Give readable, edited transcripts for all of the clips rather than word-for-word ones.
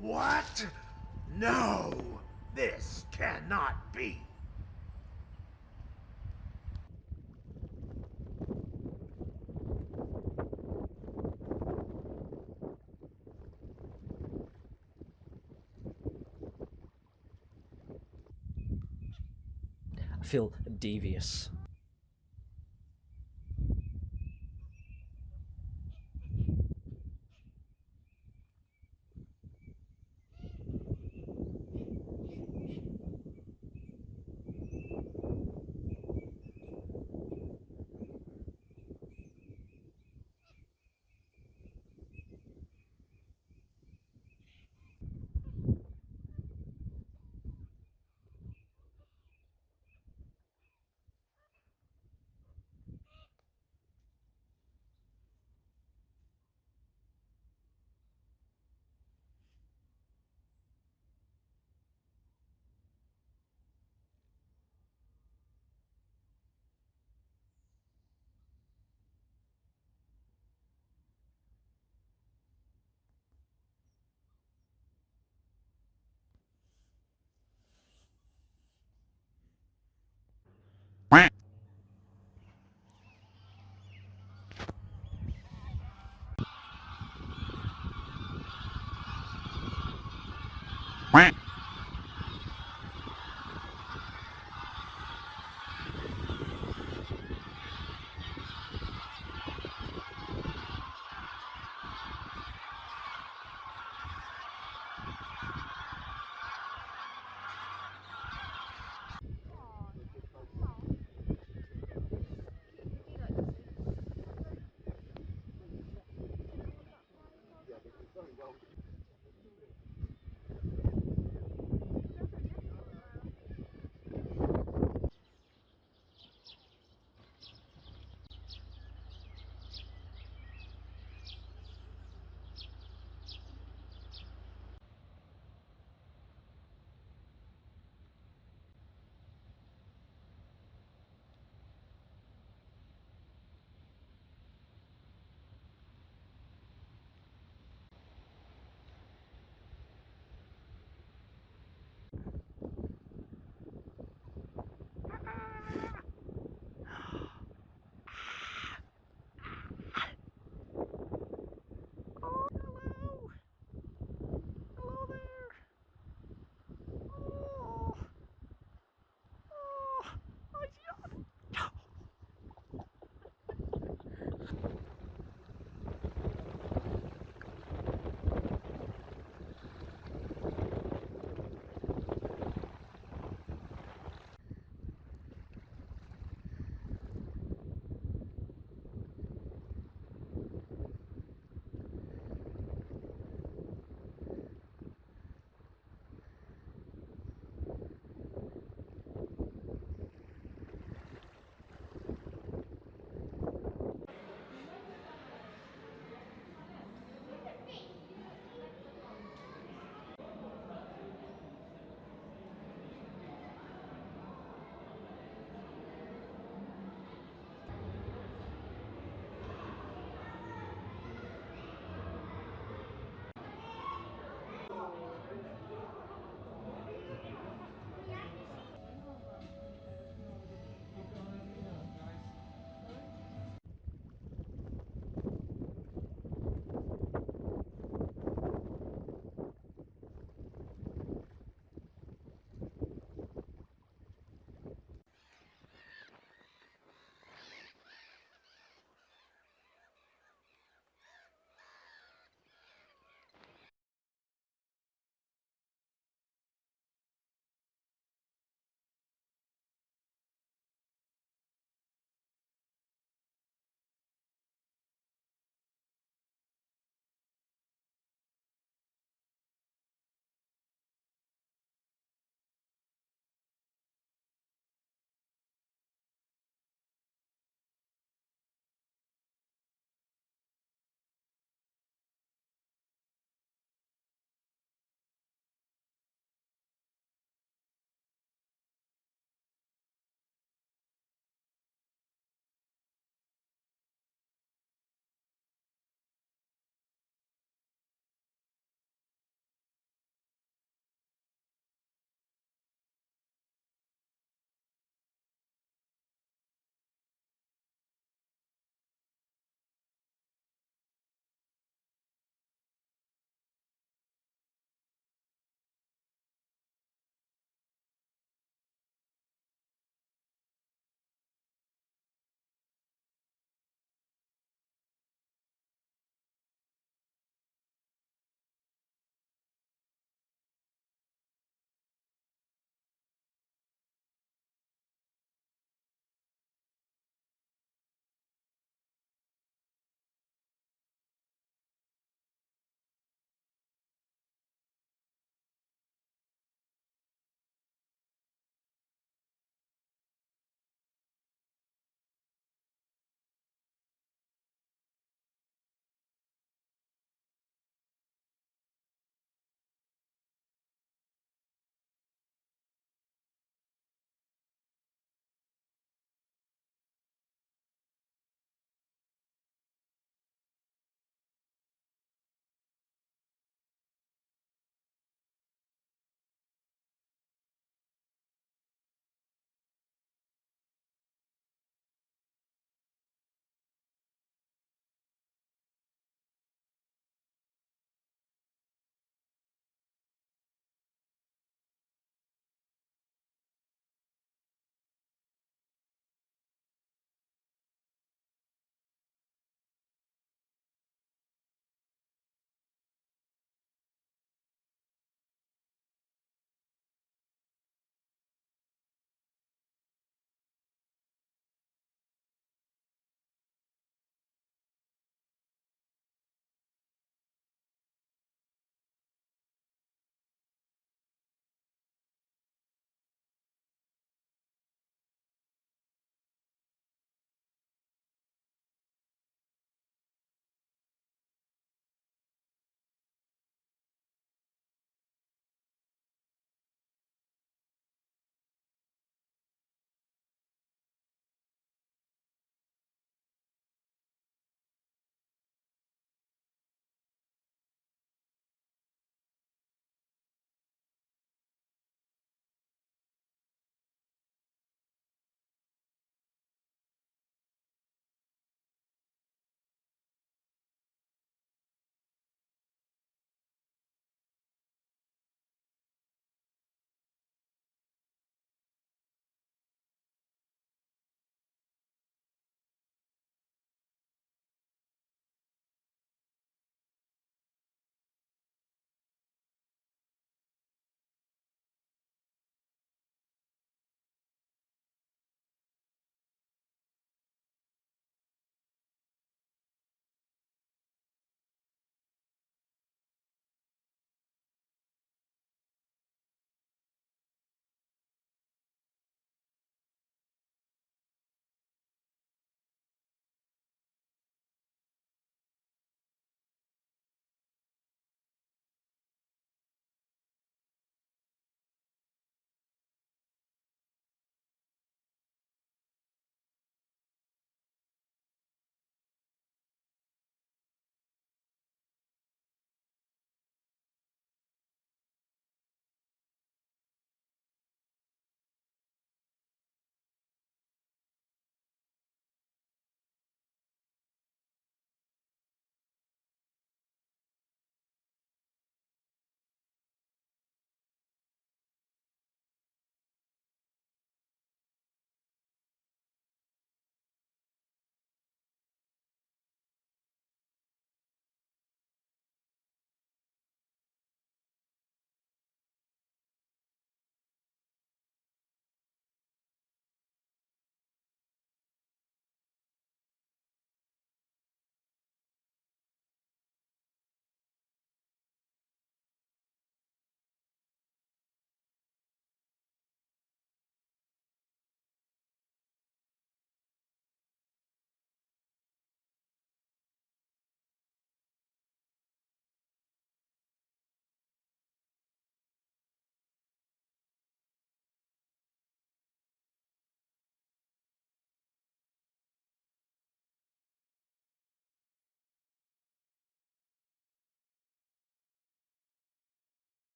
What? No! This cannot be! I feel devious.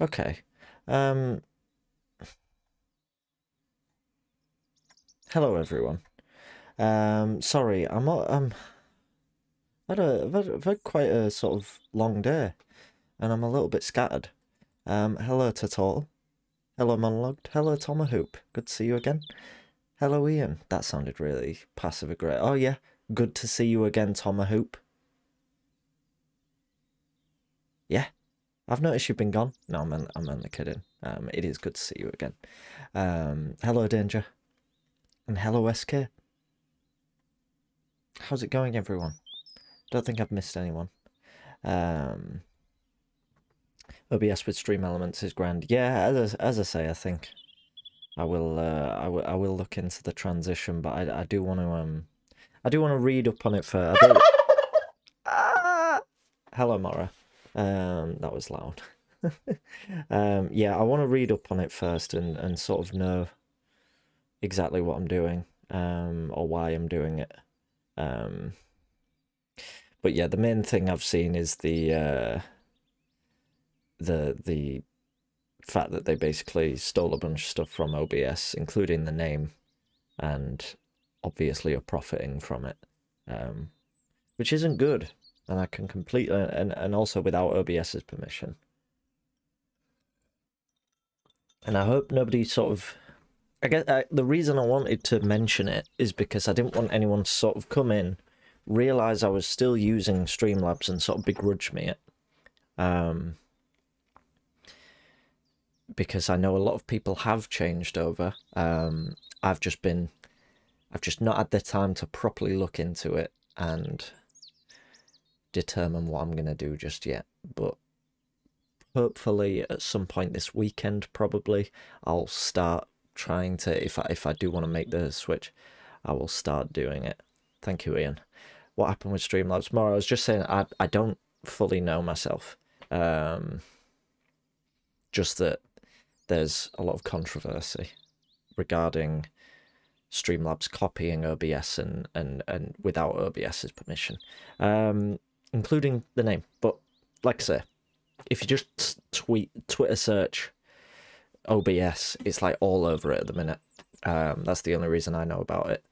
Okay. Hello everyone. Sorry, I've had quite a sort of long day, and I'm a little bit scattered. Hello Tutorial. Hello Monologued. Hello Tomahoop. Good to see you again. Hello Ian. That sounded really passive aggressive. Oh yeah, good to see you again, Tomahoop. Yeah, I've noticed you've been gone. No, I'm only kidding. It is good to see you again. Hello Danger. And hello SK. How's it going, everyone? Don't think I've missed anyone. OBS with stream elements is grand. Yeah, as I say, I think I will look into the transition, but I do want to read up on it first. Hello, Mara. That was loud. Yeah, I want to read up on it first and sort of know exactly what I'm doing, or why I'm doing it. But yeah, the main thing I've seen is the fact that they basically stole a bunch of stuff from OBS, including the name, and obviously are profiting from it, which isn't good. And I can completely, and also without OBS's permission. And I hope nobody sort of, I guess the reason I wanted to mention it is because I didn't want anyone to sort of come in, realize I was still using Streamlabs and sort of begrudge me it. Because I know a lot of people have changed over. I've just not had the time to properly look into it and determine what I'm going to do just yet. But hopefully at some point this weekend, probably, I'll start trying to, if I do want to make the switch, I will start doing it. Thank you, Ian. What happened with Streamlabs? More, I was just saying, I don't fully know myself. Just that there's a lot of controversy regarding Streamlabs copying OBS and without OBS's permission, including the name. But like I say, if you just Twitter search OBS, it's like all over it at the minute. That's the only reason I know about it.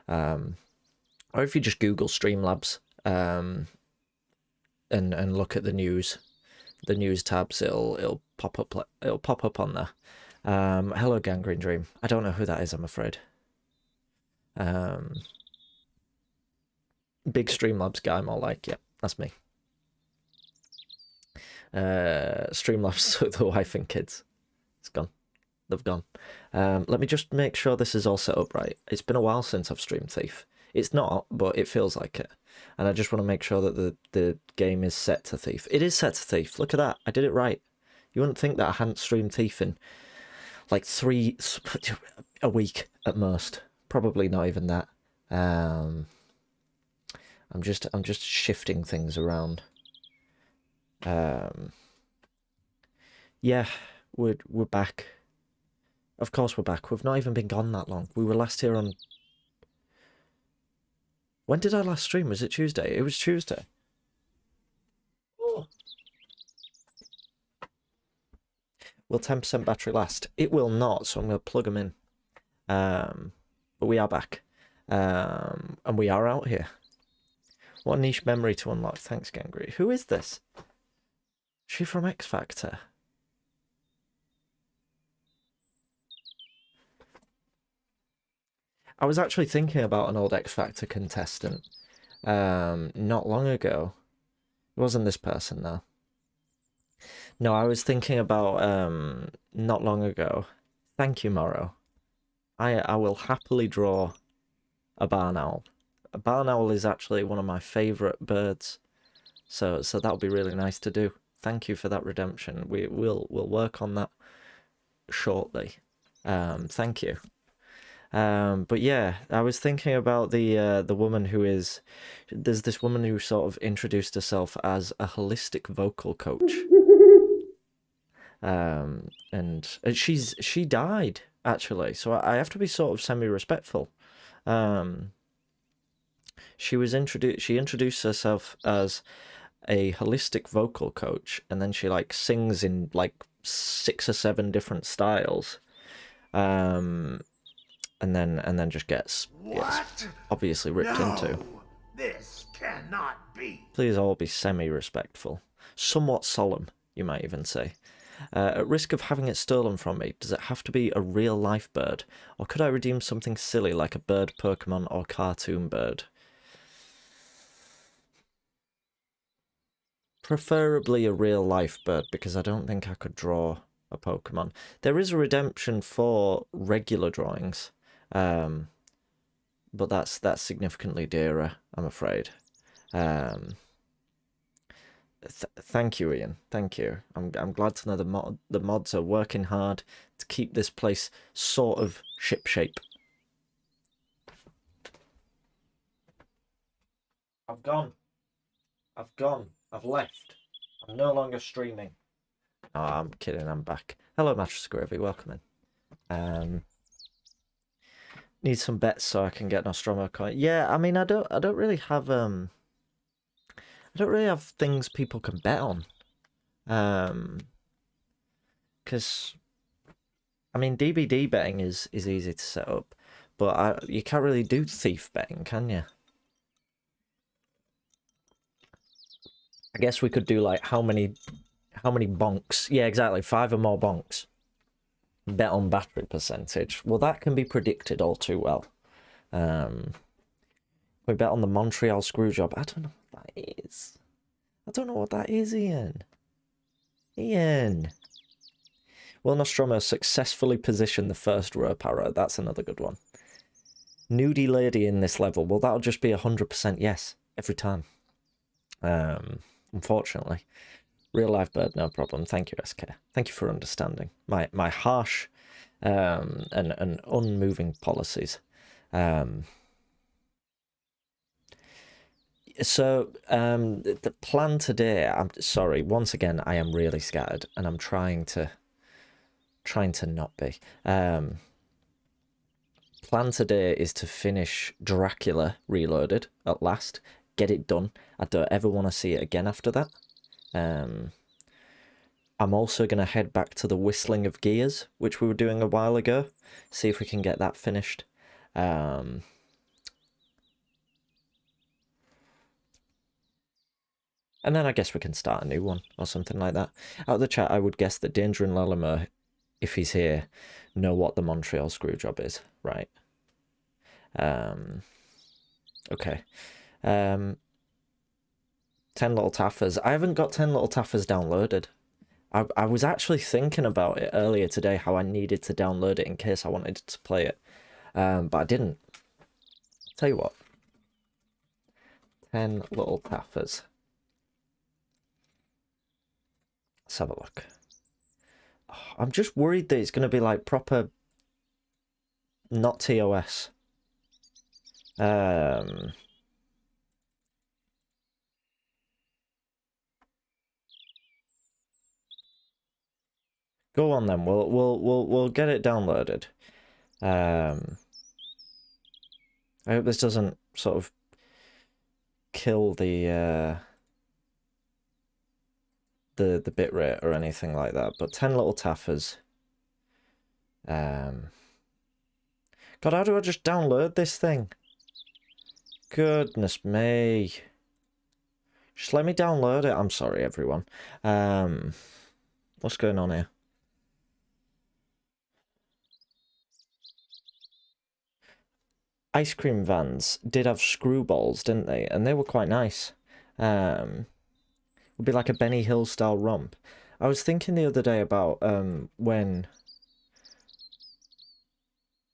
Or if you just Google Streamlabs and look at the news tabs, it'll pop up on there. Hello Gangrene Dream. I don't know who that is, I'm afraid. Big Streamlabs guy, more like, yeah, that's me. Streamlabs, the wife and kids. It's gone. They've gone. Let me just make sure this is all set up right. It's been a while since I've streamed Thief. It's not, but it feels like it. And I just want to make sure that the game is set to Thief. It is set to Thief. Look at that. I did it right. You wouldn't think that I hadn't streamed Thief in like a week at most. Probably not even that. I'm just shifting things around. Yeah, we're back. Of course we're back. We've not even been gone that long. We were last here on... When did I last stream? Was it Tuesday? It was Tuesday. Oh. Will 10% battery last? It will not, so I'm going to plug them in. But we are back. And we are out here. What a niche memory to unlock. Thanks, Gangry. Who is this? Is she from X Factor? I was actually thinking about an old X Factor contestant not long ago. It wasn't this person, though. No, I was thinking about not long ago. Thank you, Morrow. I will happily draw a barn owl. A barn owl is actually one of my favourite birds, so that'll be really nice to do. Thank you for that redemption. We'll work on that shortly. Thank you. But yeah, I was thinking about the woman who is... There's this woman who sort of introduced herself as a holistic vocal coach. And she died, actually, so I have to be sort of semi-respectful. She introduced herself as a holistic vocal coach, and then she like sings in like 6 or 7 different styles, and then just gets What? obviously ripped into. No, this cannot be. Please all be semi-respectful, somewhat solemn, you might even say. At risk of having it stolen from me, does it have to be a real-life bird, or could I redeem something silly like a bird Pokemon or cartoon bird? Preferably a real-life bird, because I don't think I could draw a Pokemon. There is a redemption for regular drawings, but that's significantly dearer, I'm afraid. Thank you, Ian. Thank you. I'm glad to know the mods are working hard to keep this place sort of shipshape. I've gone. I've left. I'm no longer streaming. Oh, I'm kidding. I'm back. Hello, Mattress Gravy. Welcome in. Need some bets so I can get Nostromo coin. Yeah, I mean, I don't really have things people can bet on. Because I mean, DBD betting is easy to set up, but you can't really do thief betting, can you? I guess we could do like how many bonks? Yeah, exactly, 5 or more bonks. Bet on battery percentage. Well, that can be predicted all too well. We bet on the Montreal Screwjob. I don't know what that is. I don't know what that is, Ian. Ian. Will Nostromo successfully position the first rope arrow? That's another good one. Nudie lady in this level. Well, that'll just be 100% yes every time. Unfortunately. Real life bird, no problem. Thank you, SK. Thank you for understanding my harsh and unmoving policies. So the plan today, I'm sorry, once again, I am really scattered and I'm trying to not be. Plan today is to finish Dracula Reloaded at last, get it done. I don't ever want to see it again after that. I'm also going to head back to the Whistling of Gears, which we were doing a while ago, see if we can get that finished. And then I guess we can start a new one or something like that. Out of the chat, I would guess that Danger and Latimer, if he's here, know what the Montreal Screwjob is, right? Okay. 10 Little Taffers. I haven't got 10 Little Taffers downloaded. I was actually thinking about it earlier today, how I needed to download it in case I wanted to play it. But I didn't. Tell you what. 10 Little Taffers. Let's have a look. Oh, I'm just worried that it's going to be like proper... not TOS. Go on then. We'll get it downloaded. I hope this doesn't sort of kill the bitrate or anything like that. But 10 Little Taffers. God, how do I just download this thing? Goodness me. Just let me download it. I'm sorry, everyone. What's going on here? Ice cream vans did have screwballs, didn't they? And they were quite nice. Would be like a Benny Hill style romp. I was thinking the other day about when...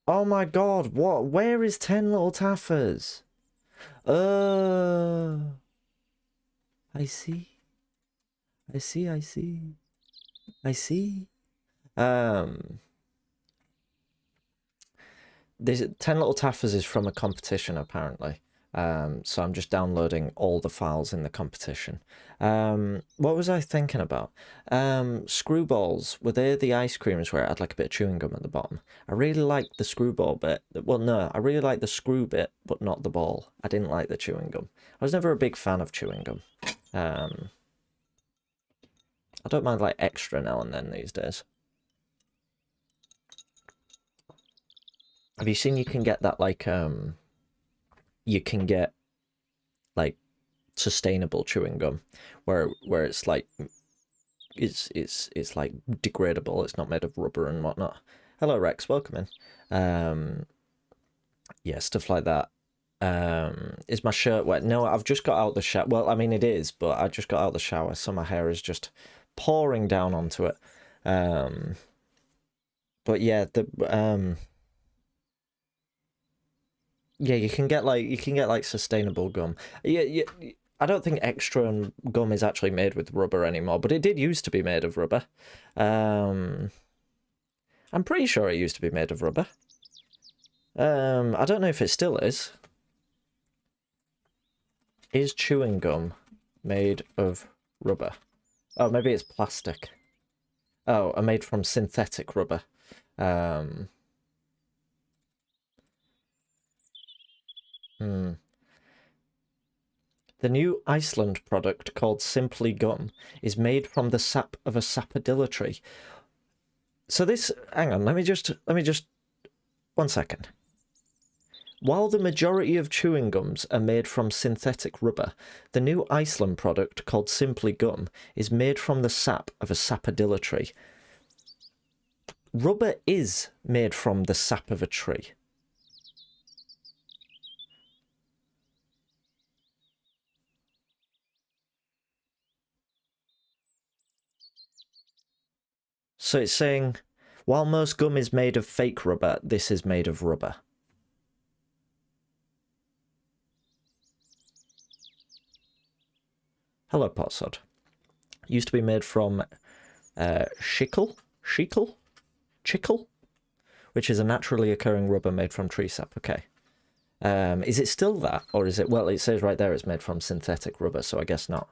Oh my god, what? Where is 10 Little Taffers? I see. I see. This 10 Little Taffers is from a competition, apparently. So I'm just downloading all the files in the competition. What was I thinking about? Screwballs, were they the ice creams where it had like a bit of chewing gum at the bottom? I really liked the screwball bit. Well, no, I really liked the screw bit, but not the ball. I didn't like the chewing gum. I was never a big fan of chewing gum. I don't mind like extra now and then these days. Have you seen you can get that like you can get like sustainable chewing gum where it's like it's like degradable, it's not made of rubber and whatnot. Hello Rex, welcome in. Yeah, stuff like that. Is my shirt wet? No, I've just got out the shower. Well, I mean it is, but I just got out the shower, so my hair is just pouring down onto it. But yeah, yeah, you can get like sustainable gum. Yeah, I don't think extra gum is actually made with rubber anymore, but it did used to be made of rubber. I'm pretty sure it used to be made of rubber. I don't know if it still is. Is chewing gum made of rubber? Oh, maybe it's plastic. Oh, are made from synthetic rubber. The new Iceland product called Simply Gum is made from the sap of a sapodilla tree. So this, hang on, let me just, 1 second. While the majority of chewing gums are made from synthetic rubber, the new Iceland product called Simply Gum is made from the sap of a sapodilla tree. Rubber is made from the sap of a tree. So it's saying, while most gum is made of fake rubber, this is made of rubber. Hello, Potsod. Used to be made from chicle, which is a naturally occurring rubber made from tree sap. Okay. Is it still that, or is it? Well, it says right there it's made from synthetic rubber, so I guess not.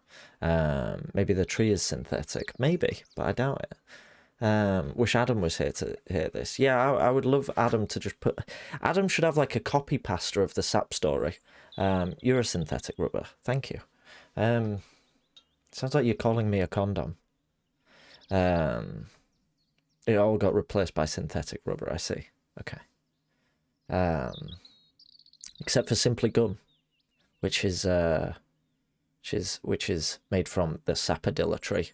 Maybe the tree is synthetic, maybe, but I doubt it. Wish Adam was here to hear this. Yeah, I would love Adam to just put. Adam should have like a copy pasta of the sap story. You're a synthetic rubber. Thank you. Sounds like you're calling me a condom. It all got replaced by synthetic rubber, I see. Okay. Except for Simply Gum, which is made from the sapodilla tree.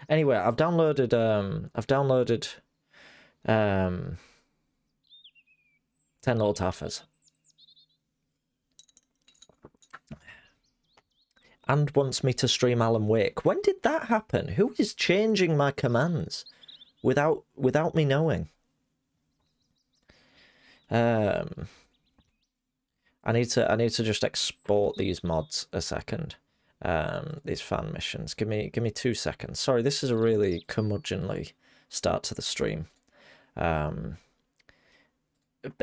Anyway, I've downloaded 10 Little Taffers. And wants me to stream Alan Wake. When did that happen? Who is changing my commands without me knowing? I need to just export these mods a second. These fan missions. Give me 2 seconds. Sorry, this is a really curmudgeonly start to the stream.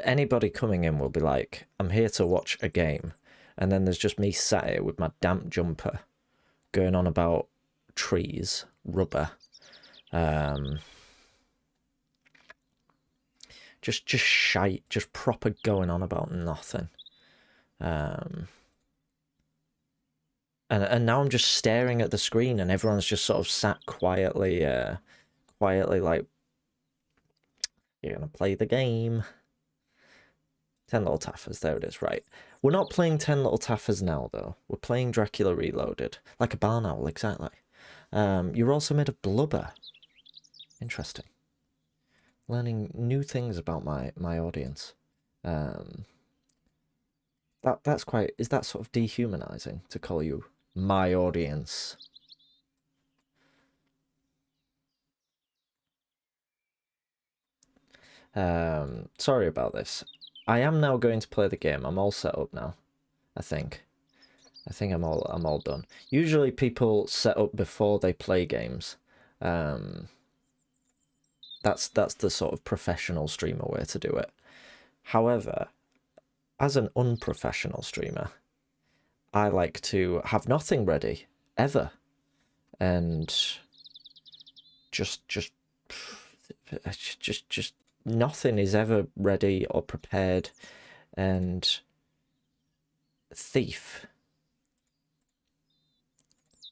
Anybody coming in will be like, I'm here to watch a game. And then there's just me sat here with my damp jumper going on about trees, rubber. Just shite, just proper going on about nothing. And now I'm just staring at the screen and everyone's just sort of sat quietly like, you're going to play the game. 10 Little Taffers, there it is, right. We're not playing 10 Little Taffers now, though. We're playing Dracula Reloaded. Like a barn owl, exactly. You're also made of blubber. Interesting. Learning new things about my audience. That's quite... Is that sort of dehumanizing to call you my audience? Sorry about this. I am now going to play the game. I'm all set up now, I think. I'm all done. Usually people set up before they play games. That's the sort of professional streamer way to do it. However, as an unprofessional streamer, I like to have nothing ready ever, and just nothing is ever ready or prepared, and thief.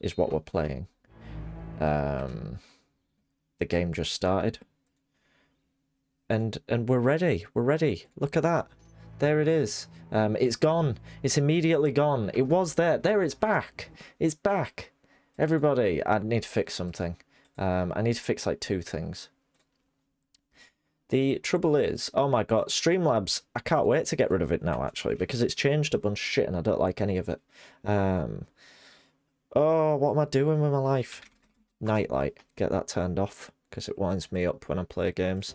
is what we're playing. The game just started. And we're ready. We're ready. Look at that. There it is. It's gone. It's immediately gone. It was there. There, it's back. It's back. Everybody, I need to fix something. I need to fix like 2 things. The trouble is, oh my god, Streamlabs, I can't wait to get rid of it now, actually, because it's changed a bunch of shit and I don't like any of it. Oh, what am I doing with my life? Nightlight, get that turned off, because it winds me up when I play games.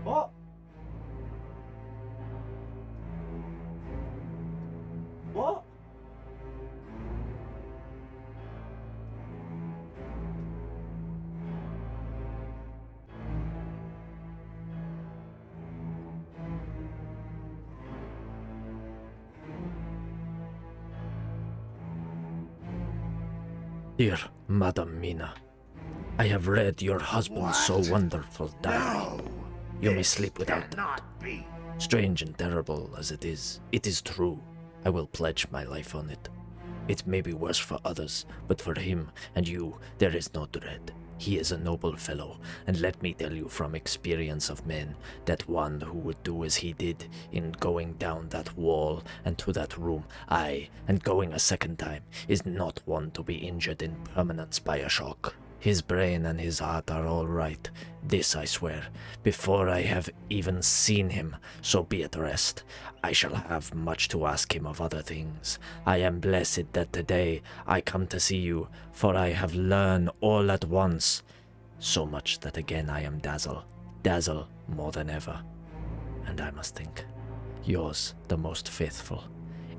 What? What? Dear Madam Mina, I have read your husband's so wonderful diary. No. You may This sleep without it. cannot be. Strange and terrible as it is true. I will pledge my life on it. It may be worse for others, but for him and you there is no dread. He is a noble fellow, and let me tell you from experience of men, that one who would do as he did in going down that wall and to that room, aye, and going a second time, is not one to be injured in permanence by a shock. His brain and his heart are all right, this I swear, before I have even seen him, so be at rest. I shall have much to ask him of other things. I am blessed that today I come to see you, for I have learned all at once, so much that again I am dazzle more than ever. And I must think, yours the most faithful,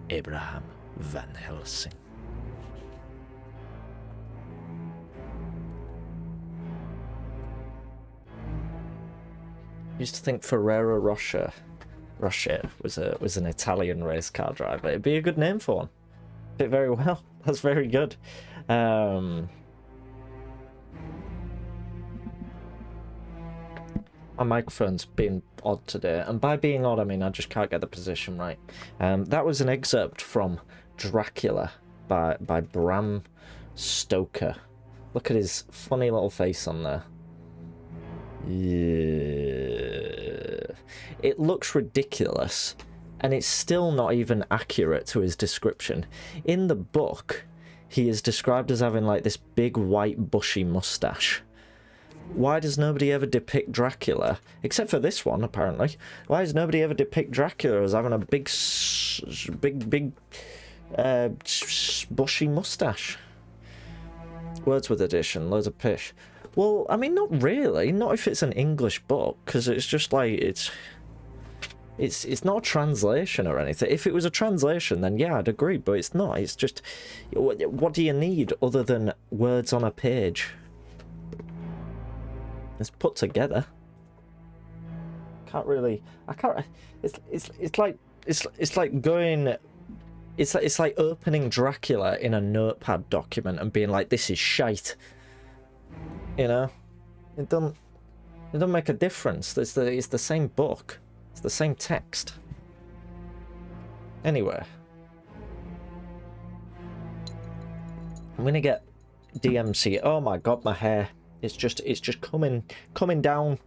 Abraham Van Helsing. I used to think Ferrero Rocher was an Italian race car driver. It'd be a good name for one. Fit very well. That's very good. My microphone's been odd today, and by being odd I mean I just can't get the position right. That was an excerpt from Dracula by Bram Stoker. Look at his funny little face on there. Yeah. It looks ridiculous, and it's still not even accurate to his description. In the book, he is described as having like this big white bushy mustache. Why does nobody ever depict Dracula, except for this one apparently? Why does nobody ever depict Dracula as having a big bushy mustache? Wordsworth edition, loads of pish. Well, I mean, not really. Not if it's an English book, because it's just like it's not a translation or anything. If it was a translation, then yeah, I'd agree. But it's not. It's just, what do you need other than words on a page? It's put together. Can't really. I can't. It's like going. It's like opening Dracula in a notepad document and being like, "This is shite." You know, it doesn't make a difference. It's the same book. It's the same text. Anyway, I'm gonna get DMC. Oh my god, my hair. It's just coming down.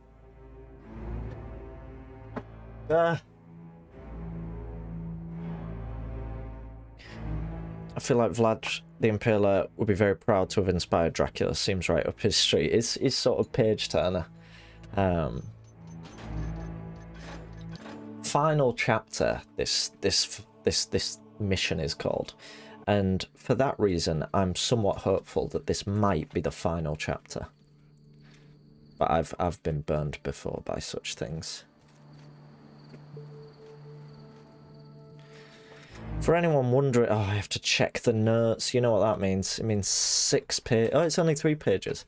I feel like Vlad the Impaler would be very proud to have inspired Dracula. Seems right up his street. It's sort of page turner. Final chapter. This mission is called, and for that reason, I'm somewhat hopeful that this might be the final chapter. But I've been burned before by such things. For anyone wondering, oh, I have to check the notes. You know what that means? It means 6 pages. Oh, it's only 3 pages.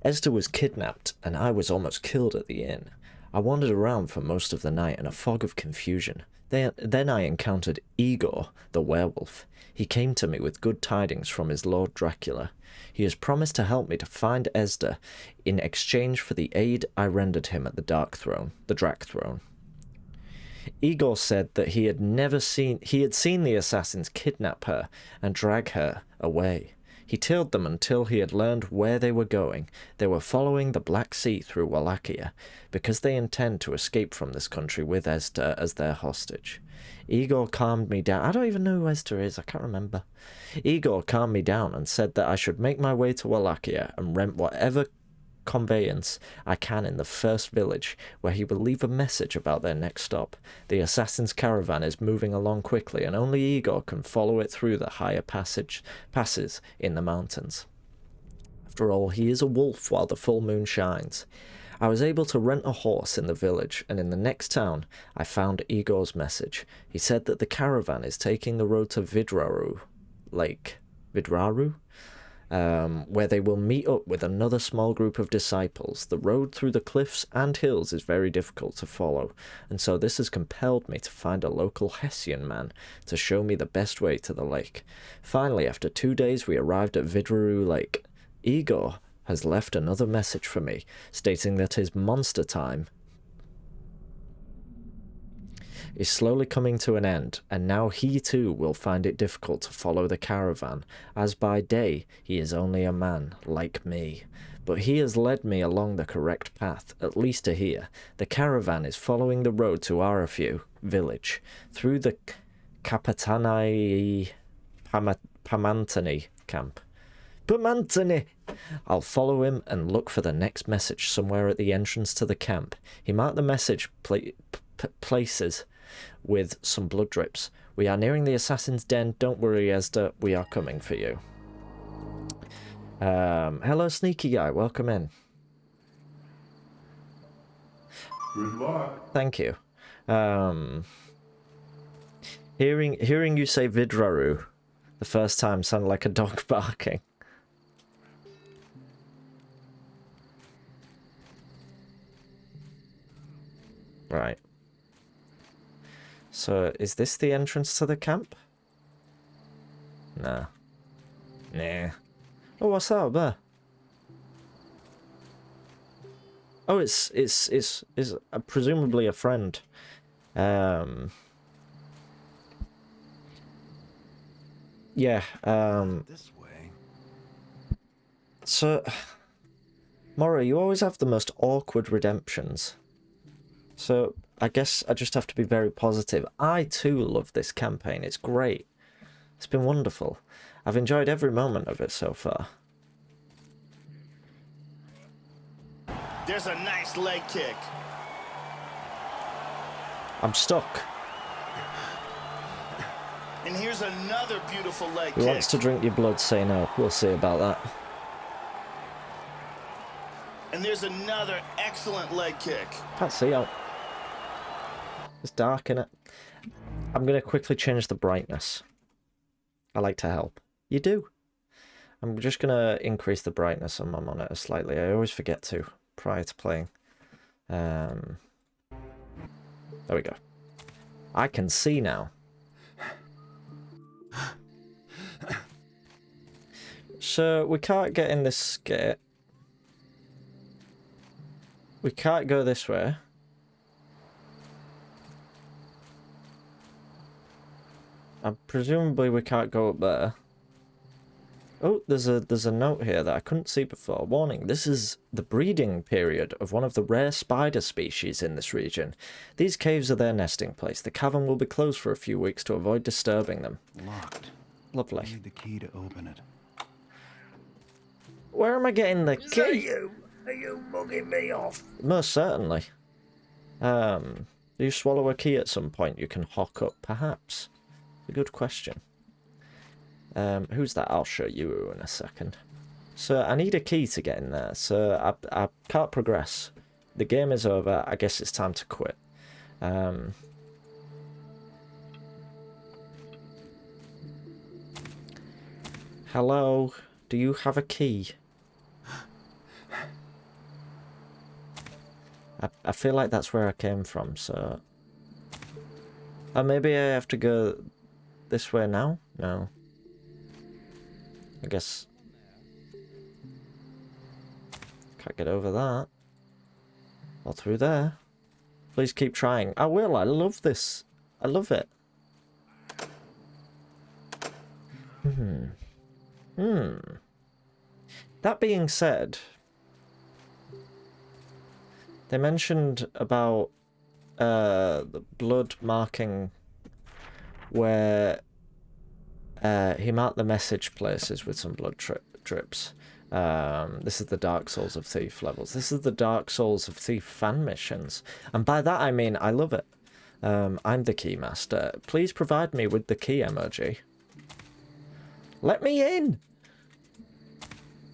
Esther was kidnapped, and I was almost killed at the inn. I wandered around for most of the night in a fog of confusion. Then I encountered Igor, the werewolf. He came to me with good tidings from his lord Dracula. He has promised to help me to find Esther in exchange for the aid I rendered him at the Drac Throne. Igor said that he had seen the assassins kidnap her and drag her away. He tailed them until he had learned where they were going. They were following the Black Sea through Wallachia, because they intend to escape from this country with Esther as their hostage. Igor calmed me down. I don't even know who Esther is, I can't remember. Igor calmed me down and said that I should make my way to Wallachia and rent whatever conveyance I can in the first village, where he will leave a message about their next stop. The assassin's caravan is moving along quickly, and only Igor can follow it through the higher passes in the mountains. After all, he is a wolf while the full moon shines. I was able to rent a horse in the village, and in the next town I found Igor's message. He said that the caravan is taking the road to Vidraru Lake. Where they will meet up with another small group of disciples. The road through the cliffs and hills is very difficult to follow, and so this has compelled me to find a local Hessian man to show me the best way to the lake. Finally, after 2 days, we arrived at Vidraru Lake. Igor has left another message for me, stating that his monster time is slowly coming to an end, and now he too will find it difficult to follow the caravan, as by day he is only a man like me. But he has led me along the correct path, at least to here. The caravan is following the road to Arafiu village, through the Kapitanai Pamantani camp. Pamantani! I'll follow him and look for the next message somewhere at the entrance to the camp. He marked the message places with some blood drips. We are nearing the assassin's den. Don't worry, Esther. We are coming for you. Hello, sneaky guy. Welcome in. Good luck. Thank you. Hearing you say Vidraru the first time sounded like a dog barking. Right. So, is this the entrance to the camp? Nah. Nah. Oh, what's that up there? Oh, it's presumably a friend. Yeah. This way. So, Mora, you always have the most awkward redemptions. So, I guess I just have to be very positive. I too love this campaign. It's great. It's been wonderful. I've enjoyed every moment of it so far. There's a nice leg kick. I'm stuck. And here's another beautiful leg Who kick. wants to drink your blood, say no. We'll see about that. And there's another excellent leg kick. Can't see out. It's dark, innit? I'm going to quickly change the brightness. I like to help. You do. I'm just going to increase the brightness on my monitor slightly. I always forget to prior to playing. There we go. I can see now. So, we can't get in this gate. We can't go this way. Presumably we can't go up there. Oh, there's a note here that I couldn't see before. Warning, this is the breeding period of one of the rare spider species in this region. These caves are their nesting place. The cavern will be closed for a few weeks to avoid disturbing them. Locked. Lovely. I need the key to open it. Where am I getting the key? Are you mugging me off? Most certainly. Do you swallow a key at some point you can hawk up, perhaps? A good question. Who's that? I'll show you in a second. So I need a key to get in there, so I can't progress. The game is over. I guess it's time to quit. Hello? Do you have a key? I feel like that's where I came from, so... maybe I have to go this way now? No. I guess... can't get over that. Or through there. Please keep trying. I will, I love this. I love it. That being said... they mentioned about the blood marking where he marked the message places with some blood drips. This is the Dark Souls of Thief levels. This is the Dark Souls of Thief fan missions. And by that I mean I love it. I'm the keymaster. Please provide me with the key emoji. Let me in!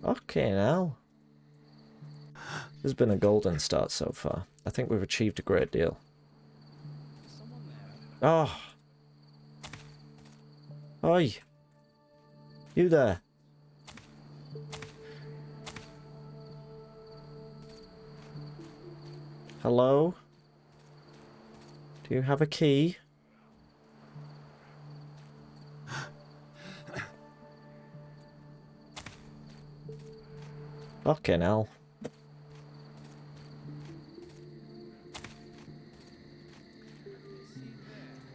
Okay, now. There's been a golden start so far. I think we've achieved a great deal. Oh. Oi. You there. Hello? Do you have a key? Fucking hell.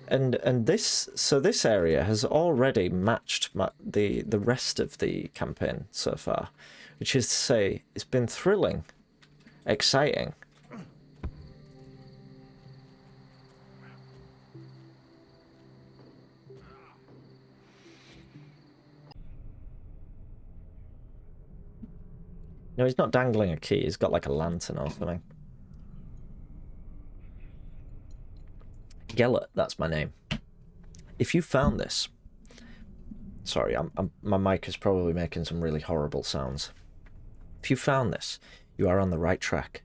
And this, so this area has already matched the rest of the campaign so far, which is to say, it's been thrilling, exciting. No, he's not dangling a key. He's got like a lantern or something. Gellert, that's my name. If you found this... sorry, my mic is probably making some really horrible sounds. If you found this, you are on the right track.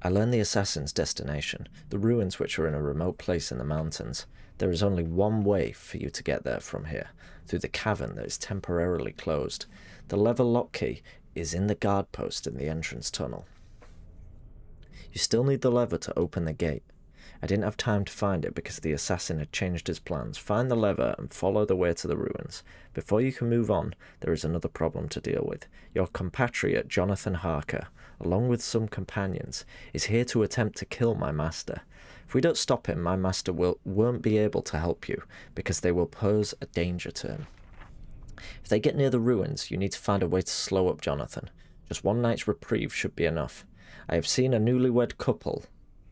I learned the assassin's destination, the ruins which are in a remote place in the mountains. There is only one way for you to get there from here, through the cavern that is temporarily closed. The lever lock key is in the guard post in the entrance tunnel. You still need the lever to open the gate. I didn't have time to find it because the assassin had changed his plans. Find the lever and follow the way to the ruins. Before you can move on, there is another problem to deal with. Your compatriot, Jonathan Harker, along with some companions, is here to attempt to kill my master. If we don't stop him, my master won't be able to help you, because they will pose a danger to him. If they get near the ruins, you need to find a way to slow up Jonathan. Just one night's reprieve should be enough. I have seen a newlywed couple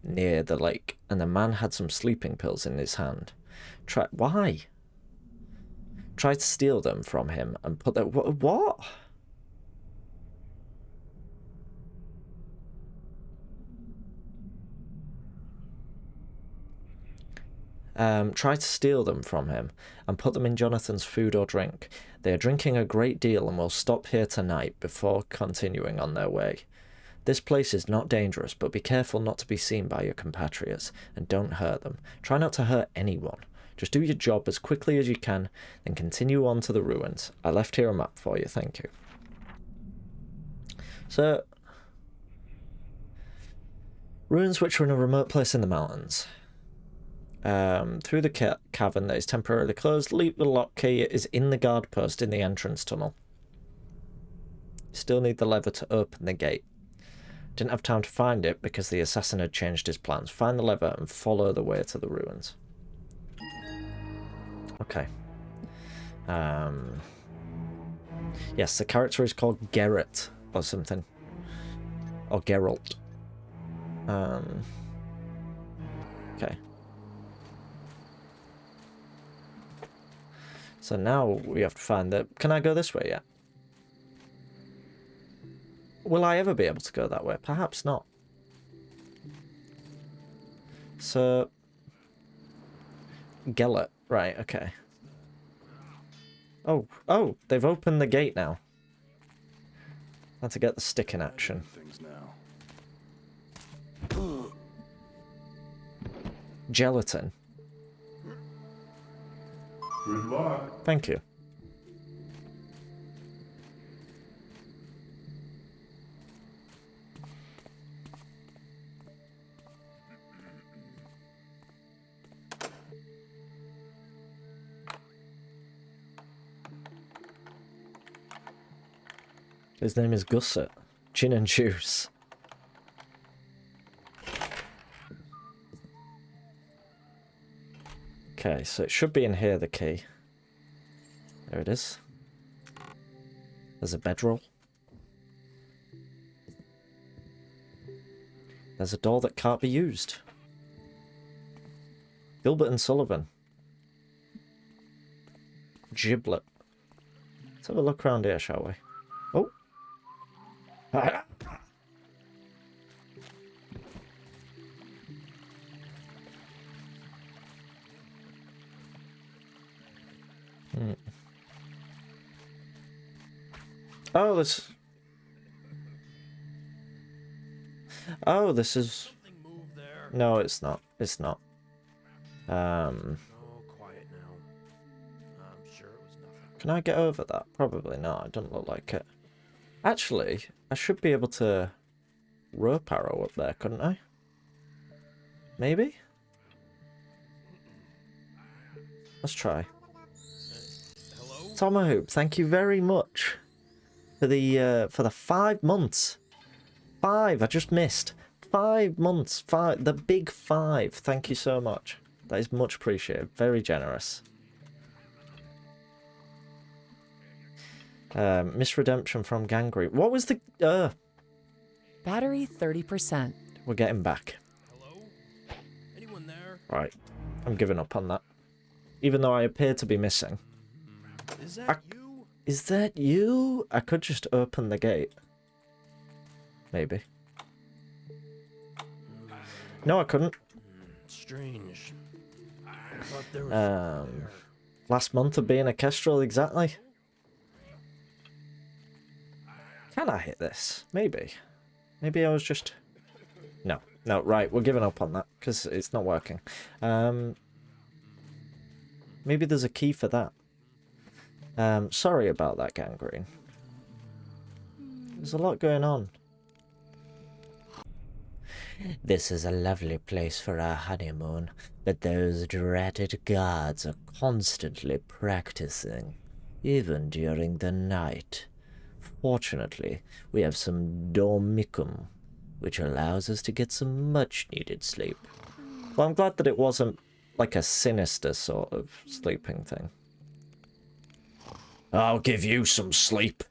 near the lake, and the man had some sleeping pills in his hand. Why? Try to steal them from him and put that... What? Try to steal them from him and put them in Jonathan's food or drink. They are drinking a great deal and will stop here tonight before continuing on their way. This place is not dangerous, but be careful not to be seen by your compatriots, and don't hurt them. Try not to hurt anyone. Just do your job as quickly as you can, then continue on to the ruins. I left here a map for you, thank you. So, ruins which are in a remote place in the mountains. Through the cavern that is temporarily closed, leave the lock key is in the guard post in the entrance tunnel. Still need the lever to open the gate. Didn't have time to find it because the assassin had changed his plans. Find the lever and follow the way to the ruins. Okay. Yes, the character is called Geralt or something. Or Geralt. Okay. So now we have to find the... Can I go this way yet? Will I ever be able to go that way? Perhaps not. So... Gellert. Right, okay. Oh, they've opened the gate now. Had to get the stick in action. Gelatin. Good luck. Thank you. His name is Gusset. Gin and juice. Okay, so it should be in here, the key. There it is. There's a bedroll. There's a door that can't be used. Gilbert and Sullivan. Giblet. Let's have a look around here, shall we? Oh. Ah. Oh, this... Oh, this is... No, it's not. It's not. Oh, quiet now. I'm sure it was nothing. Can I get over that? Probably not. It doesn't look like it. Actually, I should be able to rope arrow up there, couldn't I? Maybe? Let's try. Hello? Tomahoop, thank you very much for the 5 months. 5, I just missed. 5 months, 5, the big 5. Thank you so much. That is much appreciated. Very generous. Misredemption from Gangrene. What was the... Battery 30%. We're getting back. Hello? Anyone there? Right. I'm giving up on that. Even though I appear to be missing. Is that you? Is that you? I could just open the gate. Maybe. No, I couldn't. Strange. I thought there was there. Last month of being a kestrel, exactly. Can I hit this? Maybe. Maybe I was just... No. No, right, we're giving up on that, because it's not working. Maybe there's a key for that. Sorry about that, Gangrene. There's a lot going on. This is a lovely place for our honeymoon, but those dreaded guards are constantly practicing, even during the night. Fortunately, we have some dormicum, which allows us to get some much-needed sleep. Well, I'm glad that it wasn't like a sinister sort of sleeping thing. I'll give you some sleep.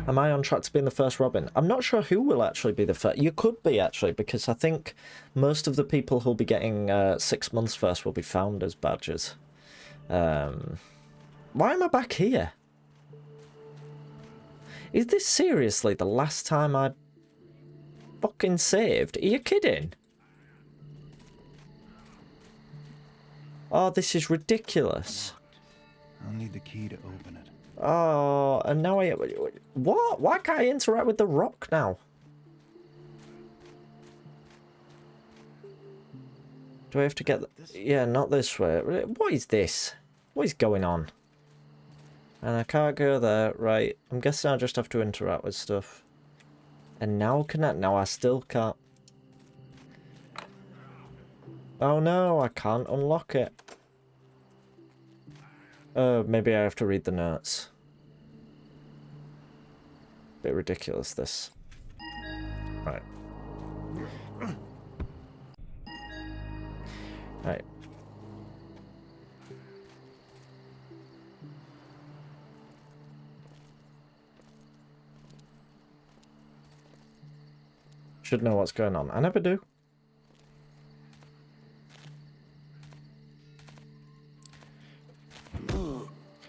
Am I on track to being the first Robin? I'm not sure who will actually be the first. You could be, actually, because I think most of the people who'll be getting 6 months first will be founders badges. Why am I back here? Is this seriously the last time I fucking saved? Are you kidding? Oh, this is ridiculous. I'll need the key to open it. Oh, and now I... What? Why can't I interact with the rock now? Do I have to get... Yeah, not this way. What is this? What is going on? And I can't go there. Right. I'm guessing I just have to interact with stuff. And now can I... No, I still can't. Oh no, I can't unlock it. Oh, maybe I have to read the notes. Bit ridiculous, this. Right. Right. Should know what's going on. I never do.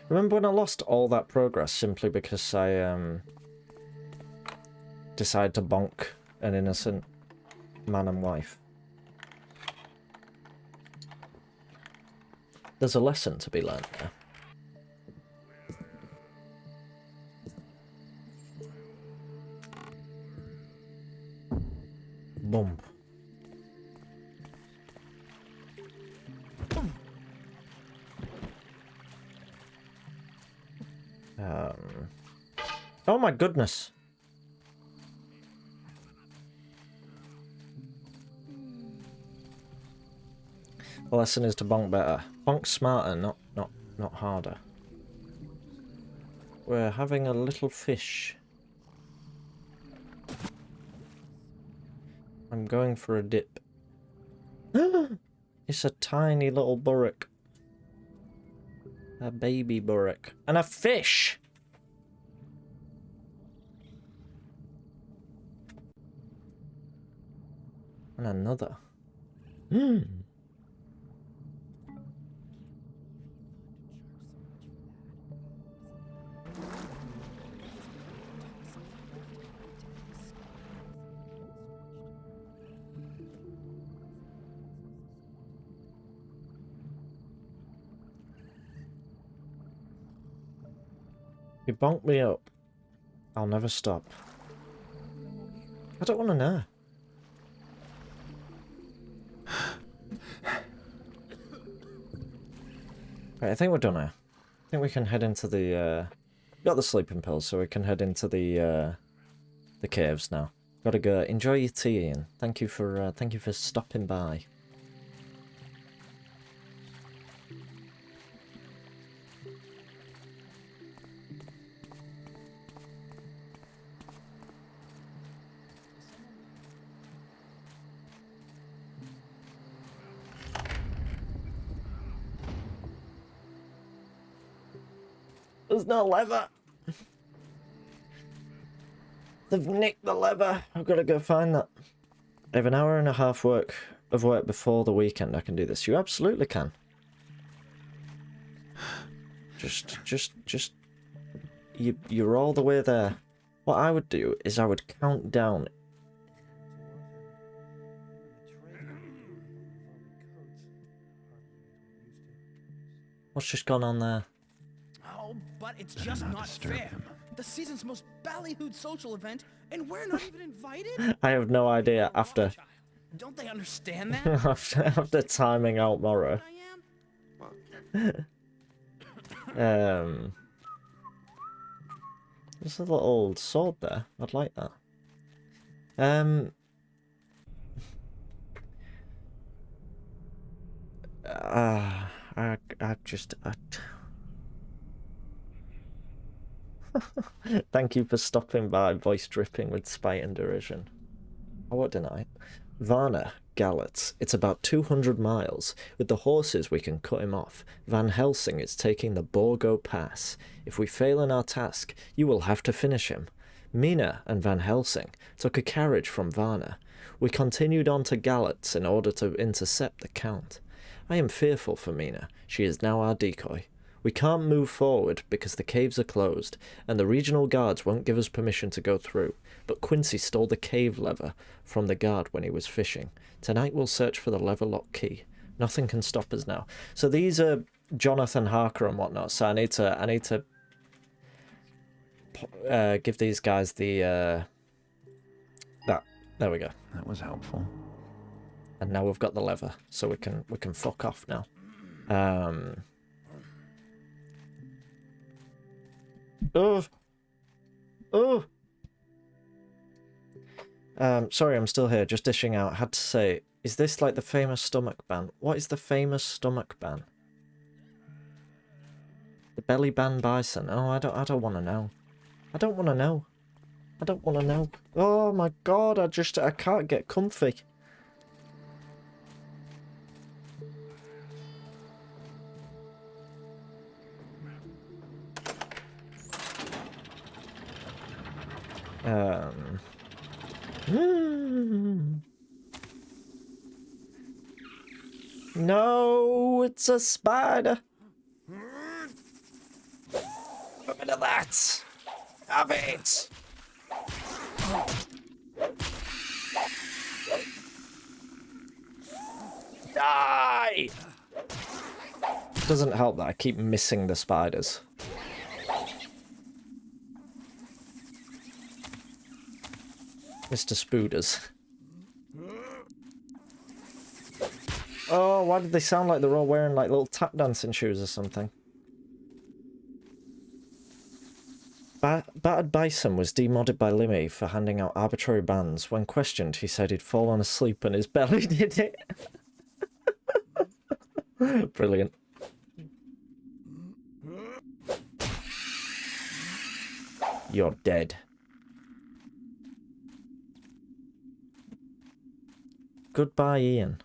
Remember when I lost all that progress simply because I decided to bonk an innocent man and wife? There's a lesson to be learned there. Boom. Oh my goodness. The lesson is to bonk better. Bonk smarter, not harder. We're having a little fish. I'm going for a dip. It's a tiny little burrock. A baby burrock. And a fish! And another. You bonk me up. I'll never stop. I don't want to know. Right, I think we're done here. I think we can head into the, got the sleeping pills, so we can head into the caves now. Gotta go. Enjoy your tea, Ian. Thank you for stopping by. There's no lever. They've nicked the lever. I've got to go find that. I have an hour and a half of work before the weekend. I can do this. You absolutely can. You're all the way there. What I would do is I would count down. What's just gone on there? Oh, but it's just not fair. The season's most ballyhooed social event, and we're not even invited? I have no idea after. Don't they understand that? after timing out Morrow. There's a little sword there. I'd like that. Thank you for stopping by, voice dripping with spite and derision. I won't deny it. Varna, Galatz. It's about 200 miles. With the horses, we can cut him off. Van Helsing is taking the Borgo Pass. If we fail in our task, you will have to finish him. Mina and Van Helsing took a carriage from Varna. We continued on to Galatz in order to intercept the Count. I am fearful for Mina. She is now our decoy. We can't move forward because the caves are closed, and the regional guards won't give us permission to go through. But Quincy stole the cave lever from the guard when he was fishing. Tonight we'll search for the lever lock key. Nothing can stop us now. So these are Jonathan Harker and whatnot. So I need to give these guys the that. There we go. That was helpful. And now we've got the lever, so we can fuck off now. Sorry, I'm still here, just dishing out. Had to say, is this like the famous stomach ban? What is the famous stomach ban? The belly ban bison? Oh, I don't want to know. I don't want to know. I don't want to know. Oh my god, I can't get comfy. No, it's a spider. A bit of that. Have it. Die. Doesn't help that I keep missing the spiders. Mr. Spooders. Oh, why did they sound like they're all wearing like little tap dancing shoes or something? Battered Bison was demodded by Limmy for handing out arbitrary bans. When questioned, he said he'd fallen asleep and his belly did it. Brilliant. You're dead. Goodbye, Ian.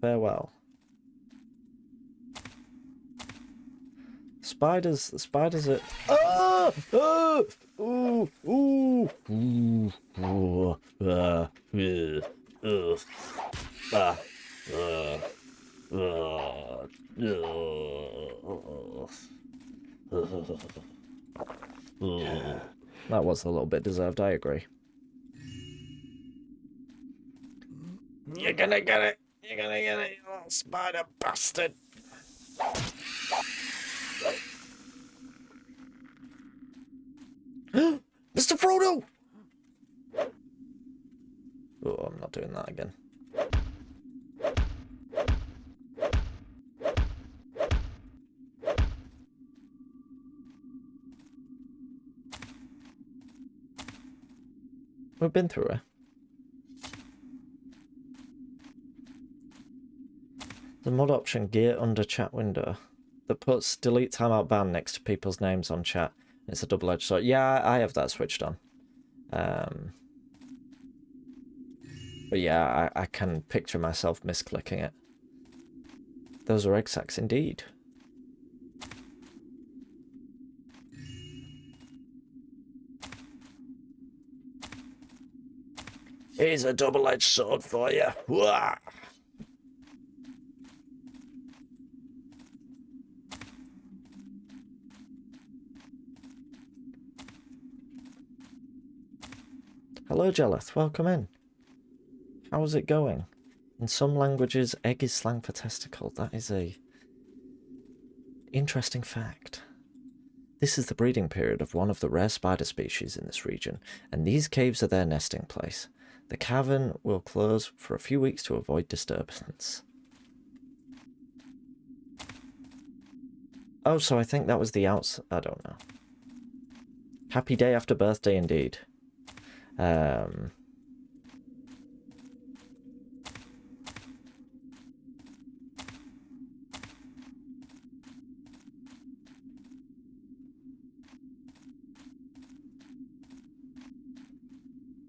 Farewell. Spiders, the spiders are... Ah! Ah! Ooh! Ooh! Ooh! Ooh! Ah! Ah! That was a little bit deserved, I agree. You're gonna get it! You're gonna get it, you little spider bastard! Mr. Frodo! Oh, I'm not doing that again. We've been through it. The mod option gear under chat window that puts delete timeout ban next to people's names on chat. It's a double-edged sword. Yeah, I have that switched on. But yeah, I can picture myself misclicking it. Those are egg sacs indeed. Here's a double-edged sword for you. Wah! Hello, Jeleth. Welcome in. How's it going? In some languages, egg is slang for testicle. That is a interesting fact. This is the breeding period of one of the rare spider species in this region, and these caves are their nesting place. The cavern will close for a few weeks to avoid disturbance. Oh, so I think that was the outs... I don't know. Happy day after birthday indeed.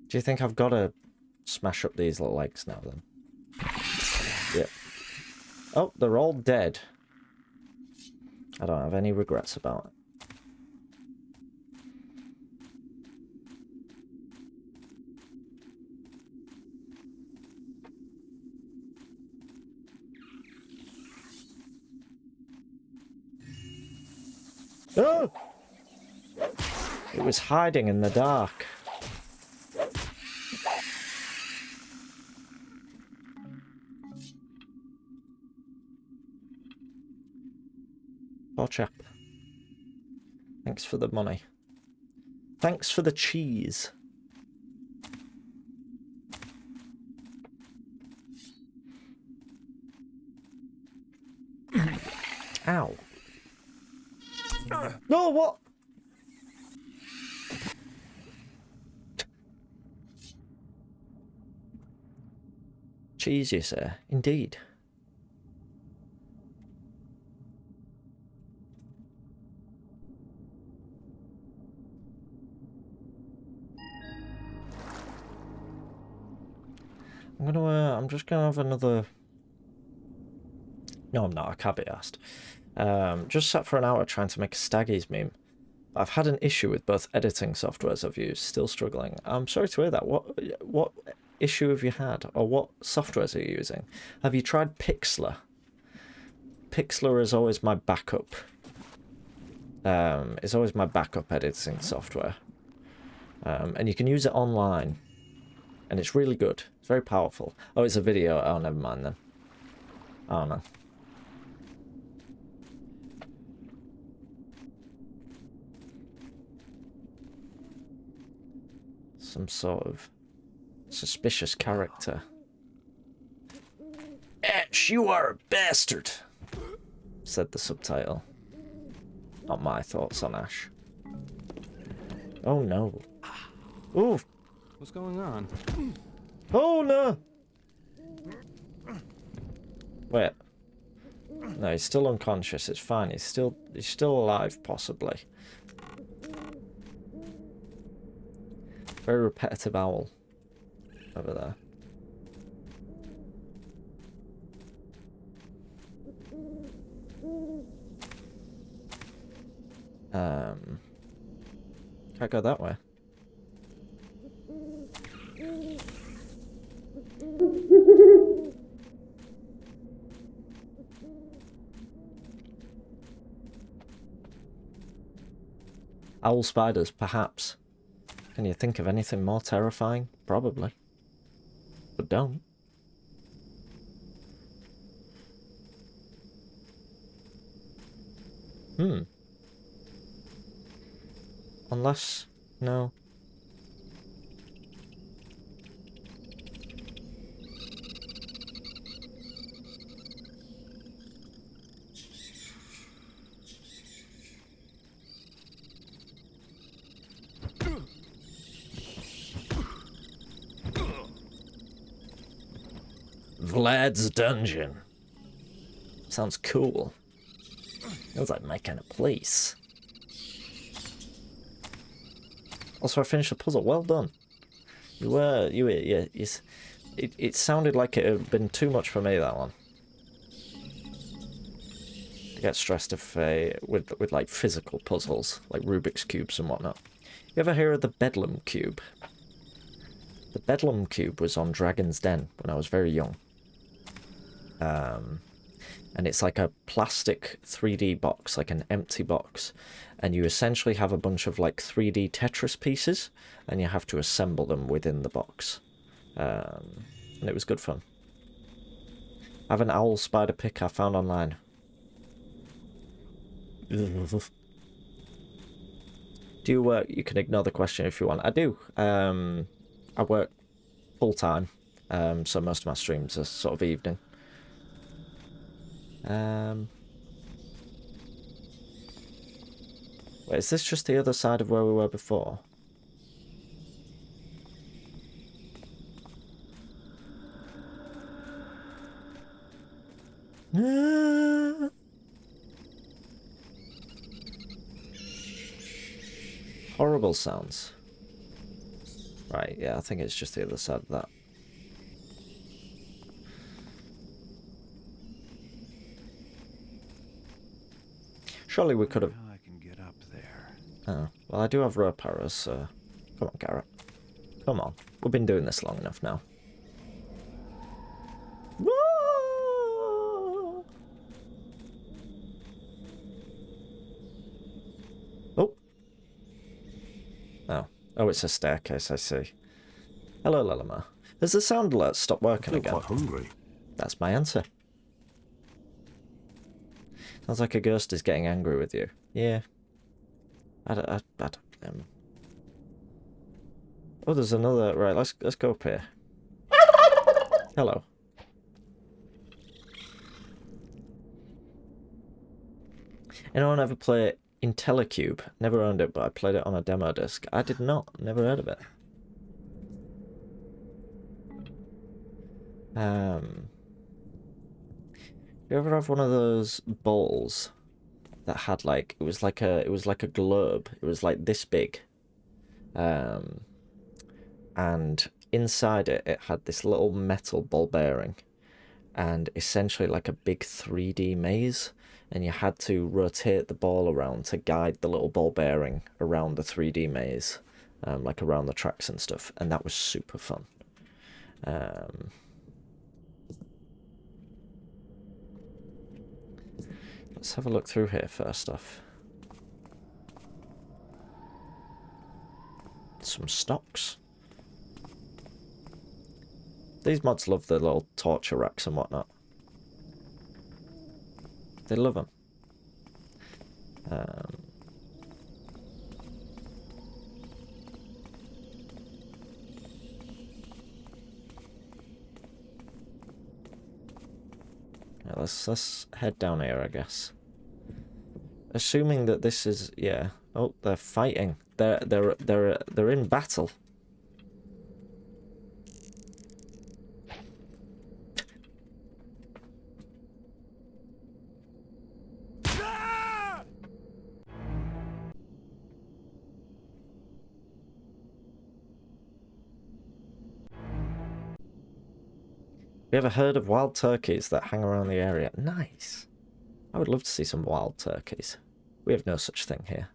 Do you think I've got to smash up these little legs now then? Yep. Oh, they're all dead. I don't have any regrets about it. Oh! It was hiding in the dark. Poor chap. Thanks for the money. Thanks for the cheese. Ow. No, what? Cheese, you say? Indeed. I'm just gonna have another... No, I'm not. I can't be asked. Just sat for an hour trying to make a Staggies meme. I've had an issue with both editing softwares I've used. Still struggling. I'm sorry to hear that. What issue have you had? Or what softwares are you using? Have you tried Pixlr? Pixlr is always my backup. It's always my backup editing software. And you can use it online. And it's really good. It's very powerful. Oh, it's a video. Oh, never mind then. Oh, no. Some sort of suspicious character. Ash, you are a bastard, said the subtitle. Not my thoughts on Ash. Oh, no. Ooh. What's going on? Oh, no. Wait. No, he's still unconscious. It's fine. He's still alive, possibly. Very repetitive owl over there. Can't go that way. Owl spiders, perhaps. Can you think of anything more terrifying? Probably. But don't. Unless... no. Vlad's dungeon. Sounds cool. Sounds like my kind of place. Also, I finished the puzzle. Well done. It sounded like it had been too much for me, that one. I get stressed with like physical puzzles, like Rubik's Cubes and whatnot. You ever hear of the Bedlam Cube? The Bedlam Cube was on Dragon's Den when I was very young. And it's like a plastic 3D box, like an empty box. And you essentially have a bunch of like 3D Tetris pieces, and you have to assemble them within the box. And it was good fun. I have an owl spider pick I found online. Do you work? You can ignore the question if you want. I do. I work full time, so most of my streams are sort of evening. Wait, is this just the other side of where we were before? Horrible sounds. Right, yeah, I think it's just the other side of that. Surely we could have... I can get up there. Oh, well, I do have rope arrows, so... Come on, Garrett. Come on. We've been doing this long enough now. Oh. Oh. Oh, it's a staircase, I see. Hello, Lilima. Has the sound alert stopped working again? Quite hungry. That's my answer. Sounds like a ghost is getting angry with you. Yeah. I don't Oh, there's another... Right, let's go up here. Hello. Anyone ever play IntelliCube? Never owned it, but I played it on a demo disc. I did not. Never heard of it. You ever have one of those bowls that had like it was like a globe. It was like this big. And inside it had this little metal ball bearing, and essentially like a big 3D maze, and you had to rotate the ball around to guide the little ball bearing around the 3D maze, like around the tracks and stuff, and that was super fun. Let's have a look through here first off. Some stocks. These mods love the little torture racks and whatnot. They love them. Yeah, let's head down here, I guess. Assuming that this is, yeah. Oh, they're fighting. They're in battle. We have a herd of wild turkeys that hang around the area. Nice. I would love to see some wild turkeys. We have no such thing here.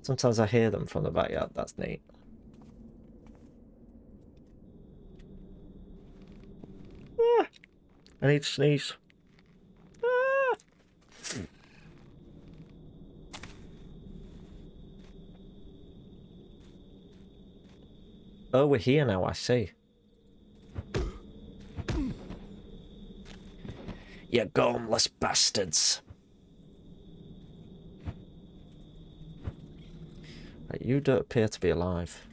Sometimes I hear them from the backyard. That's neat. Ah, I need to sneeze. Ah. Oh, we're here now, I see. You gormless bastards. Right, you don't appear to be alive.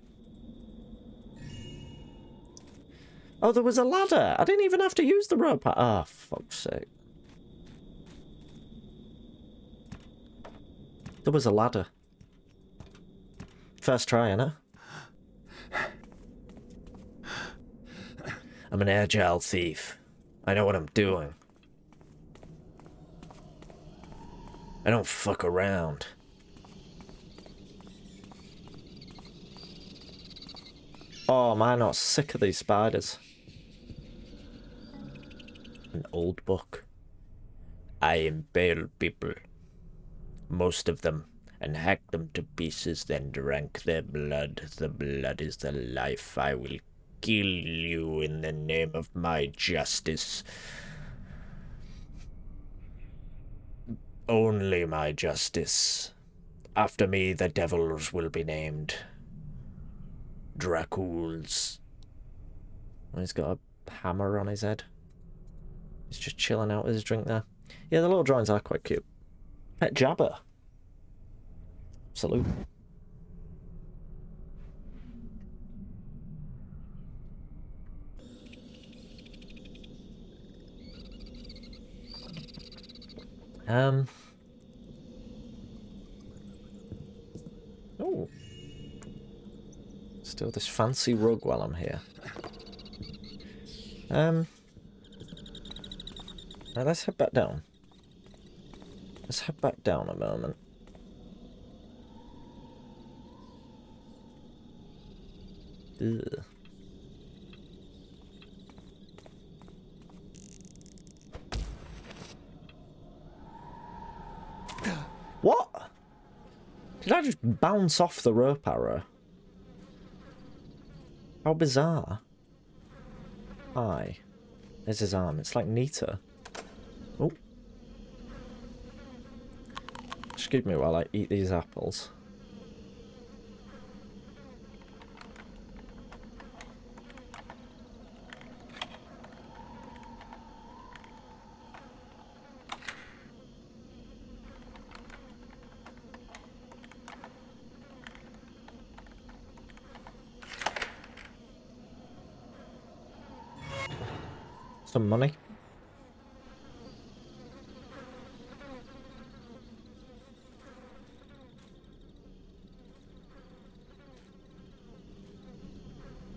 Oh, there was a ladder! I didn't even have to use the rope. Ah, fuck's sake. There was a ladder. First try, innit? I'm an agile thief. I know what I'm doing. I don't fuck around. Oh, am I not sick of these spiders? An old book. I impaled people. Most of them. And hacked them to pieces, then drank their blood. The blood is the life. I will kill you in the name of my justice. Only my justice. After me, the devils will be named. Draculas. He's got a hammer on his head. He's just chilling out with his drink there. Yeah, the little drawings are quite cute. Pet Jabber. Salute. Oh. Still this fancy rug while I'm here. Now let's head back down. Let's head back down a moment. Ugh. What? Did I just bounce off the rope arrow? How bizarre. Hi. There's his arm. It's like Nita. Oh. Excuse me while I eat these apples. Some money.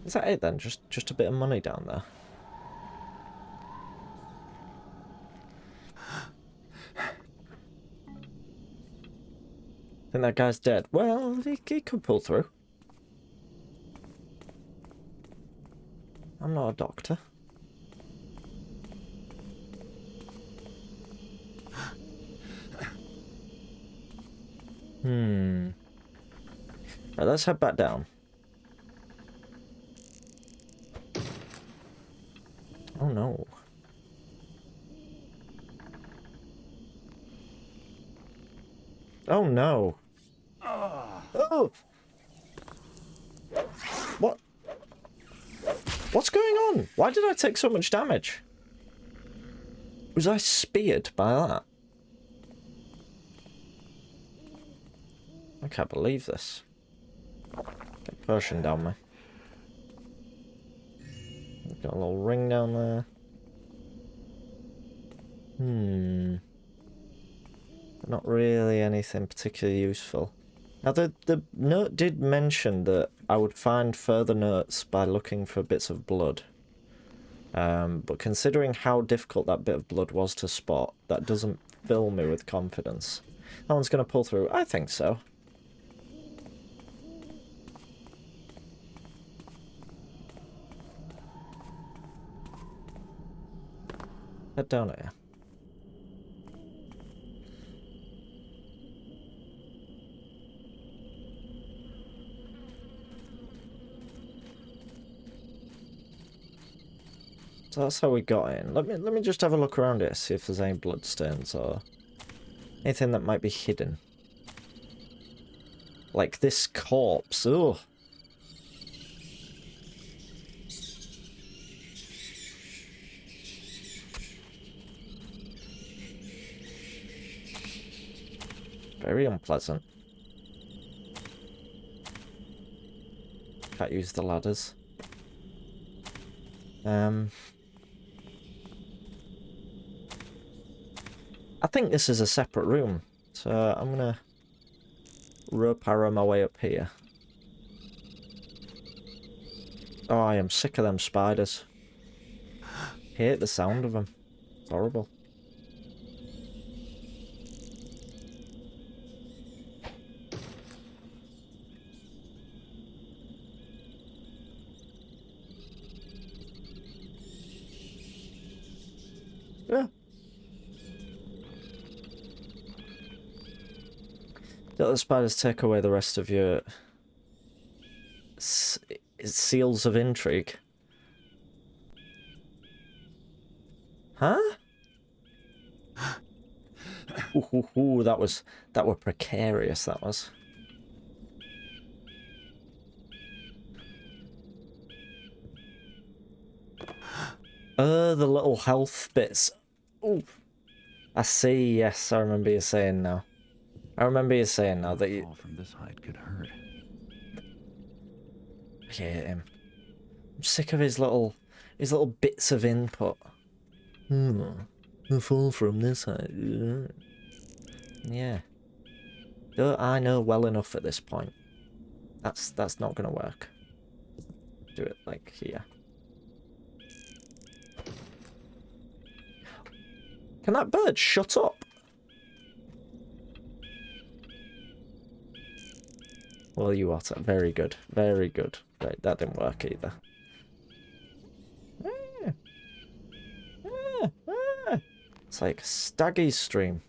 Is that it then? Just a bit of money down there. Think that guy's dead. Well, he could pull through. I'm not a doctor. Right, let's head back down. Oh no. Oh no. Oh! What? What's going on? Why did I take so much damage? Was I speared by that? I can't believe this. Get Persian down me. Got a little ring down there. Not really anything particularly useful. Now the note did mention that I would find further notes by looking for bits of blood. But considering how difficult that bit of blood was to spot, that doesn't fill me with confidence. That one's going to pull through. I think so. Head down here. So that's how we got in. Let me just have a look around here, see if there's any bloodstains or anything that might be hidden. Like this corpse. Ugh. Very unpleasant. Can't use the ladders. I think this is a separate room, so I'm gonna rope arrow my way up here. Oh, I am sick of them spiders. Hate the sound of them. It's horrible. Yeah. Don't the spiders take away the rest of your seals of intrigue? Huh? Ooh, that were precarious, that was. The little health bits. Ooh. I see, yes, I remember you saying now. I remember you saying now that you... Fall from this height could hurt. I hate him. I'm sick of his little bits of input. A fall from this height. Yeah. Don't I know well enough at this point? That's not gonna work. Do it like here. Can that bird shut up? Well, you are. Very good. Very good. Right, that didn't work either. It's like Staggy's stream.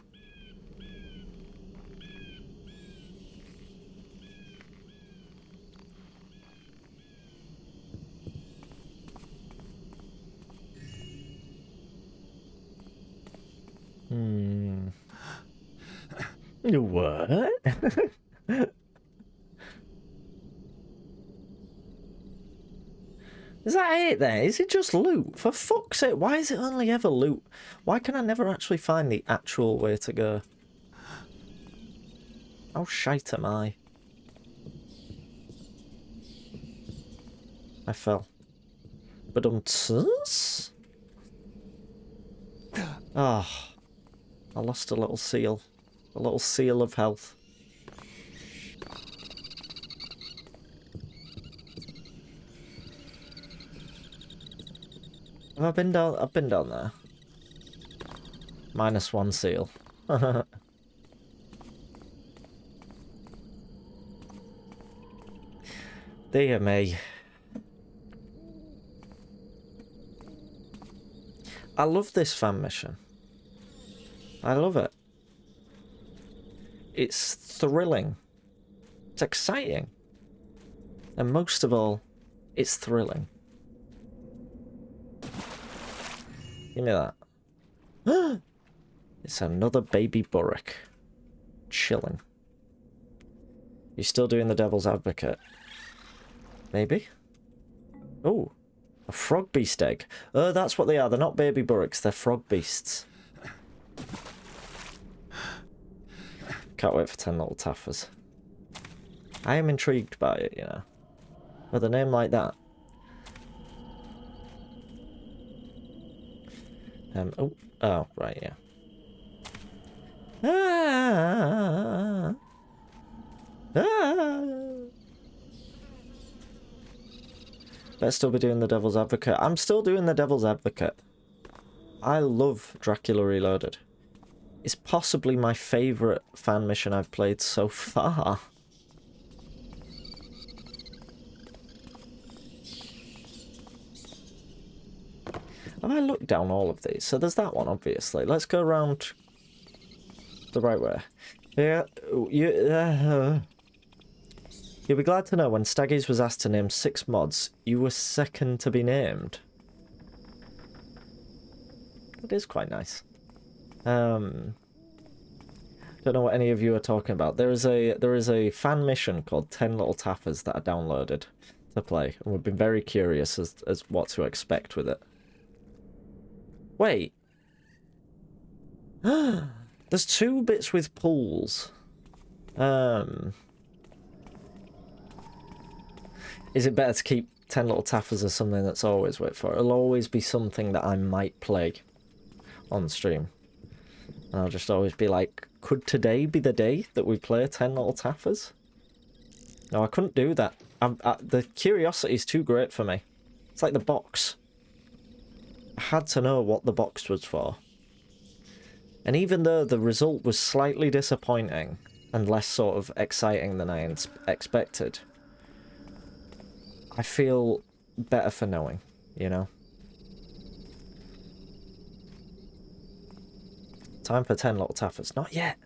What? Is that it then? Is it just loot? For fuck's sake, why is it only ever loot? Why can I never actually find the actual way to go? How shite am I? I fell. But ah, I lost a little seal. A little seal of health. Have I been down? I've been down there. -1 seal. Dear me. I love this fan mission. I love it. It's thrilling. It's exciting. And most of all, it's thrilling. Give me that. It's another baby Burrick. Chilling. You still doing the devil's advocate? Maybe? Oh, a frog beast egg. Oh, that's what they are. They're not baby Burricks, they're frog beasts. Can't wait for 10 little taffers. I am intrigued by it, you know. With a name like that. Oh, right, yeah. Better still be doing the devil's advocate. I'm still doing the devil's advocate. I love Dracula Reloaded. It's possibly my favourite fan mission I've played so far. Have I looked down all of these? So there's that one, obviously. Let's go around the right way. Yeah, you'll be glad to know when Staggies was asked to name 6 mods, you were second to be named. It is quite nice. Don't know what any of you are talking about. There is a fan mission called 10 Little Taffers that I downloaded to play, and we've been very curious as what to expect with it. Wait. There's 2 bits with pools. Is it better to keep 10 Little Taffers as something that's always wait for? It'll always be something that I might play on stream. And I'll just always be like, could today be the day that we play 10 Little Taffers? No, I couldn't do that. The curiosity is too great for me. It's like the box. I had to know what the box was for. And even though the result was slightly disappointing and less sort of exciting than I expected, I feel better for knowing, you know? Time for 10 Little Taffers. Not yet.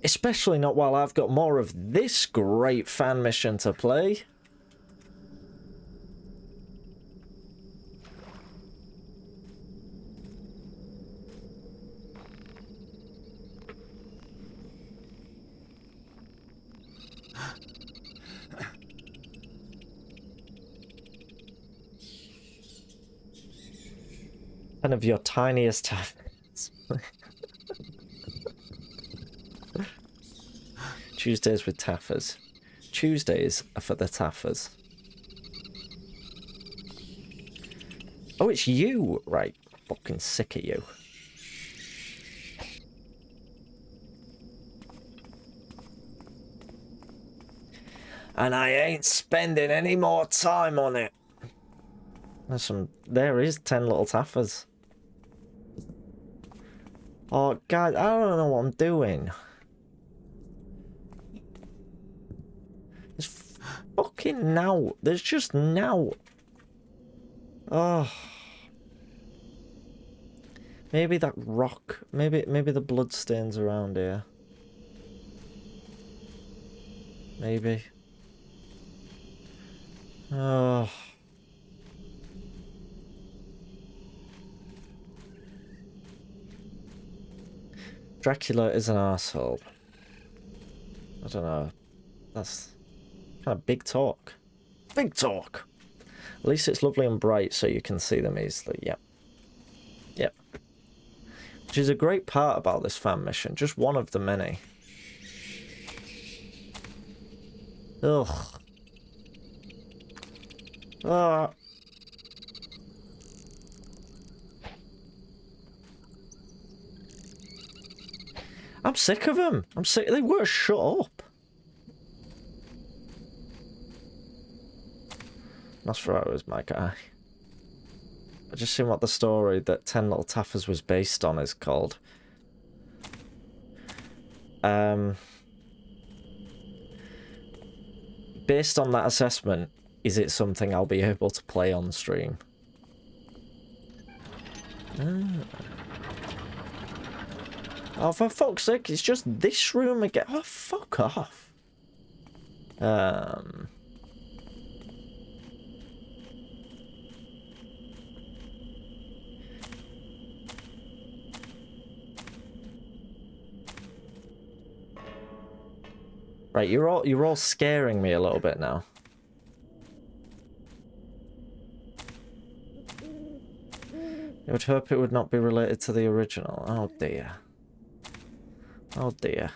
Especially not while I've got more of this great fan mission to play. One of your tiniest taffers. Tuesdays with taffers. Tuesdays are for the taffers. Oh, it's you! Right. Fucking sick of you. And I ain't spending any more time on it. There is 10 Little Taffers. Oh, God, I don't know what I'm doing. There's fucking now. There's just now. Oh. Maybe that rock. Maybe the bloodstains around here. Maybe. Oh. Dracula is an asshole. I don't know. That's kind of big talk. Big talk! At least it's lovely and bright so you can see them easily. Yep. Yep. Which is a great part about this fan mission. Just one of the many. Ugh. Ah. I'm sick of them. I'm sick. They were shut up. Nosferatu is my guy. I just seen what the story that 10 Little Taffers was based on is called. Based on that assessment, is it something I'll be able to play on stream? Oh, for fuck's sake, it's just this room again. Oh, fuck off. Right, you're all scaring me a little bit now. I would hope it would not be related to the original. Oh dear. Oh dear.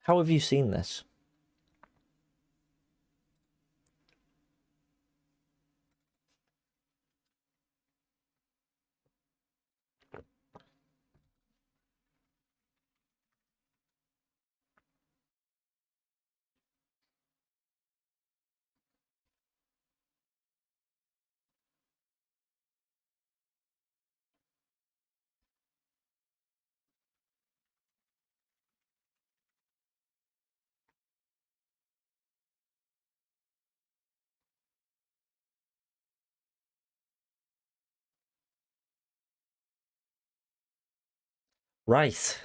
How have you seen this? Right.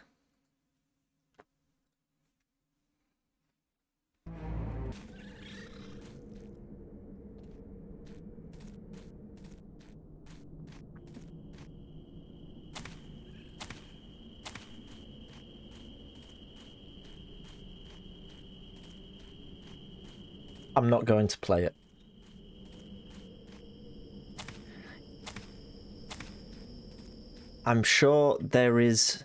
I'm not going to play it. I'm sure there is...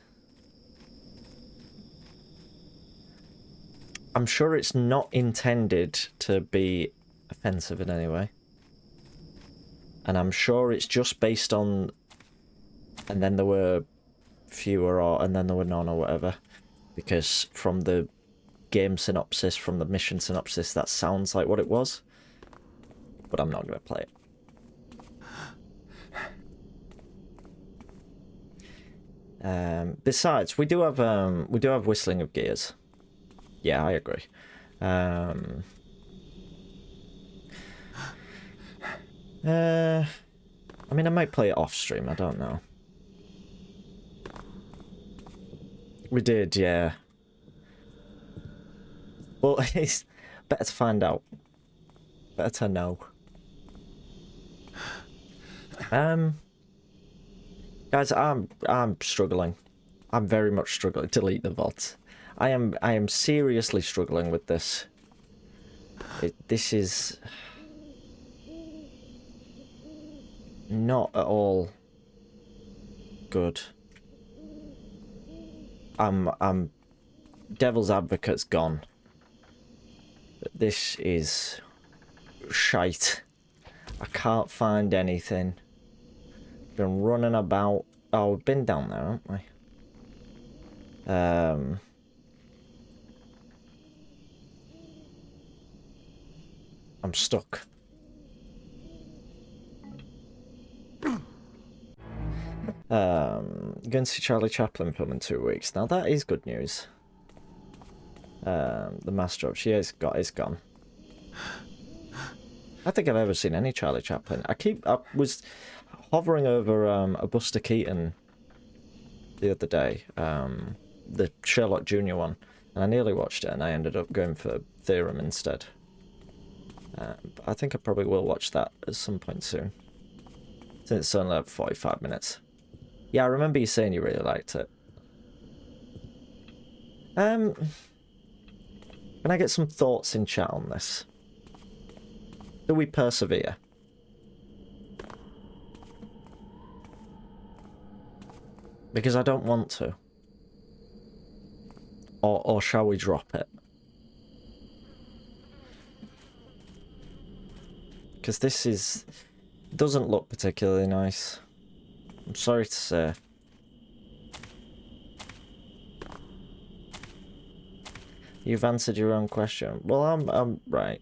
I'm sure it's not intended to be offensive in any way. And I'm sure it's just based on... And then there were fewer, or and then there were none, or whatever. Because from the game synopsis, from the mission synopsis, that sounds like what it was. But I'm not going to play it. Besides, we do have whistling of gears. Yeah, I agree. I mean, I might play it off stream. I don't know. We did, yeah. Well, it's better to find out. Better to know. Guys, I'm struggling. I'm very much struggling to delete the VODs. I am seriously struggling with this. This is not at all good. I'm devil's advocate's gone. This is shite. I can't find anything. Been running about. Oh, we've been down there, haven't we? I'm stuck. Going to see Charlie Chaplin film in 2 weeks. Now that is good news. The Master of... It's gone. I don't think I've ever seen any Charlie Chaplin. I was hovering over a Buster Keaton the other day, the Sherlock Jr. one, and I nearly watched it, and I ended up going for Theorem instead. But I think I probably will watch that at some point soon, since it's only like 45 minutes. Yeah, I remember you saying you really liked it. Can I get some thoughts in chat on this? Do we persevere? Because I don't want to. Or shall we drop it? Because this doesn't look particularly nice. I'm sorry to say. You've answered your own question. Well, I'm right.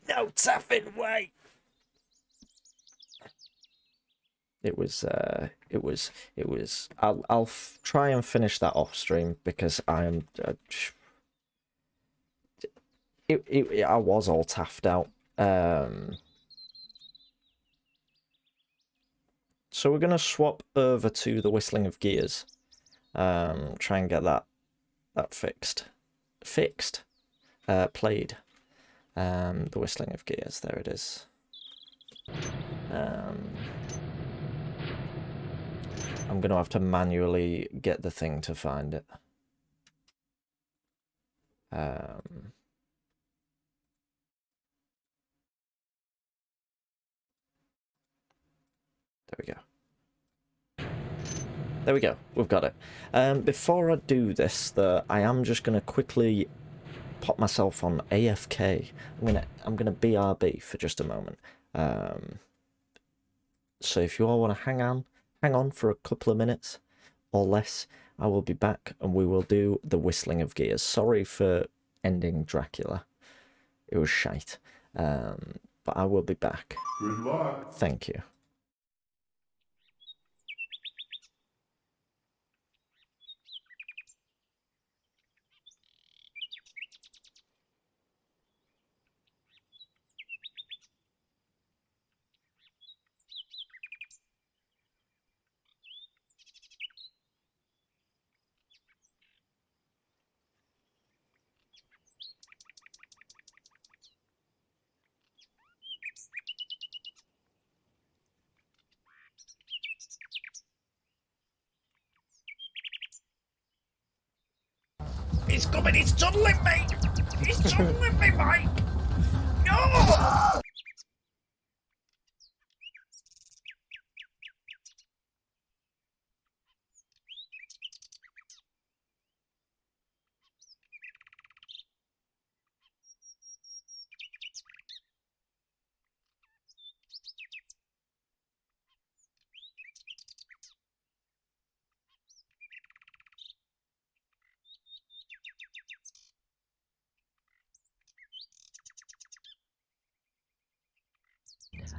No taffin way. It was. I'll try and finish that off stream because I am. I was all taffed out. So we're gonna swap over to the Whistling of Gears. Try and get that fixed. Played. The Whistling of Gears. There it is. I'm gonna have to manually get the thing to find it. There we go. There we go. We've got it. Before I do this, though, I am just gonna quickly pop myself on AFK. I'm gonna BRB for just a moment. So if you all want to hang on for a couple of minutes or less, I will be back and we will do the Whistling of Gears. Sorry for ending Dracula. It was shite. But I will be back. Good luck. Thank you. coming! He's tunneling me! He's tunneling me, Mike! No!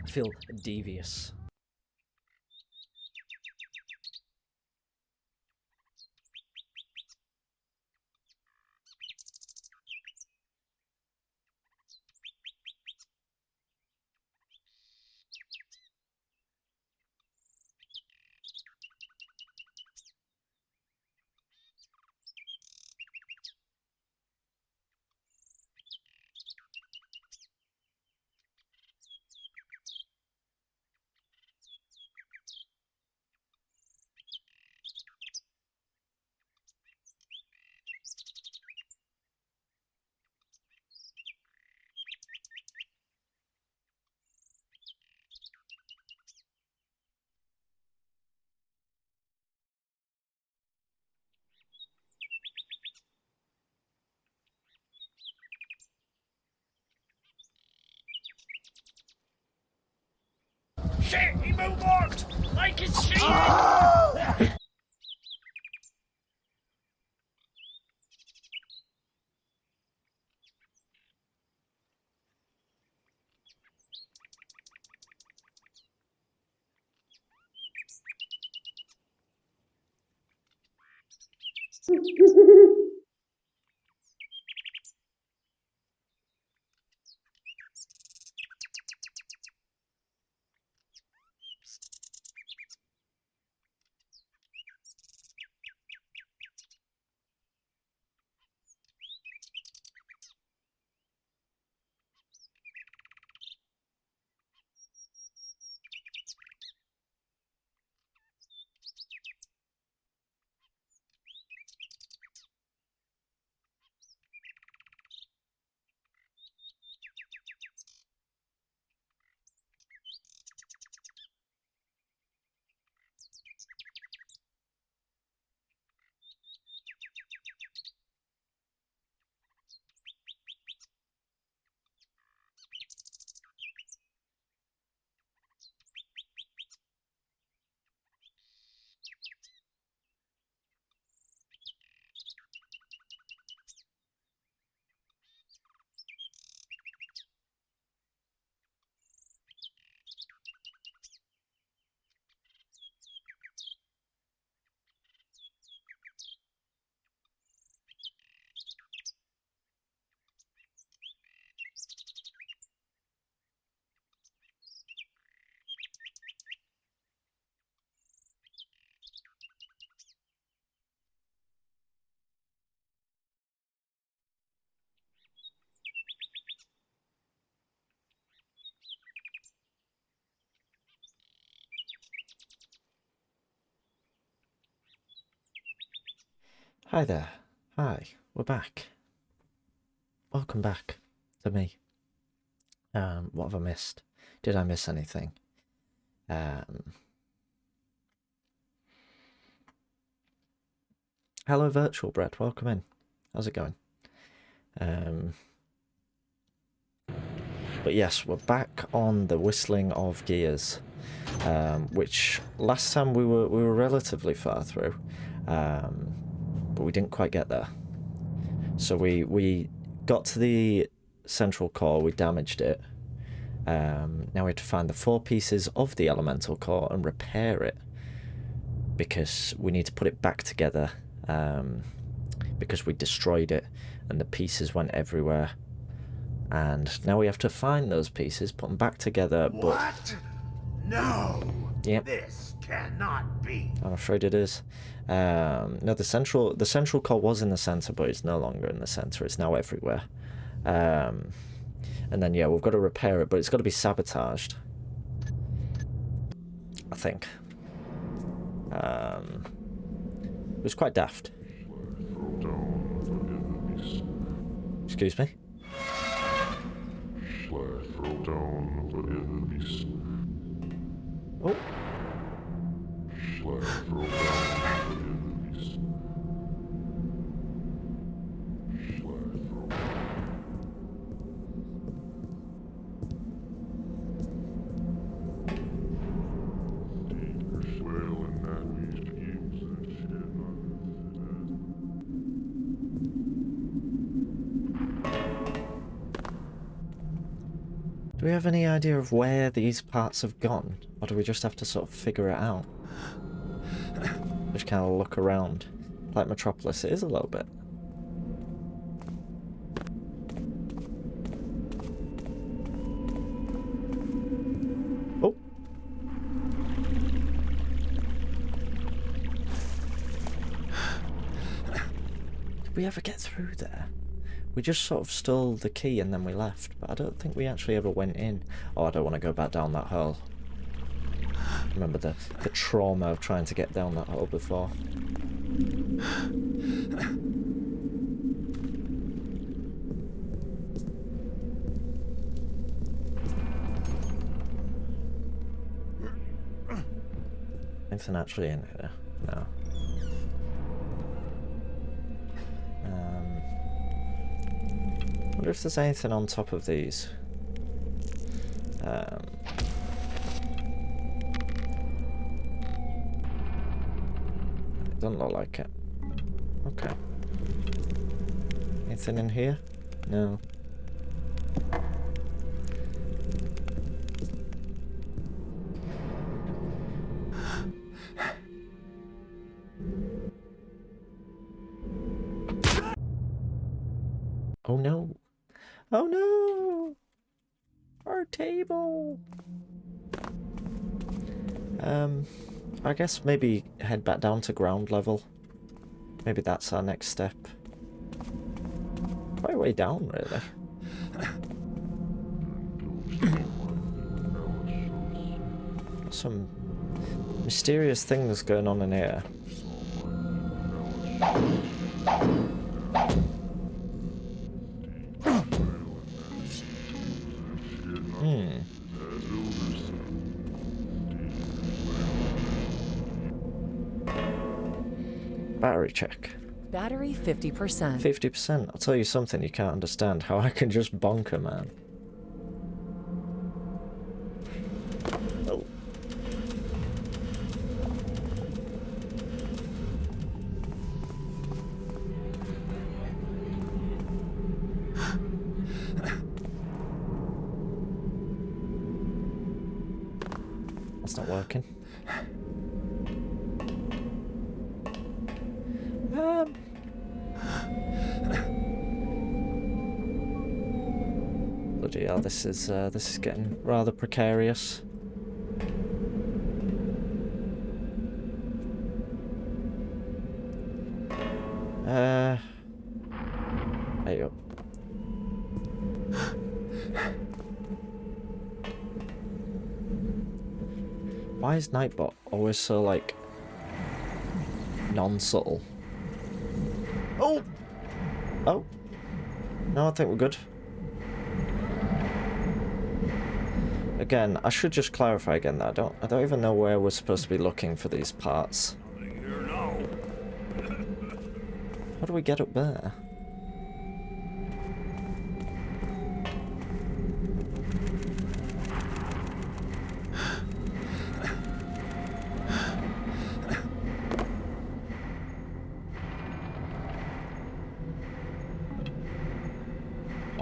I feel devious. Shit, he moonwalked! I can see it! Hi there. Hi, we're back. Welcome back to me. What have I missed? Did I miss anything? Hello, Virtual Bread. Welcome in. How's it going? But yes, we're back on the Whistling of Gears, which last time we were relatively far through, but we didn't quite get there. So we got to the central core, we damaged it. Now we have to find the 4 pieces of the elemental core and repair it, because we need to put it back together, because we destroyed it and the pieces went everywhere. And now we have to find those pieces, put them back together. What? No. Yep. This cannot be. I'm afraid it is. No, the central core was in the center, but it's no longer in the center. It's now everywhere. And then yeah, we've got to repair it, but it's got to be sabotaged, I think. It was quite daft. Excuse me. Oh. Do we have any idea of where these parts have gone? Or do we just have to sort of figure it out? Just kind of look around. Like Metropolis is a little bit. Oh! Did we ever get through there? We just sort of stole the key and then we left, but I don't think we actually ever went in. Oh, I don't want to go back down that hole. Remember the trauma of trying to get down that hole before. Anything actually in here? No. I wonder if there's anything on top of these. It doesn't look like it. Okay. Anything in here? No. Oh no. Oh no! Our table! I guess maybe head back down to ground level. Maybe that's our next step. Quite a way down, really. Some mysterious things going on in here. Battery check. Battery 50%. 50%. I'll tell you something you can't understand. How I can just bonk a man. Oh. That's not working. Bloody hell, this is getting rather precarious. There you go. Why is Nightbot always so, like, non-subtle? Oh! Oh. No, I think we're good. Again, I should just clarify again that I don't even know where we're supposed to be looking for these parts. How do we get up there?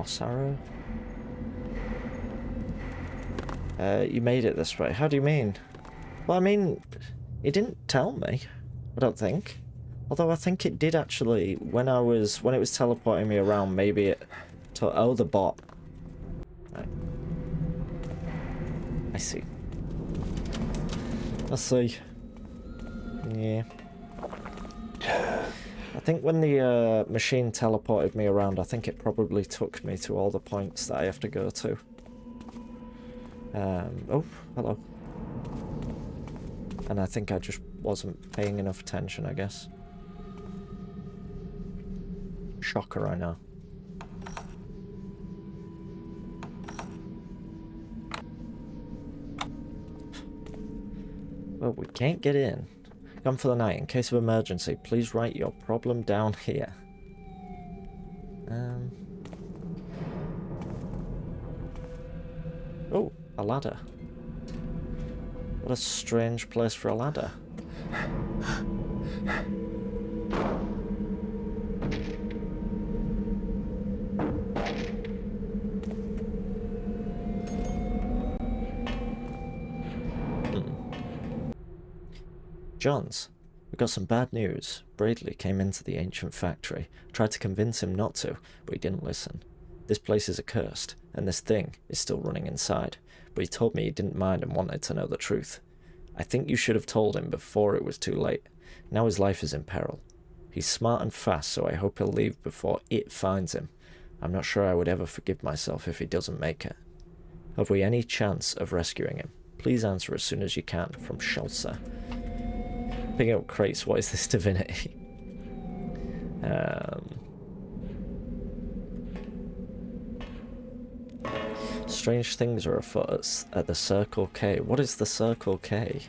Sarah? You made it this way. How do you mean? Well, I mean, it didn't tell me. I don't think. Although I think it did actually when it was teleporting me around. Maybe it. Oh, the bot. Right. I see. I see. Yeah. I think when the machine teleported me around, I think it probably took me to all the points that I have to go to. Oh, hello. And I think I just wasn't paying enough attention, I guess. Shocker, I know. Well, we can't get in. Gone for the night. In case of emergency, please write your problem down here. Oh, a ladder. What a strange place for a ladder. Johns, we got some bad news. Bradley came into the ancient factory, tried to convince him not to, but he didn't listen. This place is accursed, and this thing is still running inside, but he told me he didn't mind and wanted to know the truth. I think you should have told him before it was too late. Now his life is in peril. He's smart and fast, so I hope he'll leave before it finds him. I'm not sure I would ever forgive myself if he doesn't make it. Have we any chance of rescuing him? Please answer as soon as you can. From Schalzer. Picking up crates, what is this divinity? Strange things are afoot at the Circle K. What is the Circle K?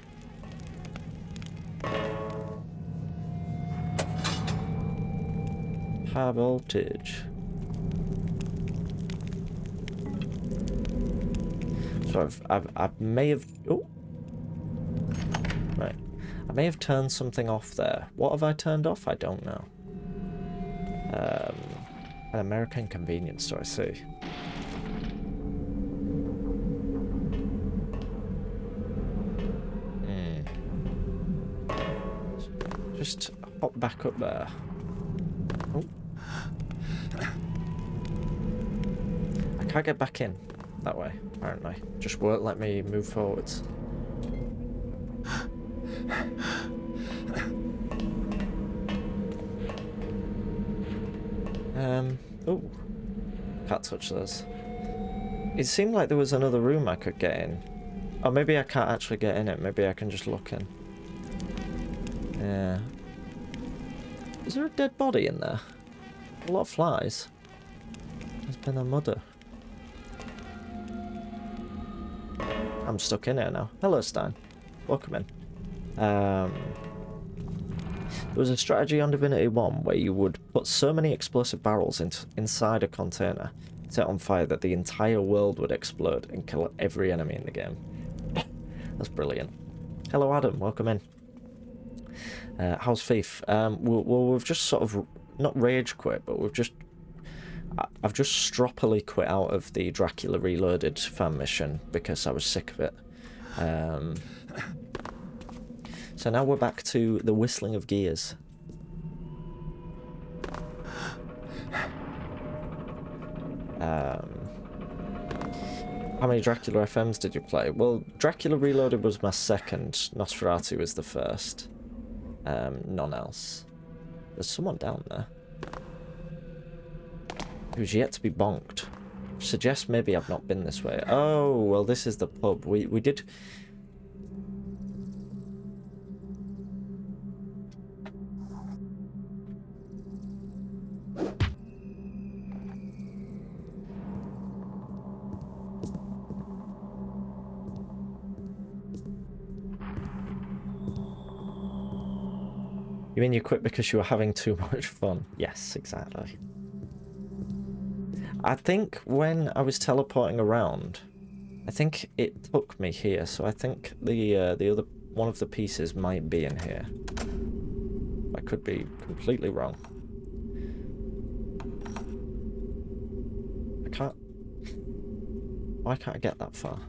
High voltage. So I may have... Oh! Right. I may have turned something off there. What have I turned off? I don't know. An American convenience store, I see. Just hop back up there. Oh. I can't get back in that way, apparently. Just won't let me move forwards. Oh. Can't touch those. It seemed like there was another room I could get in. Or maybe I can't actually get in it. Maybe I can just look in. Yeah. Is there a dead body in there? A lot of flies. There's been a mother. I'm stuck in here now. Hello, Stein. Welcome in. There was a strategy on Divinity 1 where you would put so many explosive barrels inside a container, set on fire, that the entire world would explode and kill every enemy in the game. That's brilliant. Hello, Adam. Welcome in. How's Thief? Well, we've just sort of not rage quit, but I've just stroppily quit out of the Dracula Reloaded fan mission because I was sick of it. So now we're back to the whistling of gears. How many Dracula FMs did you play? Well, Dracula Reloaded was my second. Nosferatu was the first. None else. There's someone down there who's yet to be bonked. Suggests maybe I've not been this way. Oh, well, this is the pub. We did... You mean you quit because you were having too much fun? Yes, exactly. I think when I was teleporting around, I think it took me here, so I think the other one of the pieces might be in here. I could be completely wrong. I can't... Why can't I get that far?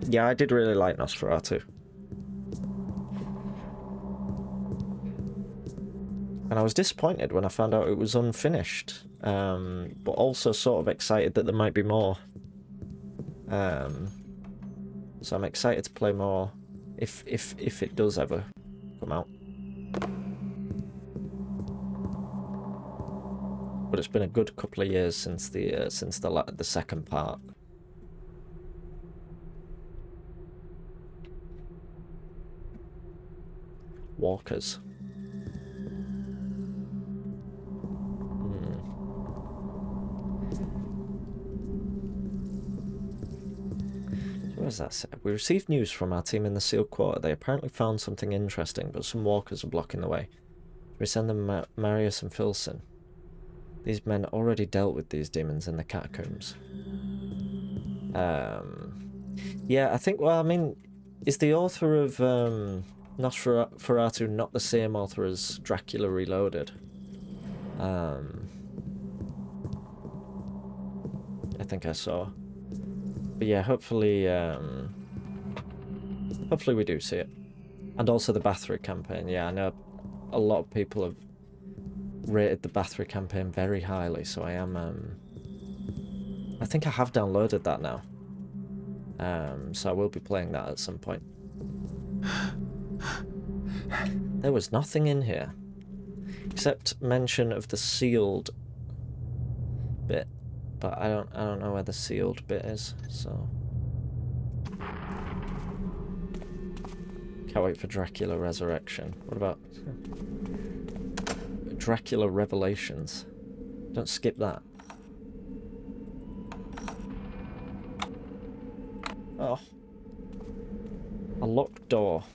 Yeah, I did really like Nosferatu. And I was disappointed when I found out it was unfinished, but also sort of excited that there might be more. So I'm excited to play more if it does ever come out. But it's been a good couple of years since the second part. Walkers. does that say? We received news from our team in the sealed quarter. They apparently found something interesting, but some walkers are blocking the way. We send them Marius and Filson. These men already dealt with these demons in the catacombs. Yeah, I think, well, I mean, is the author of Nosferatu not the same author as Dracula Reloaded? I think I saw. But yeah, hopefully, hopefully we do see it. And also the Bathory campaign. Yeah, I know a lot of people have rated the Bathory campaign very highly, so I am, I think I have downloaded that now. So I will be playing that at some point. There was nothing in here. Except mention of the sealed bit. But I don't know where the sealed bit is, so... Can't wait for Dracula Resurrection. What about... Dracula Revelations? Don't skip that. Oh. A locked door.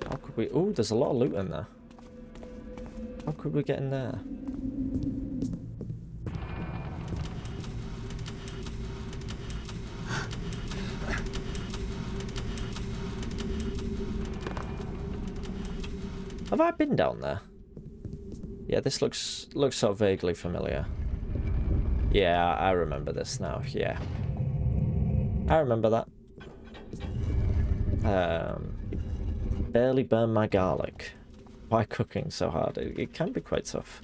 How could we... Ooh, there's a lot of loot in there. How could we get in there? Have I been down there? Yeah, this looks sort of vaguely familiar. Yeah, I remember this now, yeah. I remember that. Barely burn my garlic. Why cooking so hard? It can be quite tough.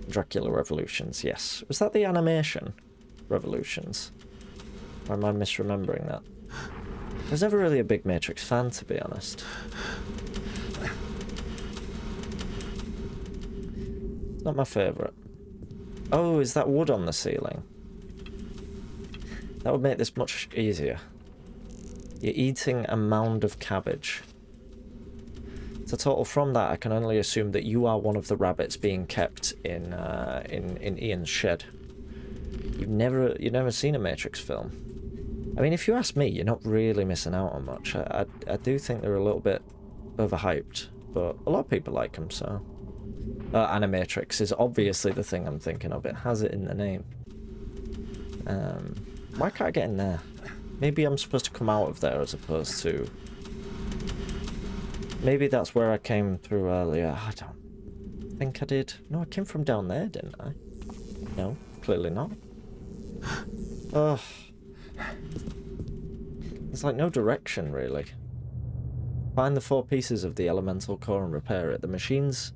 Dracula Revolutions, yes. Was that the animation? Revolutions? Or am I misremembering that? I was never really a big Matrix fan, to be honest. Not my favourite. Oh, is that wood on the ceiling? That would make this much easier. You're eating a mound of cabbage. So total from that, I can only assume that you are one of the rabbits being kept in Ian's shed. You've never seen a Matrix film. I mean, if you ask me, you're not really missing out on much. I do think they're a little bit overhyped, but a lot of people like them, so... Animatrix is obviously the thing I'm thinking of. It has it in the name. Why can't I get in there? Maybe I'm supposed to come out of there as opposed to... Maybe that's where I came through earlier. I don't think I did. No, I came from down there, didn't I? No, clearly not. Ugh. There's like no direction, really. Find the 4 pieces of the elemental core and repair it. The machines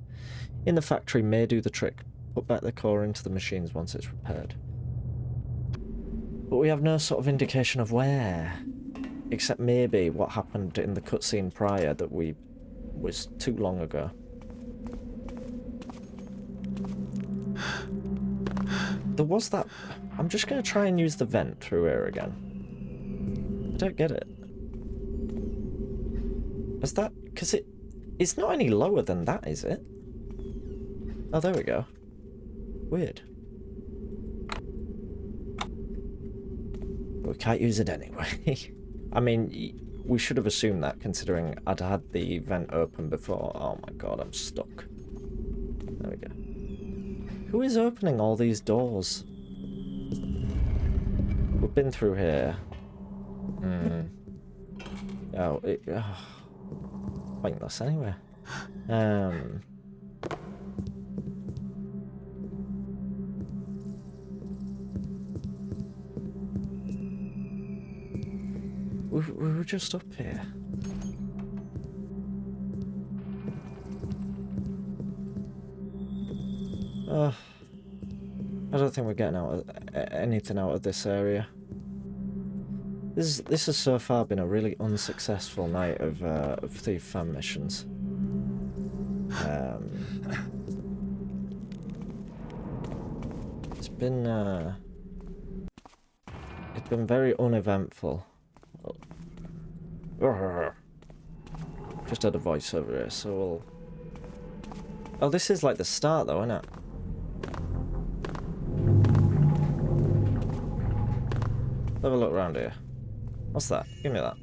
in the factory may do the trick. Put back the core into the machines once it's repaired. But we have no sort of indication of where. Except maybe what happened in the cutscene prior that was too long ago. There was that... I'm just going to try and use the vent through here again. I don't get it. Is that... Because it's not any lower than that, is it? Oh, there we go. Weird. We can't use it anyway. I mean, we should have assumed that, considering I'd had the vent open before. Oh my god, I'm stuck. There we go. Who is opening all these doors? We've been through here. Oh, pointless anyway. We were just up here. I don't think we're getting anything out of this area. This has so far been a really unsuccessful night of Thief fan missions. It's been very uneventful. Just had a voiceover here, so we'll... Oh, this is like the start though, isn't it? Have a look around around here? What's that? Give me that.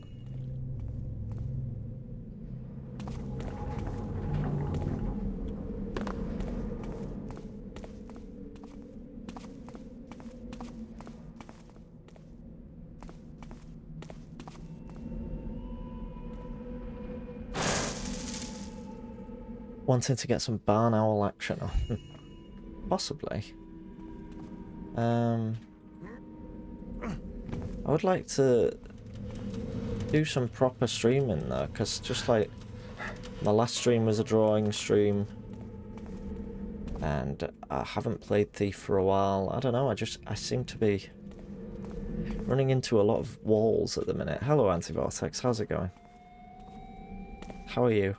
Wanting to get some barn owl action on. Possibly. I would like to do some proper streaming though, because just like my last stream was a drawing stream and I haven't played Thief for a while. I don't know, I seem to be running into a lot of walls at the minute. Hello Antivortex, how's it going? How are you?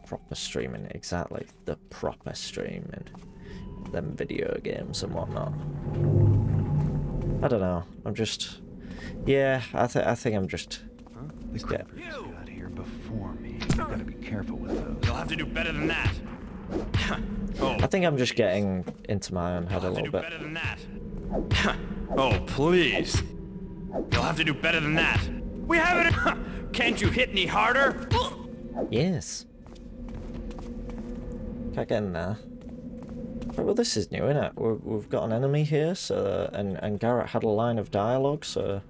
Proper streaming, exactly. The proper streaming. Them video games and whatnot. I don't know. I'm just... Yeah, I think I'm just... Huh? The creepers got here before me. You gotta be careful with those. You'll have to do better than that. Oh, I think I'm just getting into my own head a little bit. better than that. Oh, please. You'll have to do better than that. We have it. Can't you hit any harder? Yes. Can't get in there. Right, well, this is new, isn't it? We've got an enemy here, so and Garrett had a line of dialogue, so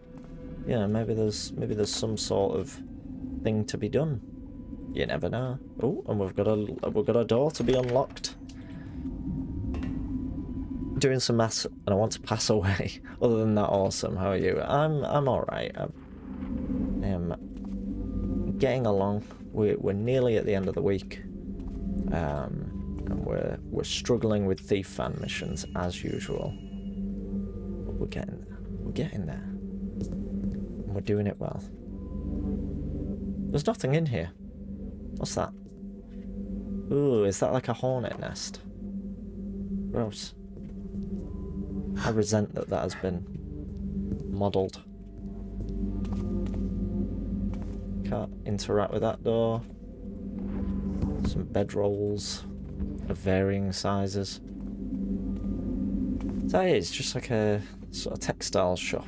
yeah, maybe there's some sort of thing to be done. You never know. Oh, and we've got a door to be unlocked. Doing some maths, and I want to pass away. Other than that, awesome. How are you? I'm all right. I am getting along. We're nearly at the end of the week. And we're struggling with thief fan missions as usual. But we're getting there. And we're doing it well. There's nothing in here. What's that? Ooh, is that like a hornet nest? Gross. I resent that has been modelled. Can't interact with that door. Some bedrolls of varying sizes. That is just like a sort of textile shop.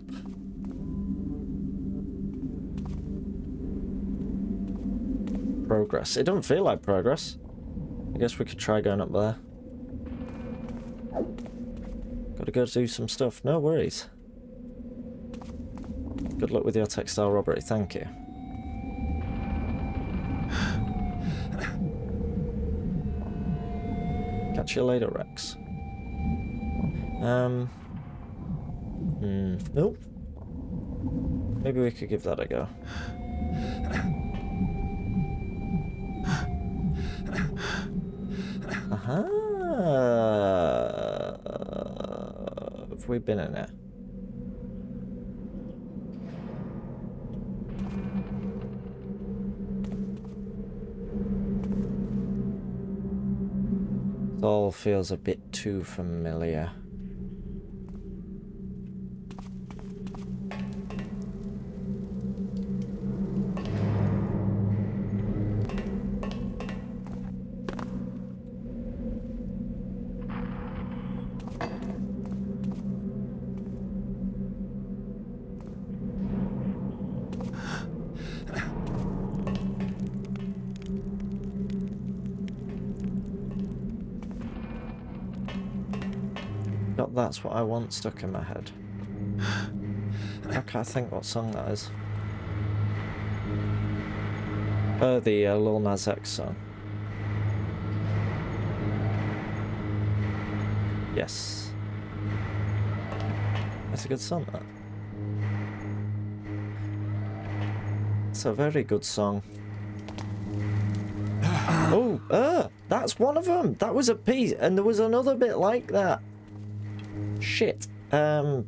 Progress. It doesn't feel like progress. I guess we could try going up there. Gotta go do some stuff. No worries. Good luck with your textile robbery. Thank you. Catch you later, Rex. Nope. Maybe we could give that a go. Have we been in it? It all feels a bit too familiar. That's what I want stuck in my head. I can't think what song that is. Oh, the Lil Nas X song. Yes. That's a good song, that. It's a very good song. Oh, that's one of them! That was a piece, and there was another bit like that. Shit. I've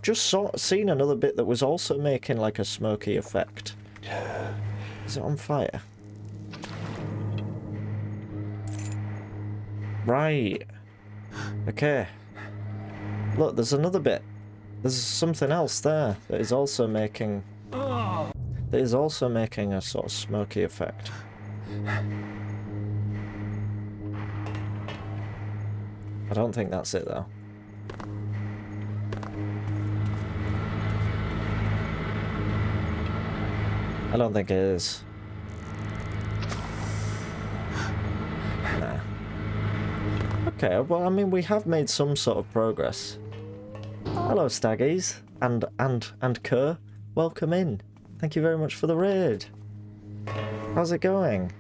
just seen another bit that was also making like a smoky effect. Is it on fire? Right. Okay. Look, there's another bit. There's something else there that is also making... That is also making a sort of smoky effect. I don't think that's it though. I don't think it is. Nah. Okay, well, I mean, we have made some sort of progress. Hello, Staggies, and Kerr. Welcome in. Thank you very much for the raid. How's it going?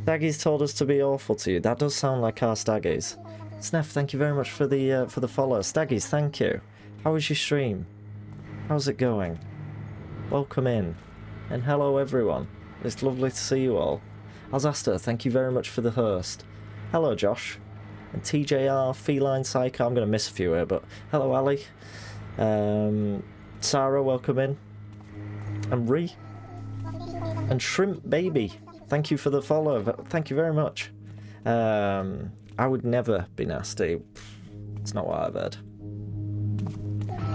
Staggies told us to be awful to you. That does sound like our Staggies. Sneff, thank you very much for the follow. Staggies, thank you. How was your stream? How's it going? Welcome in. And hello, everyone. It's lovely to see you all. Alzaster, thank you very much for the host. Hello, Josh. And TJR, Feline Psycho. I'm going to miss a few here, but hello, Ali. Sarah, welcome in. And Ree. And Shrimp Baby. Thank you for the follow. Thank you very much. I would never be nasty. It's not what I've heard.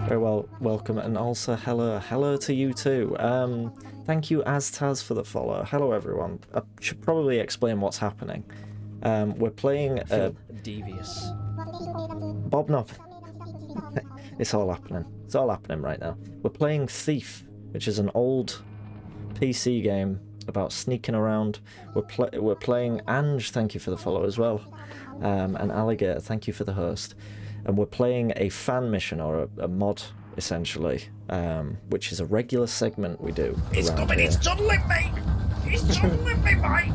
Very well, welcome. And also, hello to you too. Thank you, Aztaz, for the follow. Hello, everyone. I should probably explain what's happening. We're playing... devious. Bob Knob. It's all happening. It's all happening right now. We're playing Thief, which is an old PC game about sneaking around. We're playing Ange, thank you for the follow as well. And Alligator, thank you for the host. And we're playing a fan mission, or a mod, essentially, which is a regular segment we do. He's coming, he's tunneling me! He's tunneling me, Mike!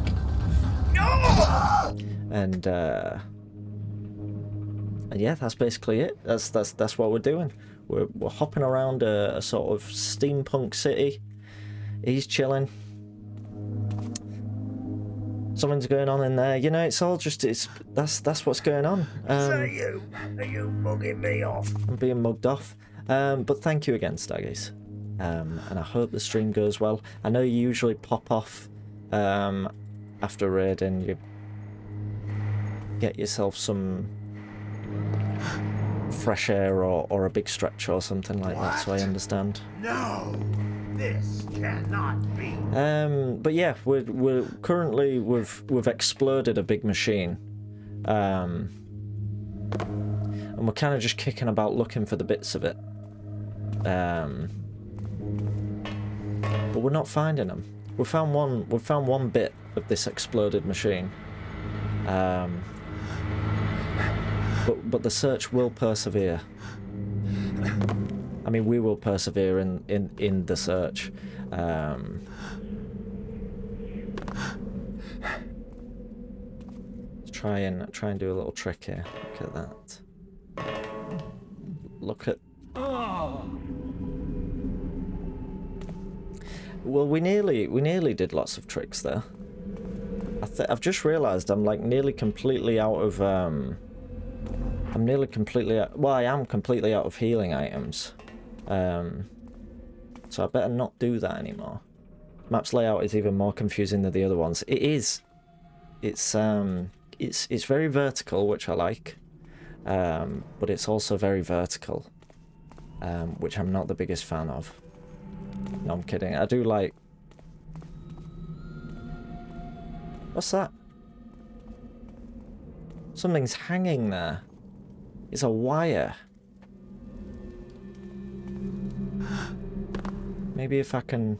No! And yeah, that's basically it. That's what we're doing. We're hopping around a sort of steampunk city. He's chilling. Something's going on in there. You know, it's all just that's what's going on. Are you mugging me off? I'm being mugged off. But thank you again, Staggies. And I hope the stream goes well. I know you usually pop off after raid and you get yourself some fresh air or a big stretch or something like that, so I understand. No, this cannot be. But yeah, we're currently we've exploded a big machine, and we're kind of just kicking about looking for the bits of it, but we're not finding them. We found one bit of this exploded machine, but the search will persevere. I mean, we will persevere in the search. Try and do a little trick here. Look at that. Look at. Well, we nearly did lots of tricks there. I've just realised I'm like nearly completely out of I'm nearly completely out, well, I am completely out of healing items. So I better not do that anymore. Map's layout is even more confusing than the other ones. It is. It's very vertical, which I like. But it's also very vertical, which I'm not the biggest fan of. No, I'm kidding. I do like... What's that? Something's hanging there. It's a wire. Maybe if I can...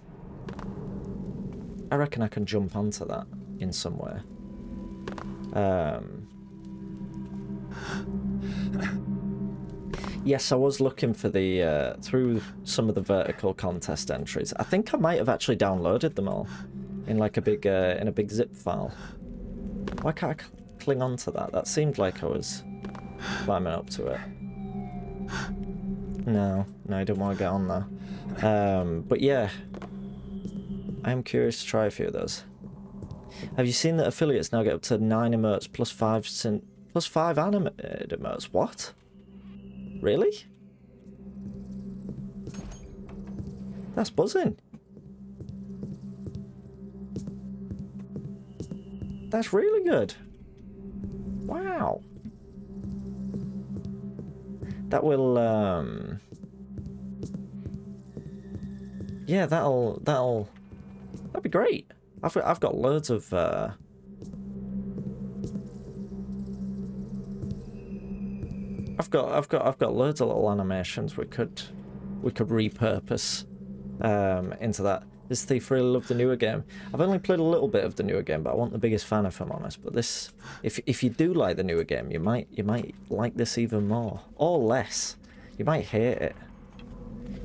I reckon I can jump onto that in somewhere. Yes, I was looking for the through some of the vertical contest entries. I think I might have actually downloaded them all in like a big in a big zip file. Why can't I cling on to that? That seemed like I was climbing up to it. No, I didn't want to get on there. But yeah, I am curious to try a few of those. Have you seen that affiliates now get up to 9 emotes plus 5 animated emotes? What? Really? That's buzzing. That's really good. Wow. That will yeah, that'll be great. I've got loads of I've got loads of little animations we could repurpose into that. This thief really loved the newer game. I've only played a little bit of the newer game, but I wasn't the biggest fan, if I'm honest. But this, if you do like the newer game, you might like this even more, or less. You might hate it.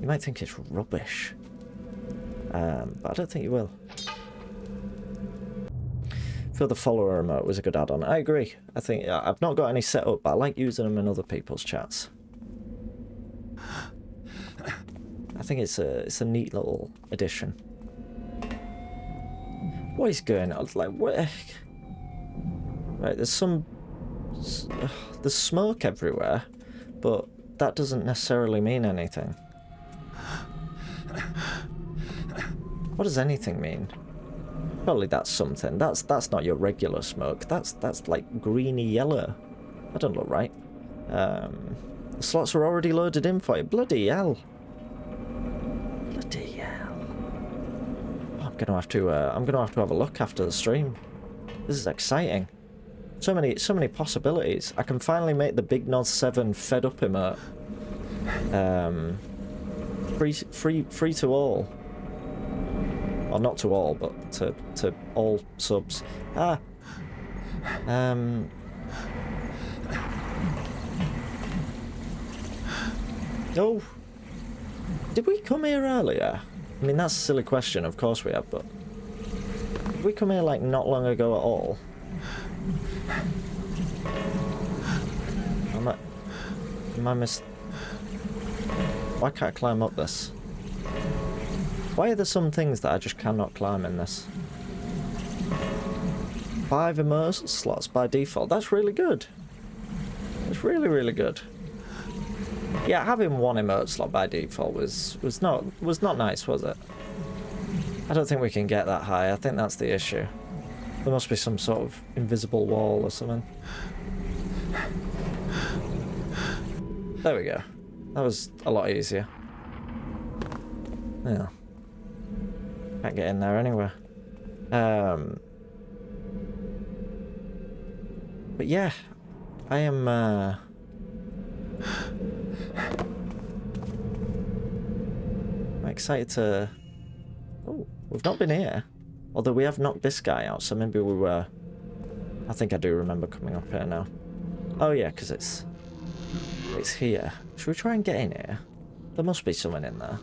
You might think it's rubbish. But I don't think you will. I feel the follower emote was a good add-on. I agree. I think I've not got any set up, but I like using them in other people's chats. I think it's a neat little addition. What is going on? Like, where? Right, there's smoke everywhere, but that doesn't necessarily mean anything. What does anything mean? Probably that's something. That's not your regular smoke. That's like greeny yellow. That don't look right. The slots are already loaded in for you. Bloody hell. Bloody hell. I'm gonna have to have a look after the stream. This is exciting. So many possibilities. I can finally make the Big Nod 7 fed up emote. Free to all. Or not to all, but to all subs. Oh. Did we come here earlier? I mean, that's a silly question, of course we have, but... Did we come here, like, not long ago at all? Why can't I climb up this? Why are there some things that I just cannot climb in this? 5 immerse slots by default. That's really good. That's really, really good. Yeah, having 1 emote slot by default was not nice, was it? I don't think we can get that high. I think that's the issue. There must be some sort of invisible wall or something. There we go. That was a lot easier. Yeah. Can't get in there anywhere. But yeah, I am I'm excited to... Oh, we've not been here. Although we have knocked this guy out, so maybe we were... I think I do remember coming up here now. Oh yeah, because it's here. Should we try and get in here? There must be someone in there.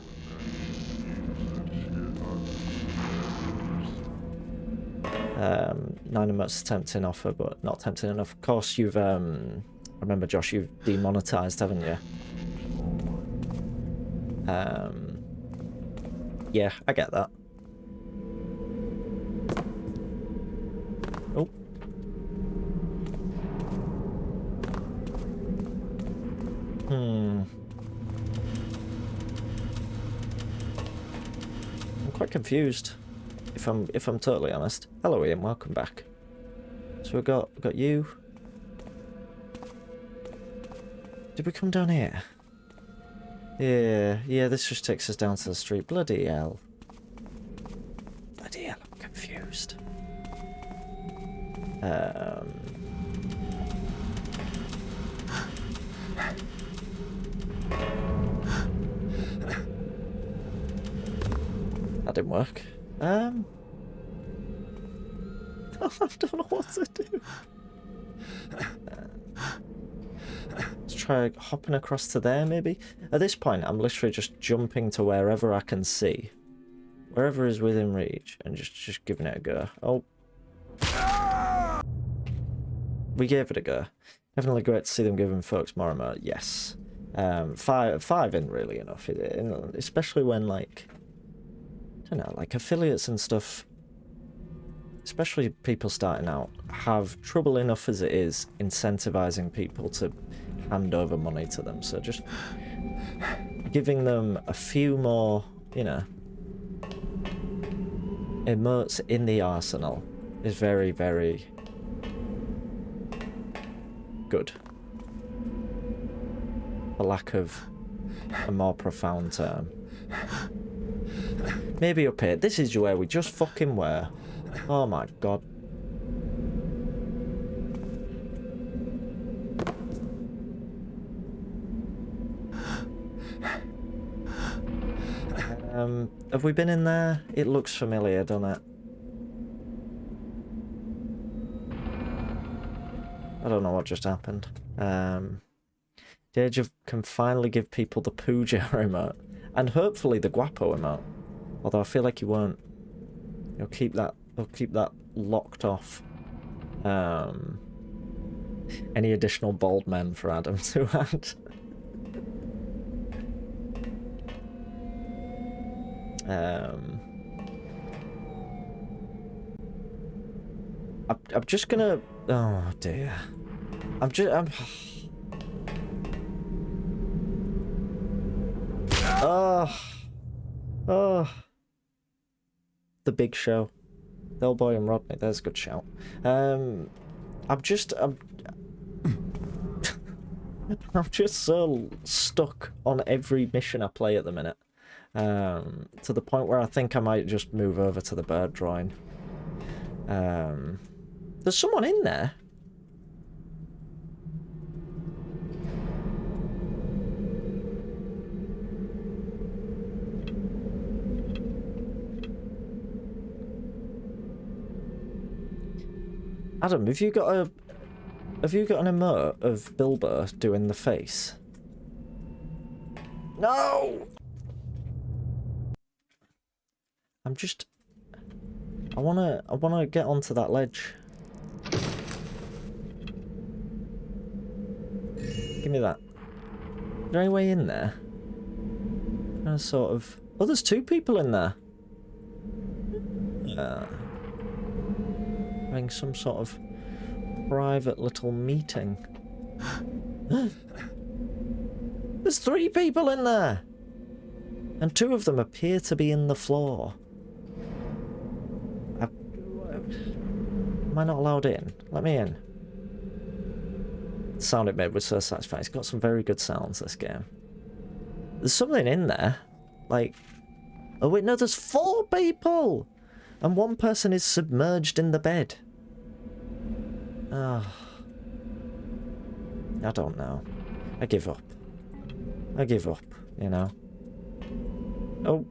Nine emotes tempting offer, but not tempting enough. Of course, you've remember, Josh, you've demonetized, haven't you? Yeah, I get that. Oh. I'm quite confused. If I'm totally honest. Hello Ian, welcome back. So we got you. Did we come down here? Yeah, this just takes us down to the street. Bloody hell. Bloody hell, I'm confused. That didn't work. I don't know what to do. Let's try hopping across to there, maybe? At this point, I'm literally just jumping to wherever I can see. Wherever is within reach, and just giving it a go. Oh. We gave it a go. Definitely great to see them giving folks more emote. Yes. 5 isn't really enough, is it? Especially when, like... I don't know, like affiliates and stuff, especially people starting out, have trouble enough as it is incentivizing people to hand over money to them. So just giving them a few more, you know, emotes in the arsenal is very, very good. For lack of a more profound term. Maybe up here. This is where we just fucking were. Oh my god. Have we been in there? It looks familiar, doesn't it? I don't know what just happened. Deja can finally give people the Pooja emote. And hopefully the Guapo emote. Although I feel like he won't. He'll keep that locked off. Any additional bald men for Adam to add. I'm just gonna... Oh dear. I'm... Oh. The Big Show. Del Boy and Rodney, there's a good shout. I'm just so stuck on every mission I play at the minute. To the point where I think I might just move over to the bird drawing. There's someone in there. Adam, have you got an emote of Bilbo doing the face? No! I wanna get onto that ledge. Give me that. Is there any way in there? Sort of... Oh, there's two people in there. Having some sort of private little meeting. There's 3 people in there! And 2 of them appear to be in the floor. Am I not allowed in? Let me in. The sound it made was so satisfying. It's got some very good sounds, this game. There's something in there. Like... Oh wait, no, there's 4 people! And 1 person is submerged in the bed. Oh. I don't know. I give up. I give up, you know. Oh.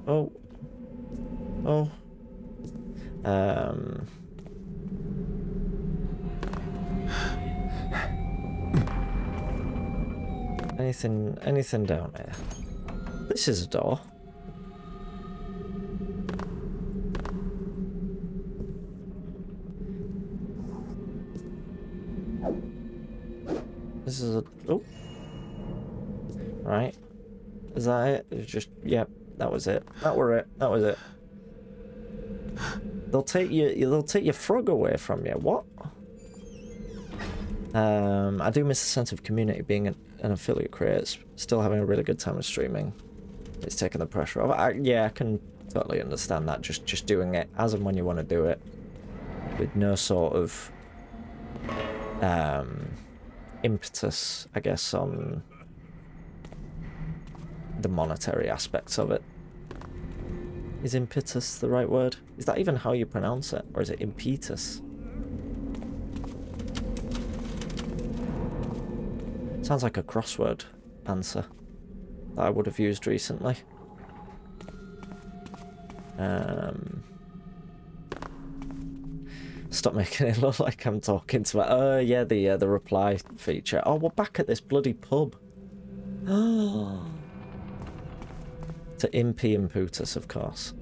Oh. Oh. Anything down here? This is a door. This is a... Oh. Right. Is that it? It's just... Yep. That was it. That were it. That was it. They'll take your frog away from you. What? I do miss the sense of community being an affiliate creator. Still having a really good time with streaming. It's taking the pressure off. Yeah, I can totally understand that. Just doing it as and when you want to do it. With no sort of... impetus, I guess, on the monetary aspects of it. Is impetus the right word? Is that even how you pronounce it? Or is it impetus? Sounds like a crossword answer that I would have used recently. Stop making it look like I'm talking to... Oh, yeah, the reply feature. Oh, we're back at this bloody pub. Oh. To Impy Imputus, of course.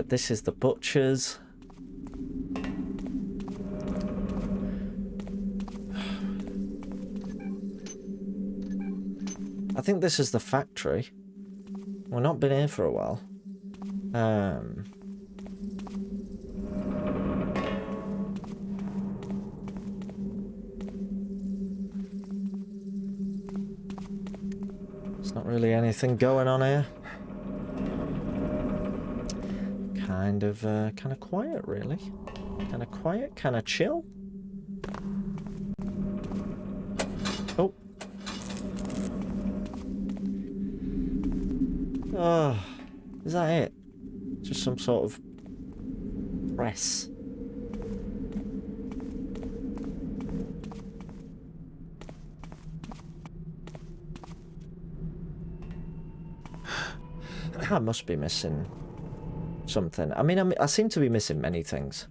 This is the butcher's. I think this is the factory. We've not been here for a while. There's not really anything going on here. Kind of quiet, really. Kind of quiet, kind of chill. Oh. Oh, is that it? Just some sort of press. I must be missing something. I mean, I seem to be missing many things.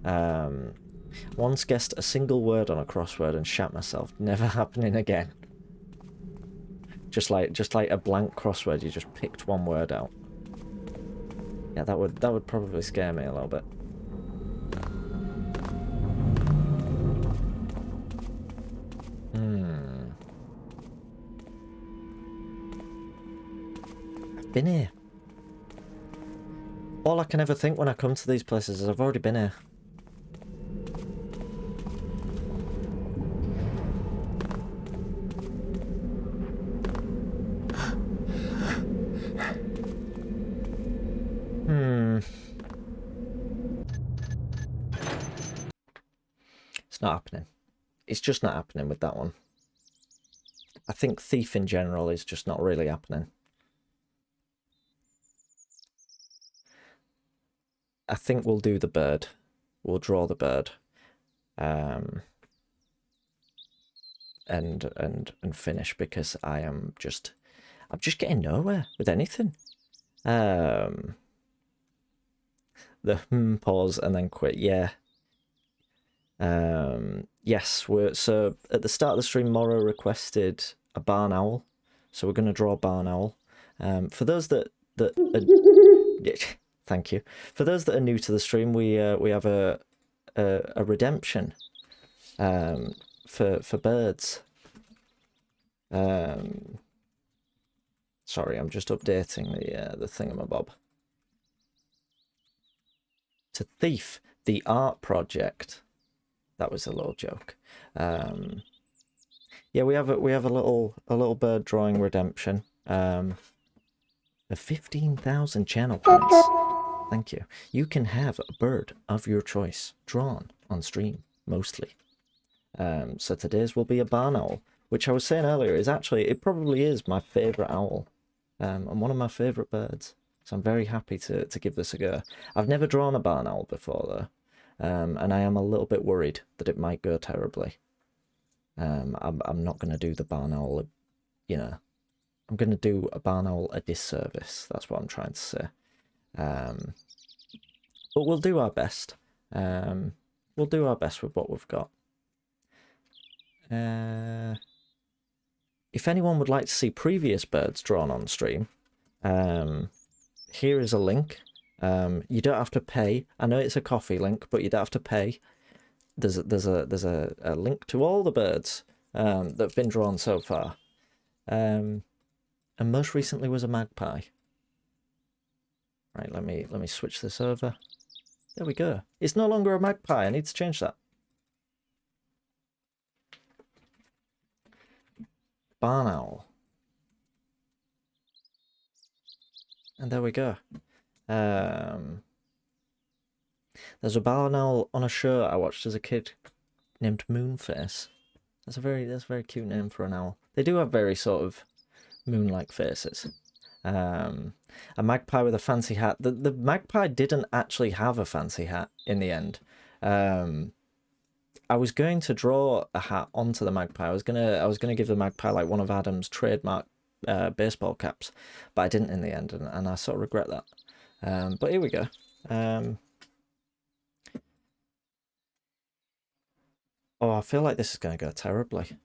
Once guessed a single word on a crossword and shat myself. Never happening again. Just like a blank crossword, you just picked one word out. Yeah, that would probably scare me a little bit. I've been here. All I can ever think when I come to these places is I've already been here. It's not happening. It's just not happening with that one. I think thief in general is just not really happening. I think we'll do the bird. We'll draw the bird. And finish, because I'm just getting nowhere with anything. The pause and then quit. Yeah. Yes, so at the start of the stream, Morrow requested a barn owl, so we're going to draw a barn owl. For those that thank you. For those that are new to the stream, we have a redemption for birds. Sorry, I'm just updating the thingamabob. To Thief, the art project. That was a little joke. Yeah, we have a little bird drawing redemption. The 15,000 channel points. Thank you. You can have a bird of your choice drawn on stream mostly. So today's will be a barn owl, which I was saying earlier is actually, it probably is my favourite owl, and one of my favourite birds. So I'm very happy to give this a go. I've never drawn a barn owl before though. And I am a little bit worried that it might go terribly. I'm not going to do the barn owl, you know, I'm going to do a barn owl a disservice. That's what I'm trying to say. But we'll do our best. We'll do our best with what we've got. If anyone would like to see previous birds drawn on stream, here is a link. You don't have to pay. I know it's a coffee link, but you don't have to pay. There's a link to all the birds that have been drawn so far. And most recently was a magpie. Right, let me switch this over. There we go. It's no longer a magpie. I need to change that. Barn owl. And there we go. There's a barn owl on a show I watched as a kid named Moonface. That's a very cute name for an owl. They do have very sort of moon-like faces. A magpie with a fancy hat. The magpie didn't actually have a fancy hat in the end. I was going to draw a hat onto the magpie. I was gonna give the magpie like one of Adam's trademark baseball caps, but I didn't in the end, and I sort of regret that. But here we go. Oh, I feel like this is going to go terribly.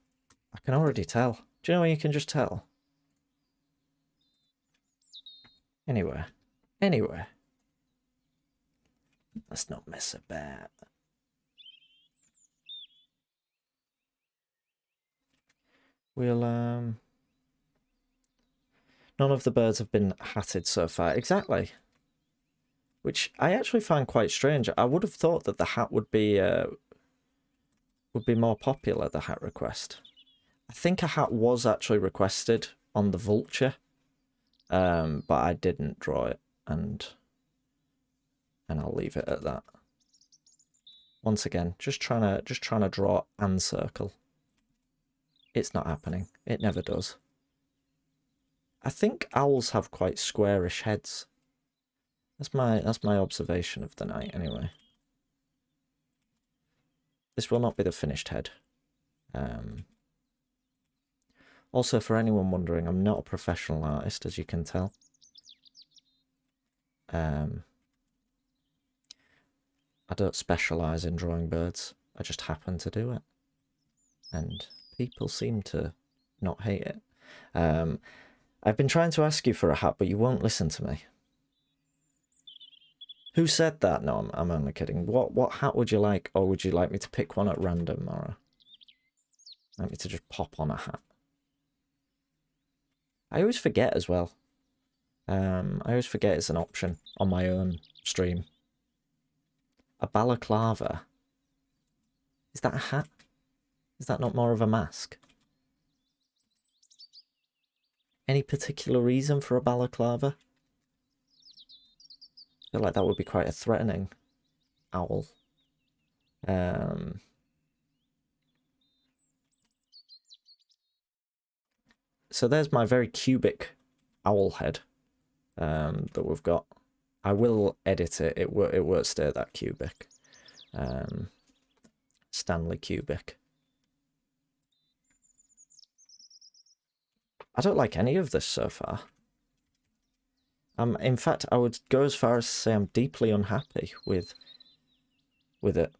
I can already tell. Do you know when you can just tell? Anyway. Let's not mess about. We'll, none of the birds have been hatted so far. Exactly. Which I actually find quite strange. I would have thought that the hat would be more popular, the hat request. I think a hat was actually requested on the vulture, but I didn't draw it, and I'll leave it at that. Once again, just trying to draw and circle. It's not happening. It never does. I think owls have quite squarish heads. That's my observation of the night, anyway. This will not be the finished head. Also, for anyone wondering, I'm not a professional artist, as you can tell. I don't specialise in drawing birds. I just happen to do it. And people seem to not hate it. I've been trying to ask you for a hat, but you won't listen to me. Who said that? No, I'm only kidding. What hat would you like? Or would you like me to pick one at random, Mara? Like me to just pop on a hat? I always forget as well. I always forget it's an option on my own stream. A balaclava. Is that a hat? Is that not more of a mask? Any particular reason for a balaclava? I feel like that would be quite a threatening owl. So there's my very cubic owl head that we've got. I will edit it. It won't stay that cubic. Stanley Kubrick. I don't like any of this so far. In fact, I would go as far as to say I'm deeply unhappy with it.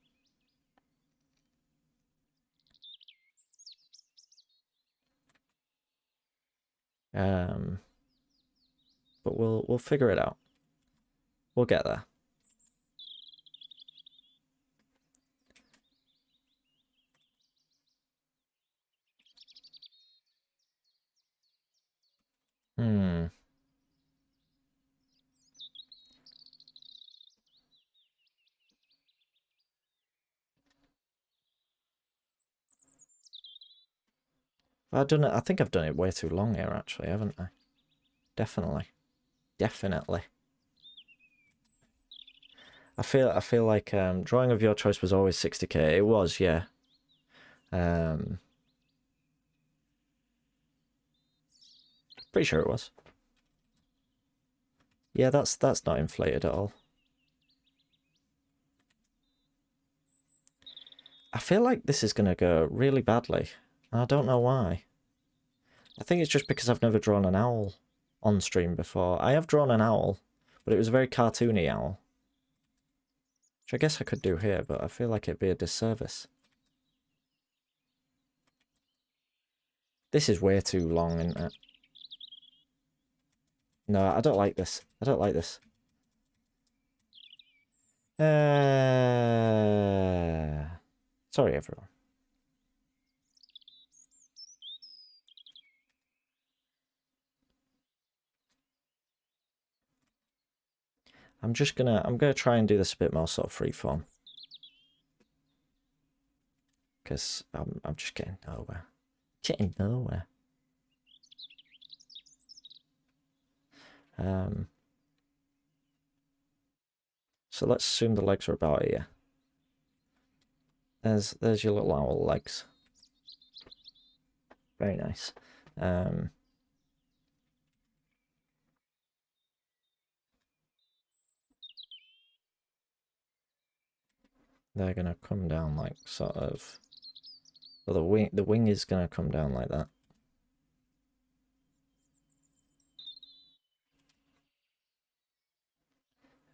But we'll figure it out. We'll get there. I've done it. I think I've done it way too long here, actually, haven't I? Definitely. I feel like drawing of your choice was always 60k. It was, yeah. Pretty sure it was. Yeah, that's not inflated at all. I feel like this is gonna go really badly. I don't know why. I think it's just because I've never drawn an owl on stream before. I have drawn an owl, but it was a very cartoony owl. Which I guess I could do here, but I feel like it'd be a disservice. This is way too long, isn't it? No, I don't like this. I don't like this. Sorry, everyone. I'm gonna try and do this a bit more sort of freeform. Because I'm just getting nowhere. Getting nowhere. So let's assume the legs are about here. There's your little owl legs. Very nice. They're gonna come down like sort of. Well, the wing is gonna come down like that.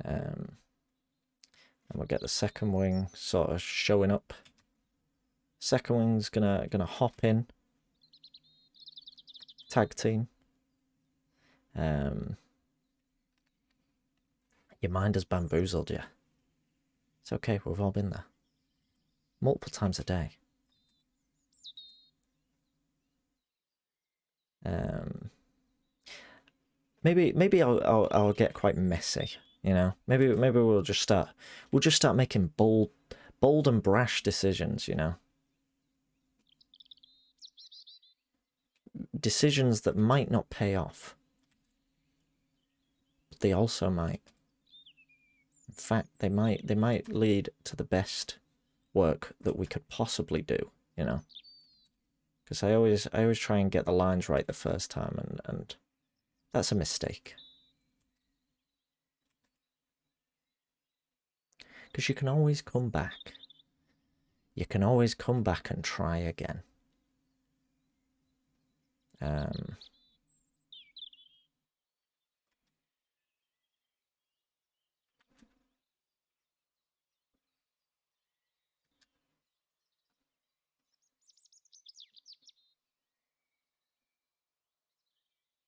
And we'll get the second wing sort of showing up. Second wing's gonna hop in. Tag team. Your mind has bamboozled you. It's okay, we've all been there. Multiple times a day. Maybe I'll get quite messy, you know. Maybe we'll just start making bold and brash decisions, you know. Decisions that might not pay off. But they also might. In fact, they might lead to the best work that we could possibly do, you know. Because I always try and get the lines right the first time, and that's a mistake. Because you can always come back. You can always come back and try again.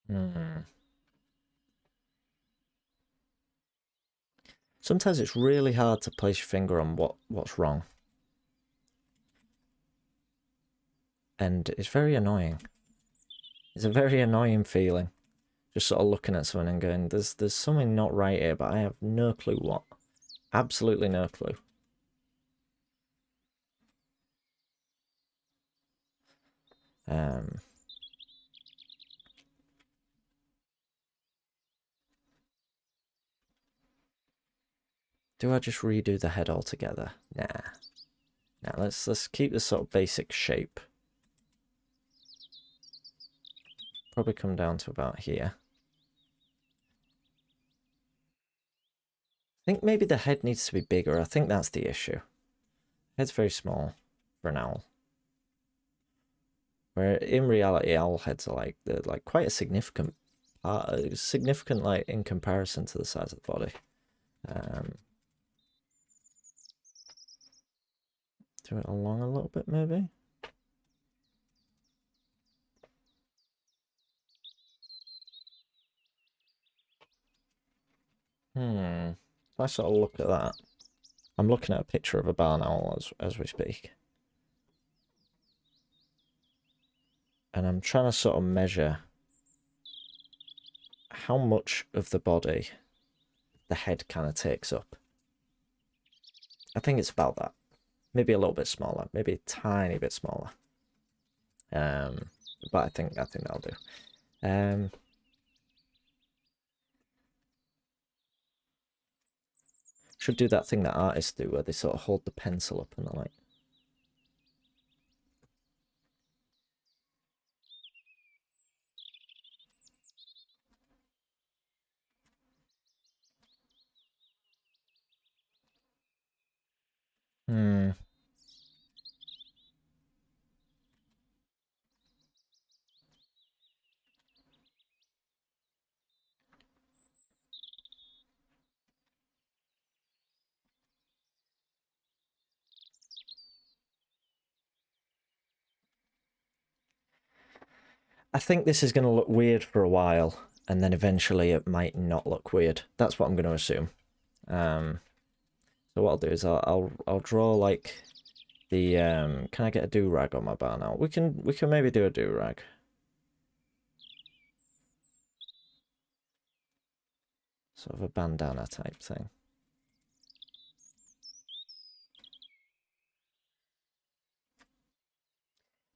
Hmm. Sometimes it's really hard to place your finger on what's wrong. And it's very annoying. It's a very annoying feeling. Just sort of looking at someone and going, there's something not right here, but I have no clue what. Absolutely no clue. Do I just redo the head altogether? Nah. Now let's keep the sort of basic shape. Probably come down to about here. I think maybe the head needs to be bigger. I think that's the issue. Head's very small for an owl. Where in reality, owl heads are they're like quite a significant part, significant like in comparison to the size of the body. Do it along a little bit, maybe. If I sort of look at that, I'm looking at a picture of a barn owl as we speak, and I'm trying to sort of measure how much of the body the head kind of takes up. I think it's about that. Maybe a little bit smaller, maybe a tiny bit smaller. But I think that'll do. Should do that thing that artists do where they sort of hold the pencil up and they're like. I think this is going to look weird for a while, and then eventually it might not look weird. That's what I'm going to assume. So what I'll do is I'll draw like the can I get a do-rag on my bar now? We can maybe do a do-rag. Sort of a bandana type thing.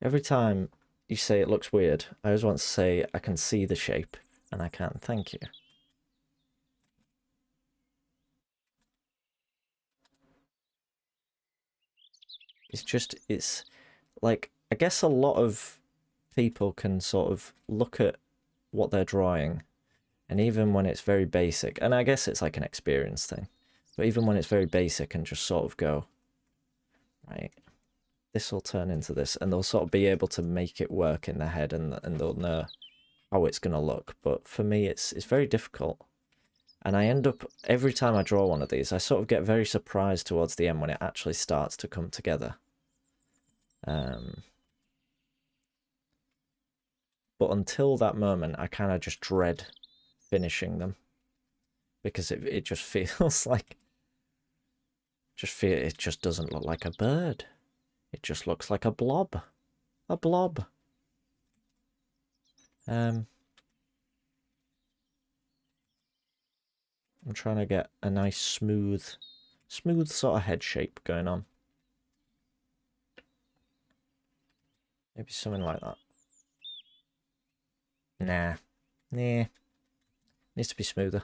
Every time you say it looks weird, I always want to say I can see the shape, and I can't. Thank you. It's like, I guess a lot of people can sort of look at what they're drawing, and even when it's very basic, and I guess it's like an experience thing, but even when it's very basic and just sort of go, right, this will turn into this, and they'll sort of be able to make it work in their head, and they'll know how it's going to look. But for me, it's very difficult. And I end up, every time I draw one of these, I sort of get very surprised towards the end when it actually starts to come together. But until that moment, I kind of just dread finishing them. Because it just feels like... it just doesn't look like a bird. It just looks like a blob. A blob. I'm trying to get a nice smooth sort of head shape going on. Maybe something like that. Nah. Needs to be smoother.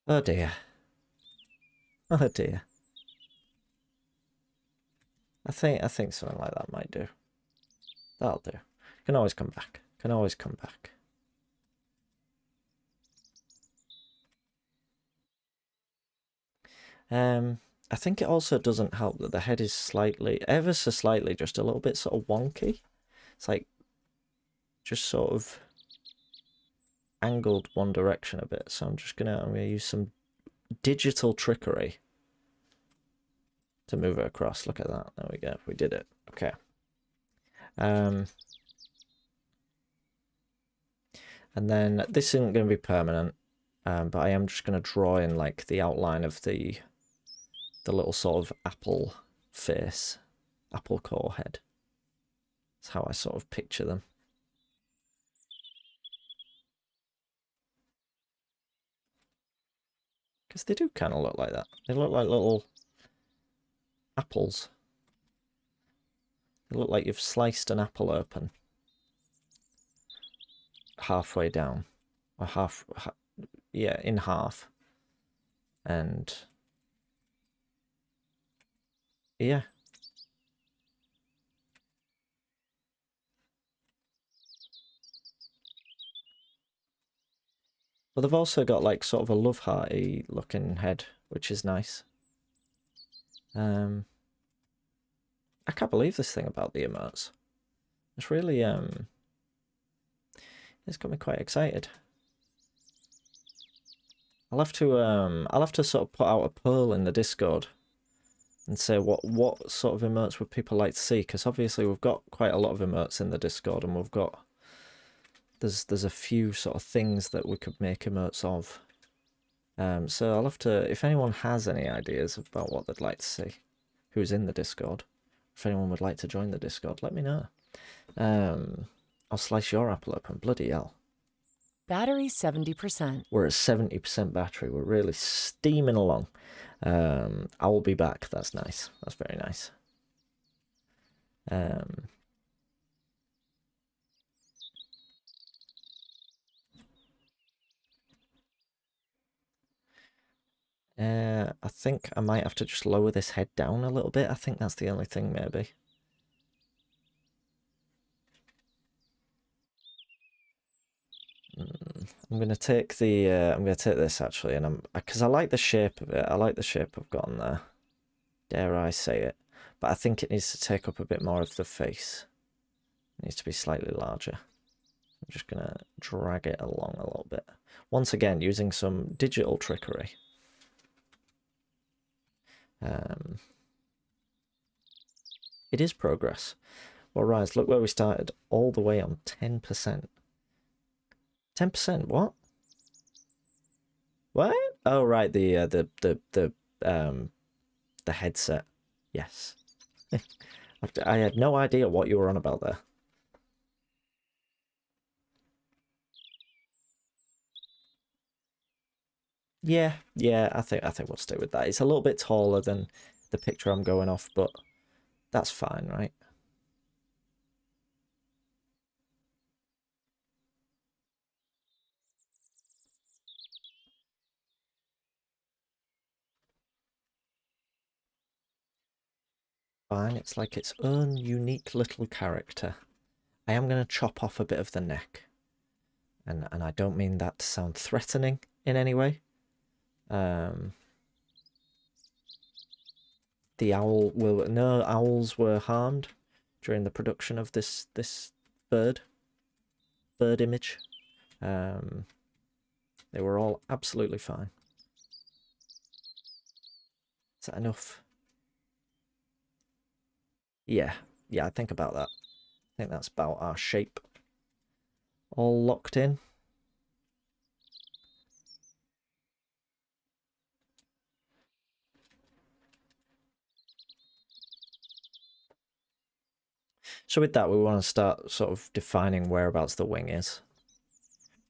Oh dear. Oh dear. I think something like that might do. That'll do. Can always come back. Can always come back. I think it also doesn't help that the head is slightly, ever so slightly, just a little bit sort of wonky. It's like just sort of angled one direction a bit. So I'm gonna use some digital trickery to move it across. Look at that. There we go. We did it. Okay. And then this isn't going to be permanent, but I am just going to draw in like the outline of the little sort of apple face, apple core head. That's how I sort of picture them. Because they do kind of look like that. They look like little apples. They look like you've sliced an apple open halfway down, or yeah, in half, and yeah. But they've also got like sort of a love hearty looking head, which is nice. I can't believe this thing about the emotes. It's really it's got me quite excited. I'll have to sort of put out a poll in the Discord and say what sort of emotes would people like to see, because obviously we've got quite a lot of emotes in the Discord, and we've got there's a few sort of things that we could make emotes of. So I'll have to, if anyone has any ideas about what they'd like to see, who's in the Discord, if anyone would like to join the Discord, let me know. I'll slice your apple open. Bloody hell. Battery 70%. We're at 70% battery. We're really steaming along. I will be back. That's nice. That's very nice. I think I might have to just lower this head down a little bit. I think that's the only thing, maybe. I'm gonna take this actually, and because I like the shape of it. I like the shape I've got on there. Dare I say it? But I think it needs to take up a bit more of the face. It needs to be slightly larger. I'm just gonna drag it along a little bit. Once again, using some digital trickery. It is progress. Well, Rise, look where we started. All the way on 10%. 10%, what? What? Oh, right, the headset. Yes. I had no idea what you were on about there. Yeah, I think we'll stay with that. It's a little bit taller than the picture I'm going off, but that's fine, right? Fine, it's like its own unique little character. I am going to chop off a bit of the neck. And I don't mean that to sound threatening in any way. The owl will... No owls were harmed during the production of this bird image. They were all absolutely fine. Is that enough? Yeah, I think about that. I think that's about our shape. All locked in. So with that, we want to start sort of defining whereabouts the wing is,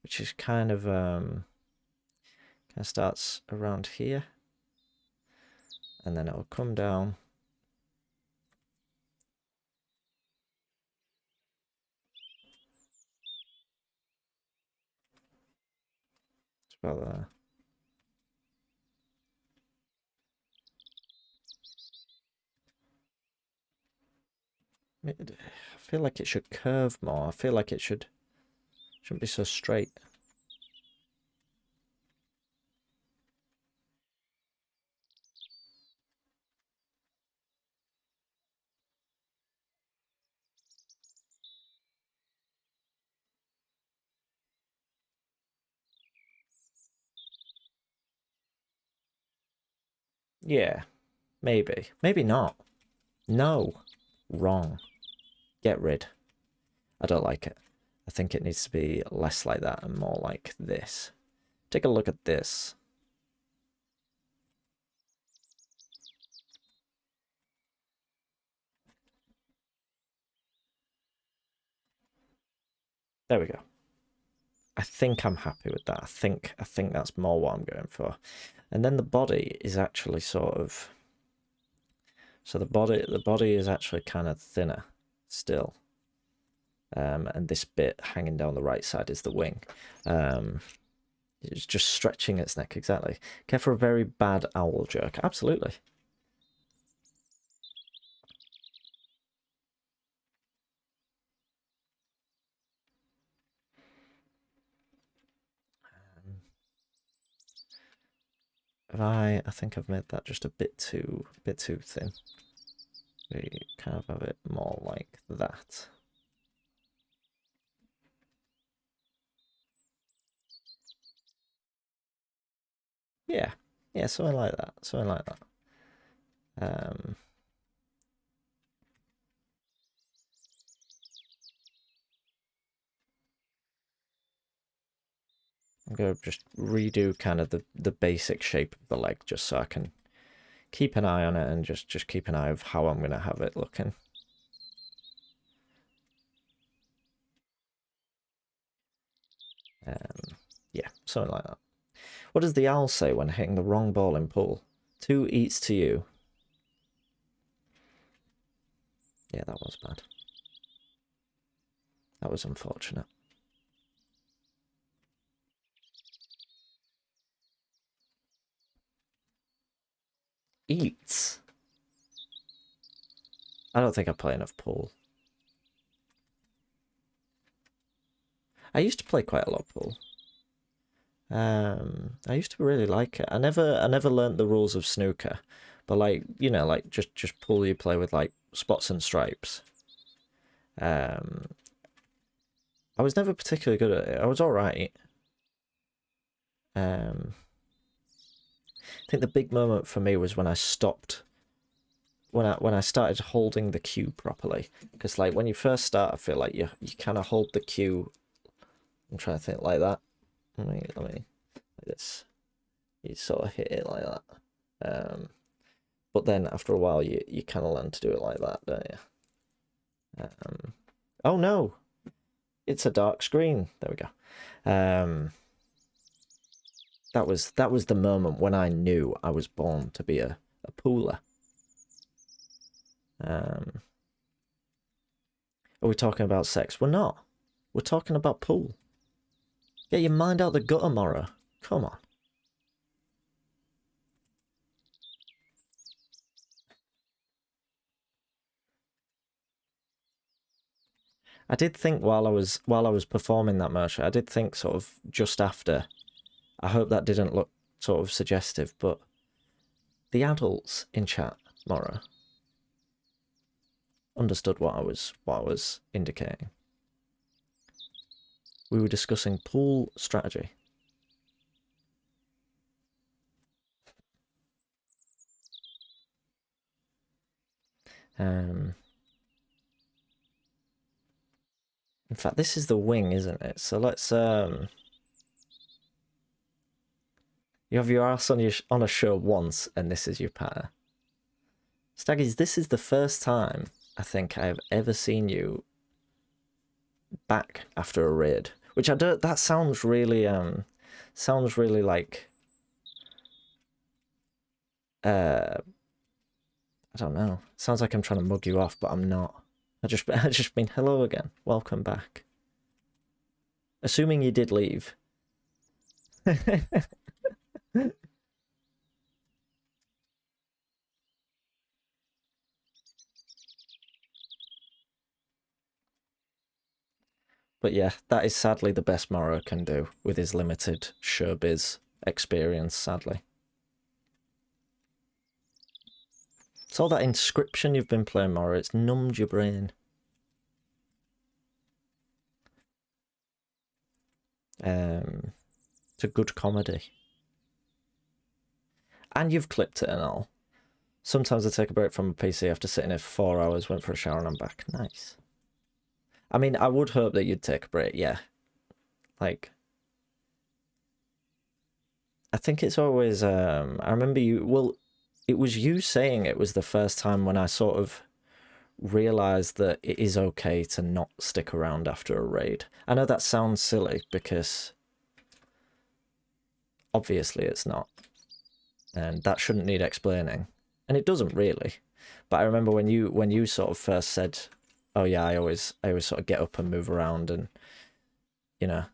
which is kind of starts around here, and then it'll come down. It's about there. I feel like it should curve more. I feel like it shouldn't be so straight. Yeah. Maybe. Maybe not. No. Wrong. Get rid. I don't like it. I think it needs to be less like that and more like this. Take a look at this. There we go. I think I'm happy with that. I think that's more what I'm going for. And then the body is actually sort of, so the body is actually kind of thinner still. And this bit hanging down the right side is the wing. It's just stretching its neck, exactly. Care for a very bad owl jerk? Absolutely. I think I've made that just a bit too thin. We kind of have it more like that. Yeah, yeah, something like that. Something like that. I'm going to just redo kind of the basic shape of the leg just so I can keep an eye on it and just keep an eye of how I'm going to have it looking. Yeah, something like that. What does the owl say when hitting the wrong ball in pool? 2 eats to you. Yeah, that was bad. That was unfortunate. Eats? I don't think I play enough pool. I used to play quite a lot of pool. I used to really like it. I never learnt the rules of snooker, but like, you know, like just pool you play with like spots and stripes. I was never particularly good at it. I was all right. I think the big moment for me was when I stopped. When I started holding the cue properly, because like when you first start, I feel like you kind of hold the cue. I'm trying to think like that. Let me like this. You sort of hit it like that. But then after a while, you kind of learn to do it like that, don't you? Oh no, it's a dark screen. There we go. That was the moment when I knew I was born to be a pooler. Are we talking about sex? We're not. We're talking about pool. Get your mind out the gutter, Mora. Come on. I did think while I was performing that motion, I did think sort of just after. I hope that didn't look sort of suggestive, but the adults in chat, Mora, understood what I was indicating. We were discussing pool strategy. In fact, this is the wing, isn't it? So let's you have your ass on a show once, and this is your pattern. Staggies, this is the first time I think I have ever seen you back after a raid, which I don't. That sounds really like I don't know. Sounds like I'm trying to mug you off, but I'm not. I just mean hello again. Welcome back. Assuming you did leave. But yeah, that is sadly the best Morrow can do with his limited showbiz experience, sadly. It's all that Inscription you've been playing, Morrow. It's numbed your brain. It's a good comedy. And you've clipped it and all. Sometimes I take a break from my PC after sitting here for 4 hours, went for a shower and I'm back. Nice. I mean, I would hope that you'd take a break, yeah. Like, I think it's always, I remember you, well, it was you saying it was the first time when I sort of realised that it is okay to not stick around after a raid. I know that sounds silly because obviously it's not. And that shouldn't need explaining. And it doesn't really. But I remember when you sort of first said, oh yeah, I always sort of get up and move around and, you know,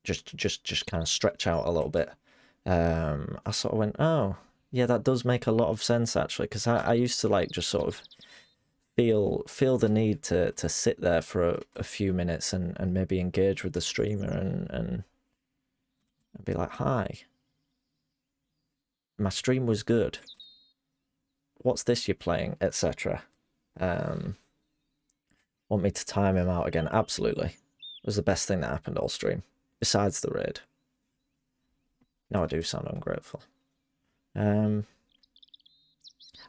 just kind of stretch out a little bit. I sort of went, oh, yeah, that does make a lot of sense actually, because I used to like just sort of feel the need to sit there for a few minutes and maybe engage with the streamer and be like, hi, my stream was good. What's this you're playing, etc. Want me to time him out again? Absolutely. It was the best thing that happened all stream, besides the raid. Now I do sound ungrateful. I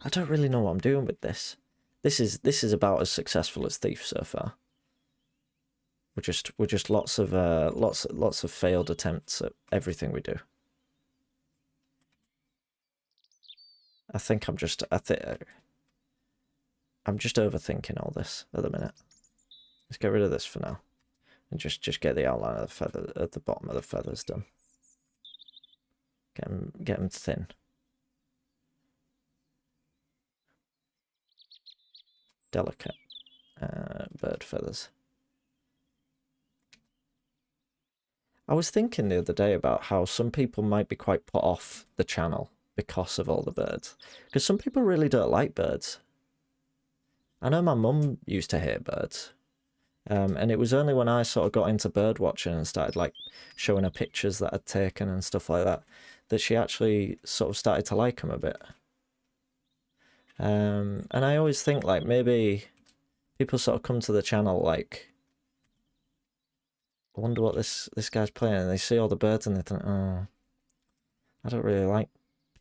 don't really know what I'm doing with this. This is about as successful as Thief so far. We're just lots of failed attempts at everything we do. I think I'm just overthinking all this at the minute. Let's get rid of this for now, and just get the outline of the feather at the bottom of the feathers done. Get them thin. Delicate bird feathers. I was thinking the other day about how some people might be quite put off the channel because of all the birds. Because some people really don't like birds. I know my mum used to hate birds. And it was only when I sort of got into bird watching and started like showing her pictures that I'd taken and stuff like that, that she actually sort of started to like them a bit. And I always think like maybe people sort of come to the channel like, I wonder what this guy's playing, and they see all the birds and they think, oh, I don't really like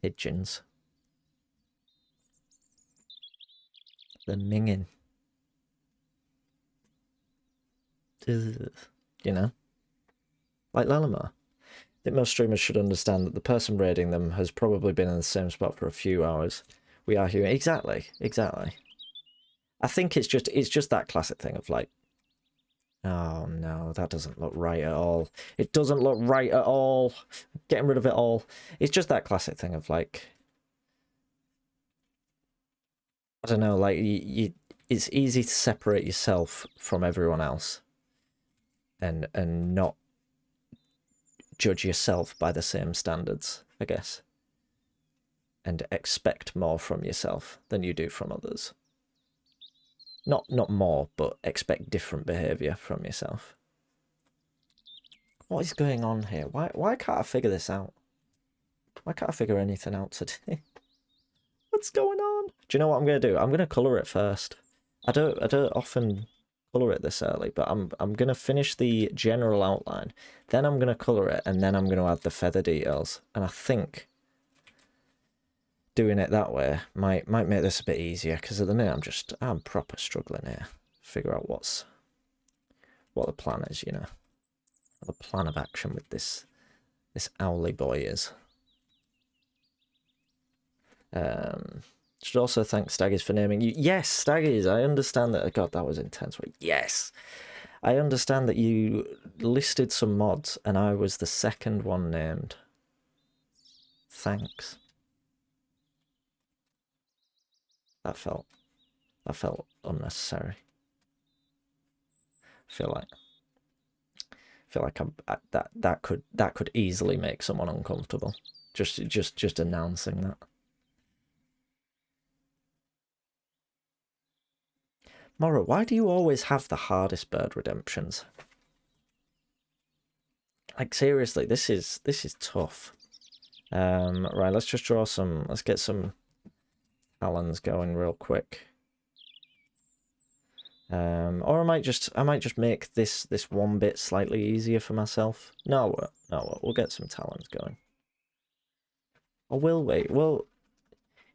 pigeons. They're minging. You know? Like Lalamar. I think most streamers should understand that the person raiding them has probably been in the same spot for a few hours. We are human. Exactly. I think it's just that classic thing of like, oh no, that doesn't look right at all. It doesn't look right at all. Getting rid of it all. It's just that classic thing of like, I don't know, like it's easy to separate yourself from everyone else and not judge yourself by the same standards, I guess. And expect more from yourself than you do from others. Not more, but expect different behaviour from yourself. What is going on here? Why can't I figure this out? Why can't I figure anything out today? What's going on? Do you know what I'm going to do? I'm going to colour it first. I don't often colour it this early, but I'm going to finish the general outline. Then I'm going to colour it, and then I'm going to add the feather details. And I think doing it that way might make this a bit easier, because at the minute I'm proper struggling here. Figure out what the plan is, you know. What the plan of action with this owly boy is. Should also thank Staggies for naming you. Yes, Staggies, I understand that. God, that was intense. Yes, I understand that you listed some mods and I was the second one named. Thanks. That felt unnecessary. I feel like that could easily make someone uncomfortable. Just announcing that. Mora, why do you always have the hardest bird redemptions? Like seriously, this is tough. Right, let's just draw some. Let's get some talons going real quick. Or I might just make this one bit slightly easier for myself. No, we'll get some talons going. Or will we? Well,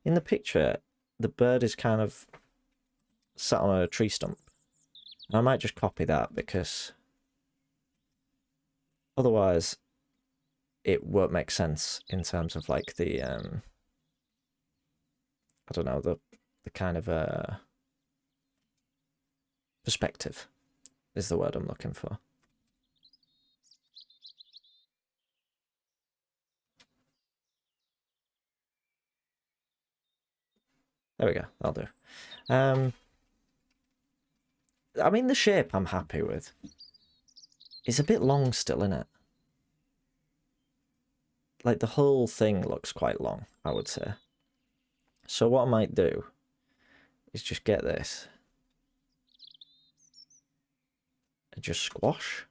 In the picture, the bird is kind of sat on a tree stump. And I might just copy that because otherwise it won't make sense in terms of like the I don't know, the kind of perspective is the word I'm looking for. There we go, that'll do. I mean, the shape I'm happy with. It's a bit long still, isn't it? Like, the whole thing looks quite long, I would say. So what I might do is just get this. And just squash.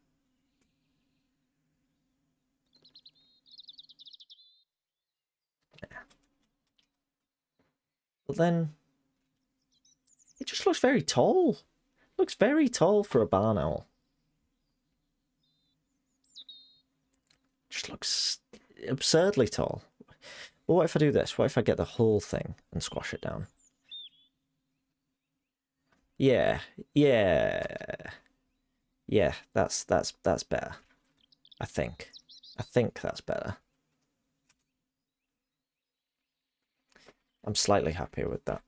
Yeah. But then, it just looks very tall. Looks very tall for a barn owl. Just looks absurdly tall. Well, what if I do this? What if I get the whole thing and squash it down? Yeah, yeah, yeah. That's better. I think that's better. I'm slightly happier with that.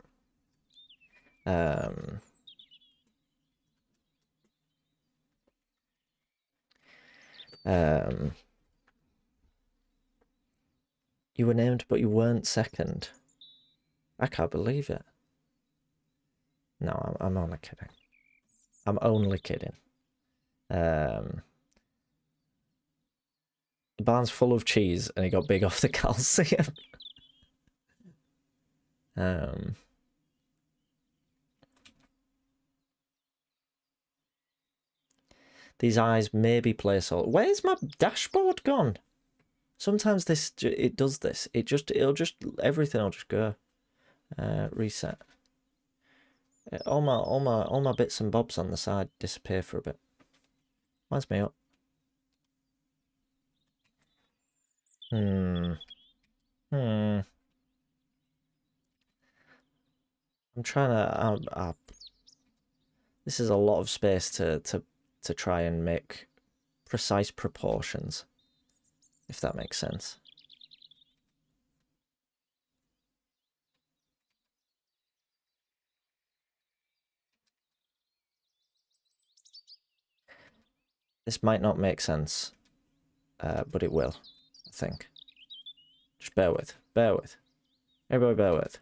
You were named, but you weren't second. I can't believe it. No, I'm only kidding. I'm only kidding. The barn's full of cheese, and he got big off the calcium. These eyes may be placeholder. Where's my dashboard gone? Sometimes it does this. Everything will just go. Reset. All my bits and bobs on the side disappear for a bit. Winds me up. I'm trying to. This is a lot of space to try and make precise proportions, if that makes sense. This might not make sense, but it will, I think. Just bear with. Everybody bear with.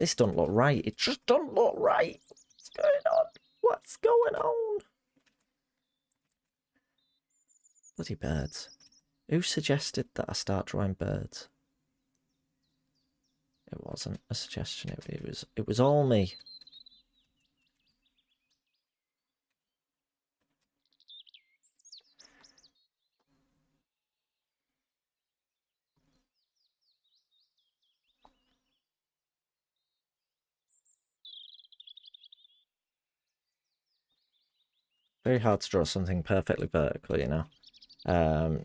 This don't look right. It just don't look right. What's going on? What's going on? Bloody birds. Who suggested that I start drawing birds? It wasn't a suggestion. It was all me. Very hard to draw something perfectly vertical, you know.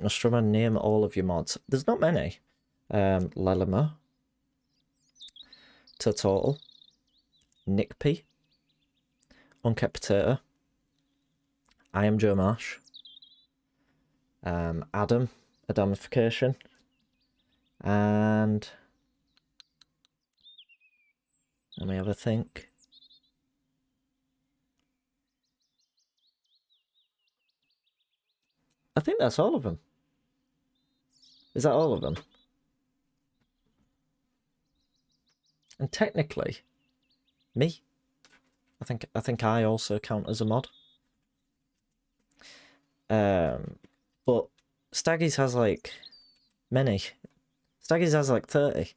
Nostromo, name all of your mods. There's not many. Lelima, Turtle, Nickpy, Unkept Potato, I am Joe Marsh, Adam, Adamification, and let me have a think. I think that's all of them. Is that all of them? And technically, me. I think I also count as a mod. But Staggies has like many. Staggies has like 30.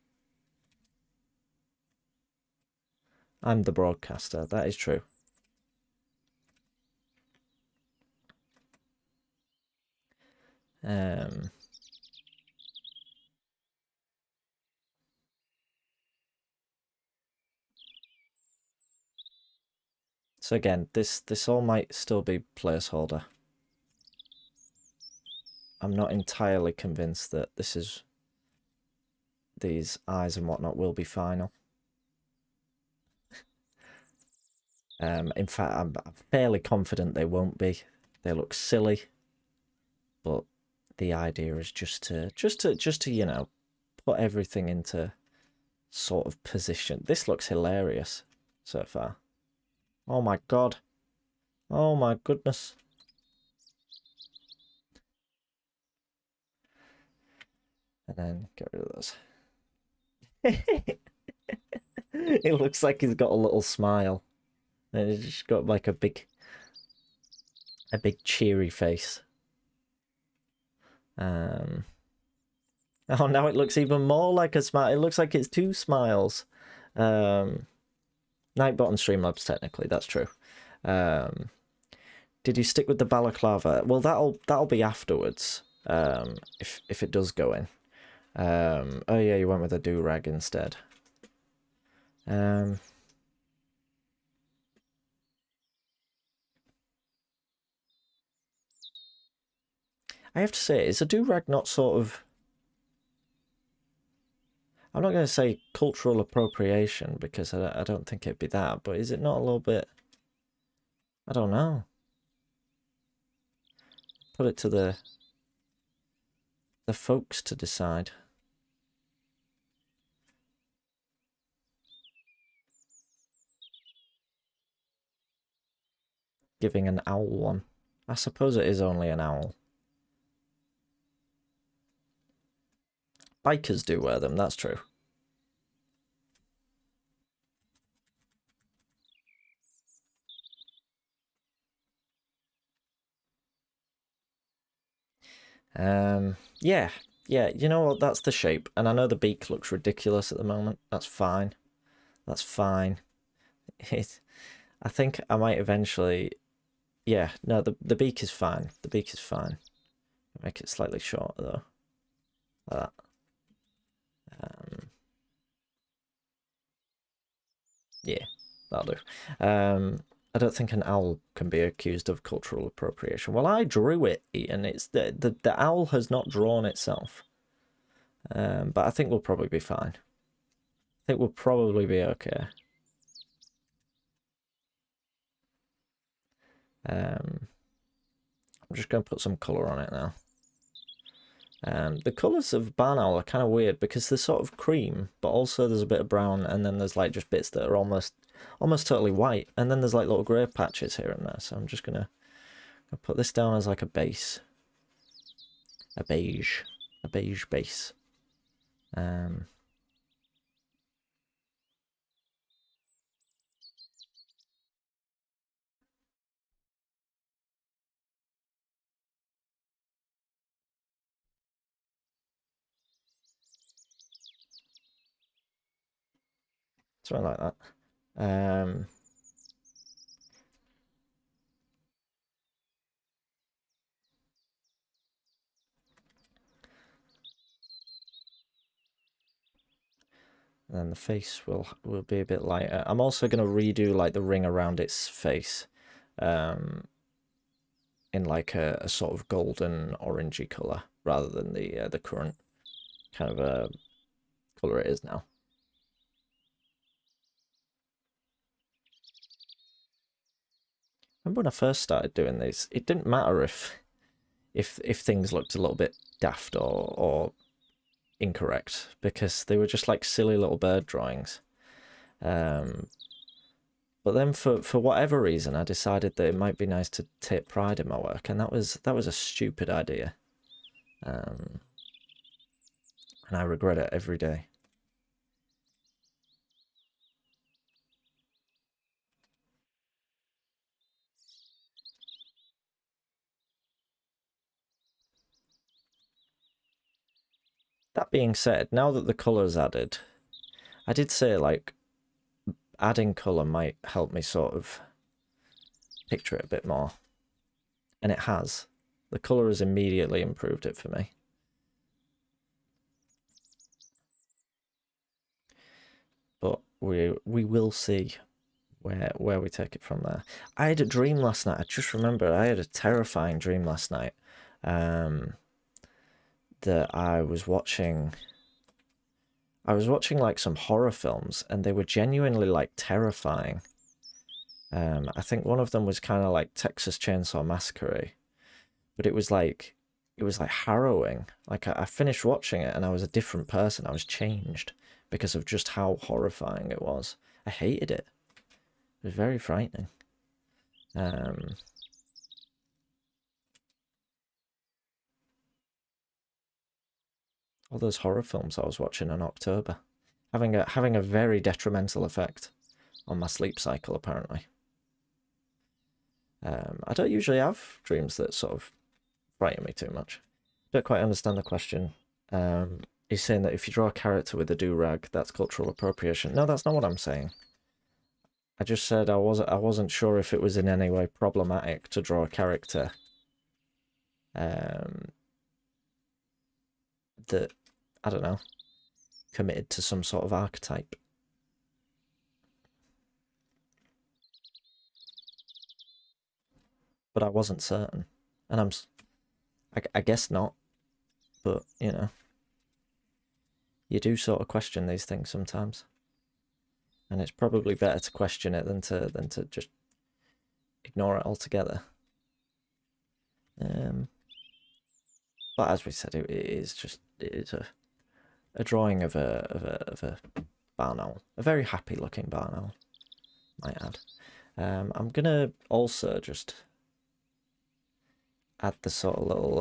I'm the broadcaster, that is true. So again, this all might still be placeholder. I'm not entirely convinced that these eyes and whatnot will be final. In fact, I'm fairly confident they won't be. They look silly, but the idea is just to you know, put everything into sort of position. This looks hilarious so far. Oh my god. Oh my goodness. And then get rid of those. It looks like he's got a little smile. And he's just got like a big cheery face. Oh, now it looks even more like a smile. It looks like it's two smiles. Nightbot and Streamlabs, technically, that's true. Did you stick with the balaclava? Well, that'll be afterwards. If it does go in. Oh yeah, you went with a do-rag instead. I have to say, is a do-rag not sort of... I'm not going to say cultural appropriation, because I don't think it'd be that, but is it not a little bit... I don't know. Put it to the folks to decide. Giving an owl one. I suppose it is only an owl. Bikers do wear them, that's true. Yeah, you know what, that's the shape. And I know the beak looks ridiculous at the moment. That's fine. That's fine. I think I might eventually... Yeah, no, the beak is fine. The beak is fine. Make it slightly shorter, though. Like that. Yeah, that'll do. I don't think an owl can be accused of cultural appropriation. Well, I drew it, and it's the owl has not drawn itself. But I think we'll probably be fine. I think we'll probably be okay. I'm just going to put some colour on it now. The colours of barn owl are kind of weird because they're sort of cream, but also there's a bit of brown, and then there's like just bits that are almost totally white, and then there's like little grey patches here and there. So I'm just gonna put this down as like a base, a beige base. Something like that. And then the face will be a bit lighter. I'm also going to redo like the ring around its face, in like a sort of golden orangey colour rather than the current kind of colour it is now. Remember when I first started doing these, it didn't matter if things looked a little bit daft or incorrect, because they were just like silly little bird drawings. But then for whatever reason, I decided that it might be nice to take pride in my work, and that was a stupid idea. And I regret it every day. That being said, now that the colour's added, I did say like adding colour might help me sort of picture it a bit more. And it has. The colour has immediately improved it for me. But we will see. where we take it from there. I had a dream last night. I just remember I had a terrifying dream last night. That I was watching like some horror films, and they were genuinely like terrifying. I think one of them was kind of like Texas Chainsaw Massacre, but it was like harrowing. Like I finished watching it and I was a different person. I was changed because of just how horrifying it was. I hated it. It was very frightening. All those horror films I was watching in October, having a very detrimental effect on my sleep cycle, apparently. I don't usually have dreams that sort of frighten me too much. Don't quite understand the question. He's saying that if you draw a character with a do-rag, that's cultural appropriation. No, that's not what I'm saying. I just said I wasn't sure if it was in any way problematic to draw a character that, I don't know, committed to some sort of archetype. But I wasn't certain. And I guess not. But, you know, you do sort of question these things sometimes. And it's probably better to question it than to just ignore it altogether. But as we said, it is a drawing of a barn owl, a very happy looking barn owl, might add. I'm gonna also just add the sort of little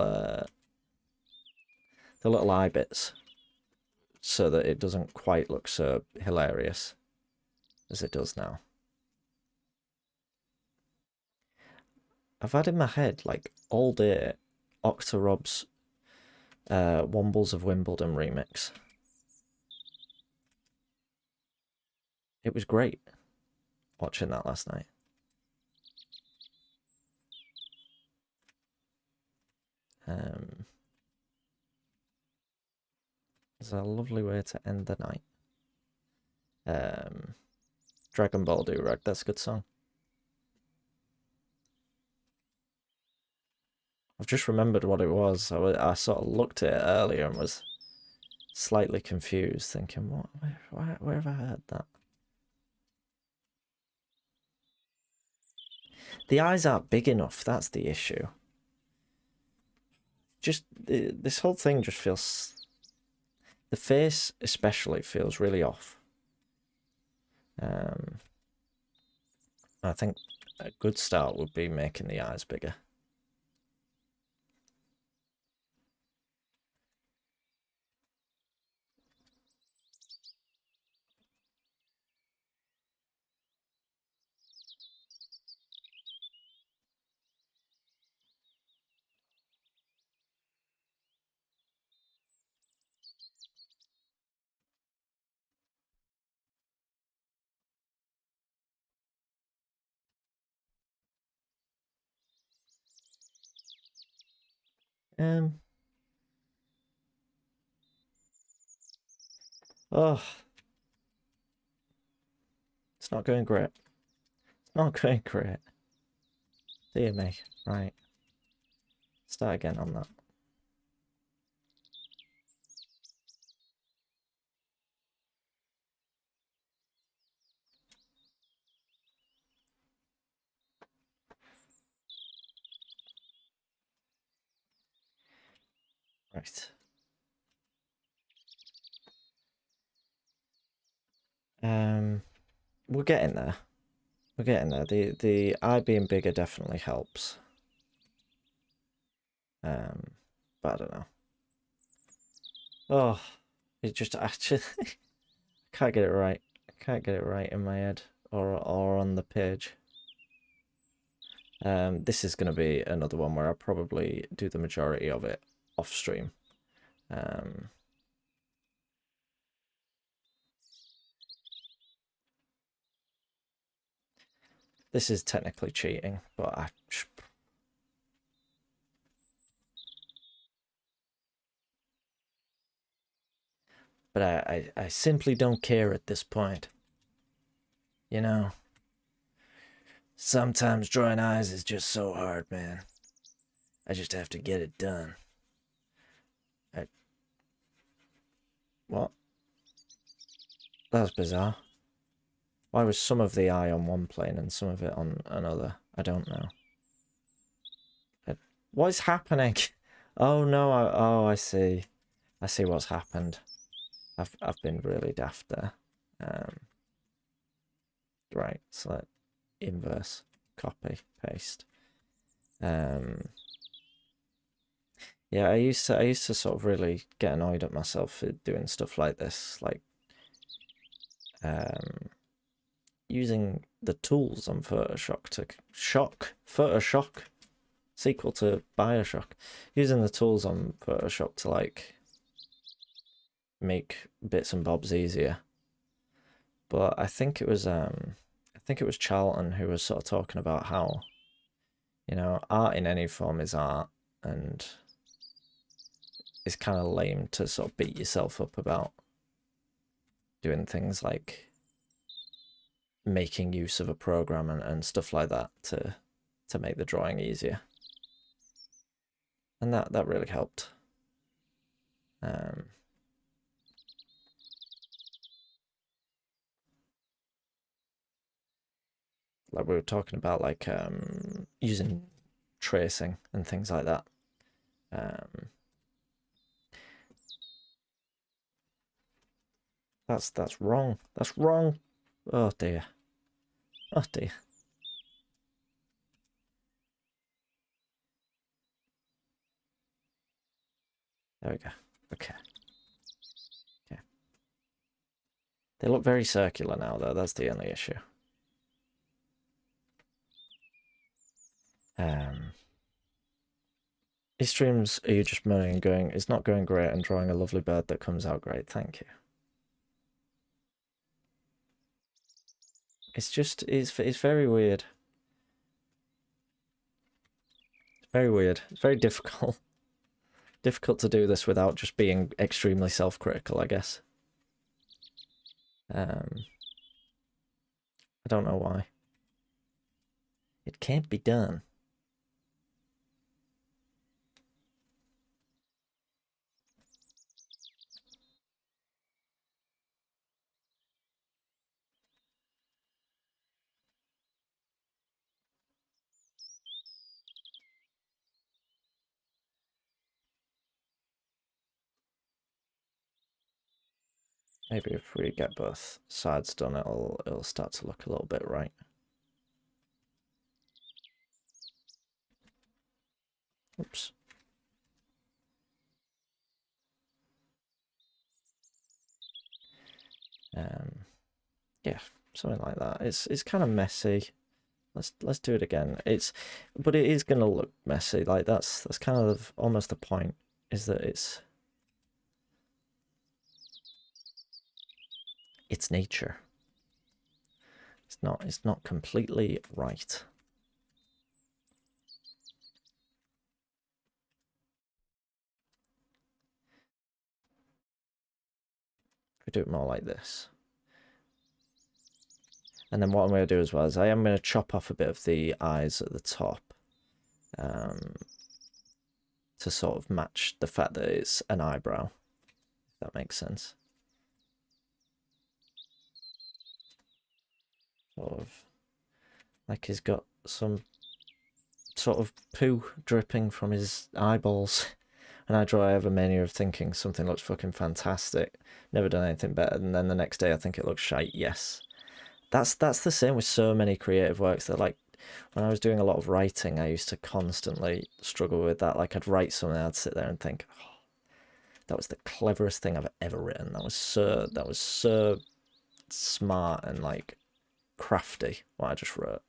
the little eye bits so that it doesn't quite look so hilarious as it does now. I've had in my head, like, all day, Octorob's Wombles of Wimbledon remix. It was great watching that last night. It's a lovely way to end the night. Dragon Ball Do-Rag, that's a good song. I've just remembered what it was. I sort of looked at it earlier and was slightly confused, thinking, where have I heard that? The eyes aren't big enough, that's the issue. Just, this whole thing just feels... The face especially feels really off. I think a good start would be making the eyes bigger. Oh, it's not going great. It's not going great. Dear me. Right. Start again on that. Right. We're getting there. We're getting there. The eye being bigger definitely helps. But I don't know. Oh, it just actually I can't get it right. I can't get it right in my head or on the page. This is going to be another one where I'll probably do the majority of it off stream. This is technically cheating, but I simply don't care at this point. You know, Sometimes drawing eyes is just so hard, man. I just have to get it done. What? That was bizarre. Why was some of the eye on one plane and some of it on another? I don't know. What is happening? Oh no, I see. I see what's happened. I've been really daft there. Right, select inverse, copy, paste. Yeah, I used to sort of really get annoyed at myself for doing stuff like this, like using the tools on Photoshop to Photoshop, sequel to Bioshock, using the tools on Photoshop to like make bits and bobs easier. But I think it was Charlton who was sort of talking about how, you know, art in any form is art, and it's kind of lame to sort of beat yourself up about doing things like making use of a program and stuff like that to make the drawing easier. And that really helped. Like we were talking about, like using tracing and things like that. That's wrong. That's wrong. Oh dear. Oh dear. There we go. Okay. Okay. They look very circular now, though. That's the only issue. These streams, are you just moaning and going, it's not going great, and drawing a lovely bird that comes out great? Thank you. It's just, it's very weird. It's very weird. It's very difficult. Difficult to do this without just being extremely self-critical, I guess. I don't know why. It can't be done. Maybe if we get both sides done, it'll start to look a little bit right. Oops. Yeah, something like that. It's kind of messy. Let's do it again. But it is gonna look messy. Like that's kind of almost the point, is that it's nature. It's not completely right. If we do it more like this. And then what I'm going to do as well is I am going to chop off a bit of the eyes at the top, to sort of match the fact that it's an eyebrow, if that makes sense. Sort of like he's got some sort of poo dripping from his eyeballs. And I have a mania of thinking something looks fucking fantastic, never done anything better, and then the next day I think it looks shite. Yes. That's the same with so many creative works. That, like, when I was doing a lot of writing, I used to constantly struggle with that. Like, I'd write something, I'd sit there and think, oh, that was the cleverest thing I've ever written. That was so smart and like crafty what I just wrote.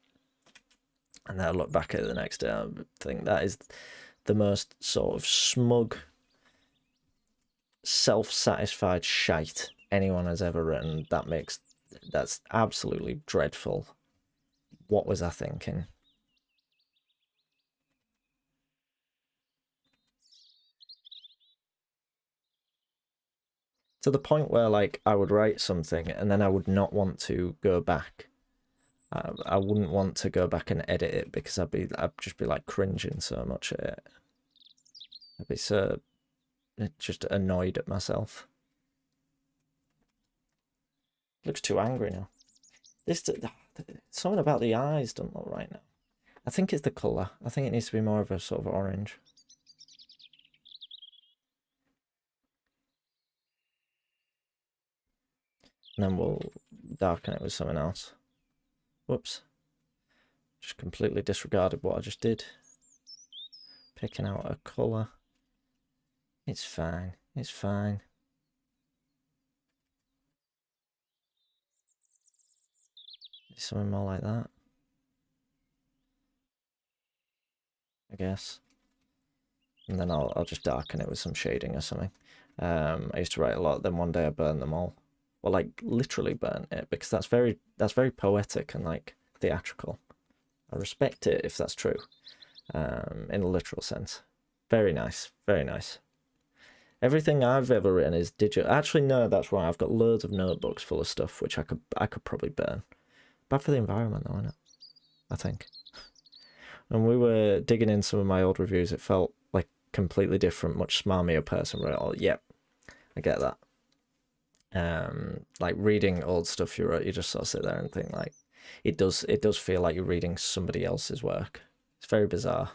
And then I look back at it the next day and think that is the most sort of smug, self-satisfied shite anyone has ever written. That's absolutely dreadful. What was I thinking? To the point where, like, I would write something and then I would not want to go back I wouldn't want to go back and edit it because I'd just be like cringing so much at it. I'd be so just annoyed at myself. Looks too angry now. This something about the eyes don't look right now. I think it's the colour. I think it needs to be more of a sort of orange. And then we'll darken it with something else. Whoops. Just completely disregarded what I just did. Picking out a colour. It's fine. It's fine. Something more like that. I guess. And then I'll just darken it with some shading or something. I used to write a lot, then one day I burned them all. Well, like literally burnt it, because that's very poetic and like theatrical. I respect it if that's true. In a literal sense. Very nice, very nice. Everything I've ever written is digital. Actually, no, that's right. I've got loads of notebooks full of stuff which I could probably burn. Bad for the environment, though, isn't it? I think. And we were digging in some of my old reviews. It felt like completely different, much smarmier person wrote it all. Yep, I get that. Like reading old stuff you wrote, you just sort of sit there and think like, it does feel like you're reading somebody else's work. It's very bizarre.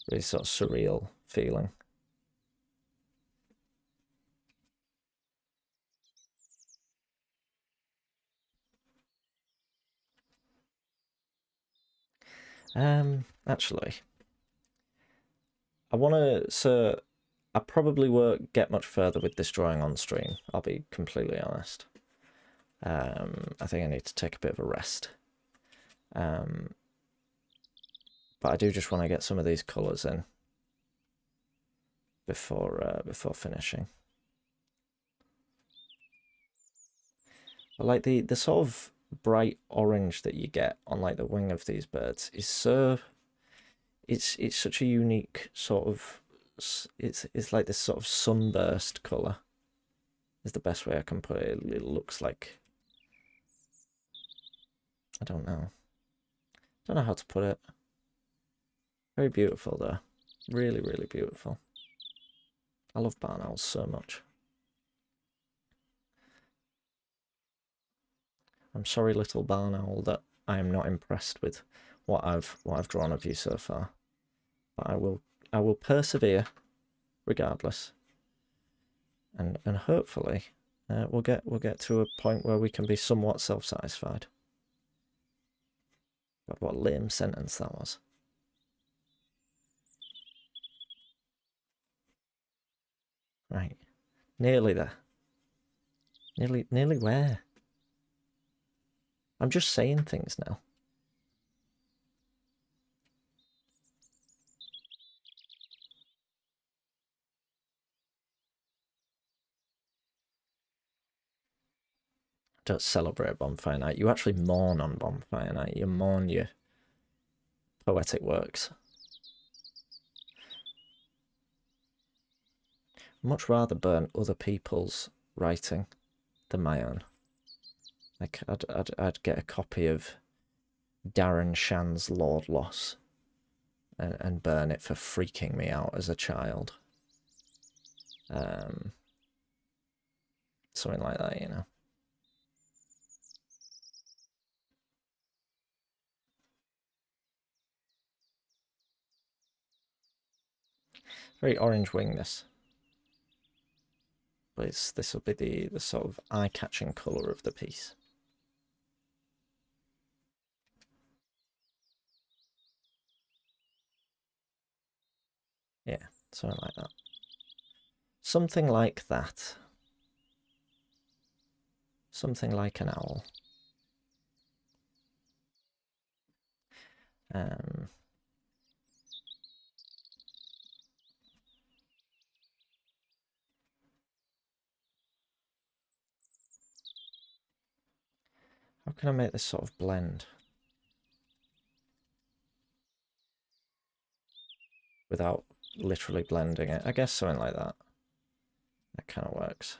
Really sort of surreal feeling. Actually, I want to, so I probably won't get much further with this drawing on stream, I'll be completely honest. I think I need to take a bit of a rest. But I do just want to get some of these colours in before finishing. But like the sort of bright orange that you get on like the wing of these birds is so, it's such a unique sort of, it's like this sort of sunburst colour is the best way I can put it. It looks like, I don't know how to put it. Very beautiful though, really, really beautiful. I love barn owls so much. I'm sorry, little barn owl, that I am not impressed with what I've drawn of you so far. But I will persevere regardless. And hopefully we'll get to a point where we can be somewhat self-satisfied. God, what a lame sentence that was. Right. Nearly there. Nearly where? I'm just saying things now. Don't celebrate bonfire night. You actually mourn on bonfire night. You mourn your poetic works. I'd much rather burn other people's writing than my own. Like I'd get a copy of Darren Shan's Lord Loss and burn it for freaking me out as a child. Something like that, you know. Very orange wing, this. But this will be the sort of eye-catching colour of the piece. Yeah, something like that. Something like that. Something like an owl. How can I make this sort of blend without literally blending it? I guess something like that. That kind of works.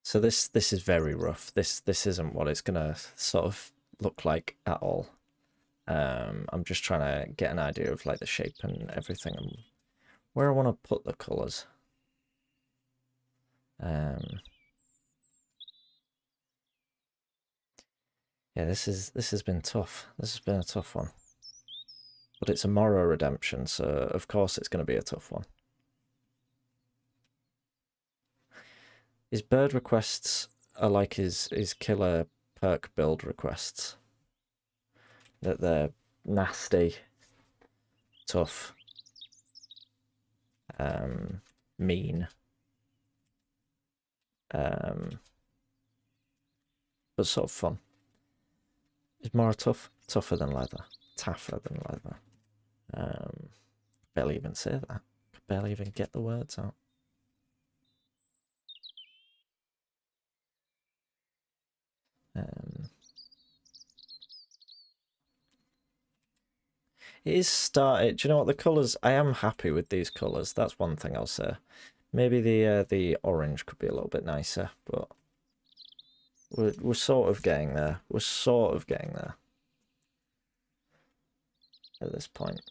So this is very rough. This isn't what it's gonna sort of look like at all. I'm just trying to get an idea of like the shape and everything and where I want to put the colours. Yeah, this has been tough. This has been a tough one. But it's a moral redemption, so of course it's going to be a tough one. His bird requests are like his killer perk build requests. That they're nasty, tough, mean, but sort of fun. Is more tougher than leather, tougher than leather. Barely even say that. Could barely even get the words out. It is started. Do you know what, the colours? I am happy with these colours. That's one thing I'll say. Maybe the orange could be a little bit nicer, but we're sort of getting there. We're sort of getting there at this point.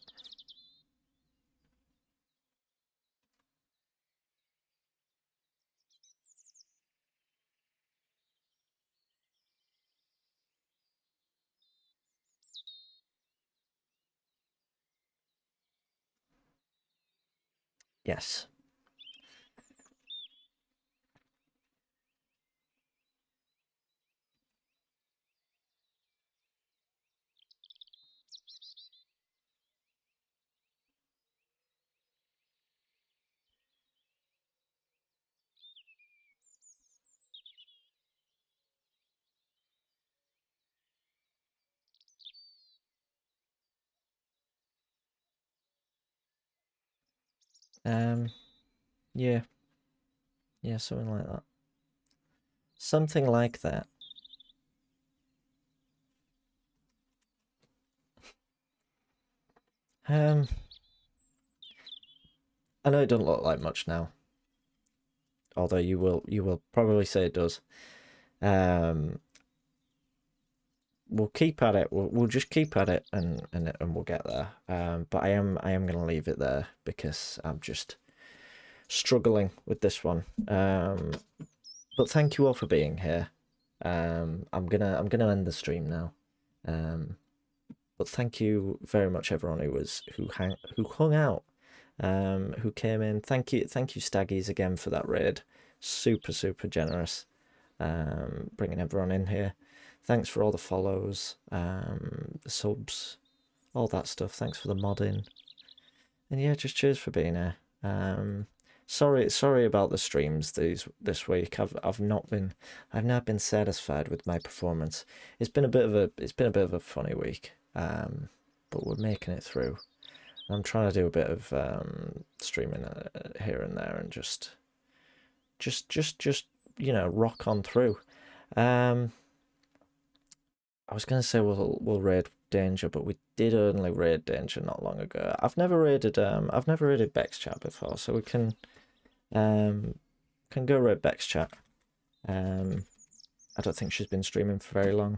Yes. Yeah. Yeah, something like that. Something like that. I know it doesn't look like much now. Although you will probably say it does. We'll keep at it. We'll just keep at it and we'll get there. But I am gonna leave it there because I'm just struggling with this one. But thank you all for being here. I'm gonna end the stream now. But thank you very much everyone who hung out, who came in. Thank you Staggies again for that raid. Super generous. Bringing everyone in here. Thanks for all the follows, the subs, all that stuff. Thanks for the modding. And yeah, just cheers for being here. Sorry about the streams this week. I've not been satisfied with my performance. It's been a bit of a funny week. But we're making it through. I'm trying to do a bit of streaming here and there and just you know, rock on through. I was gonna say we'll raid Danger, but we did only raid Danger not long ago. I've never raided Beck's chat before, so we can go raid Beck's chat. I don't think she's been streaming for very long.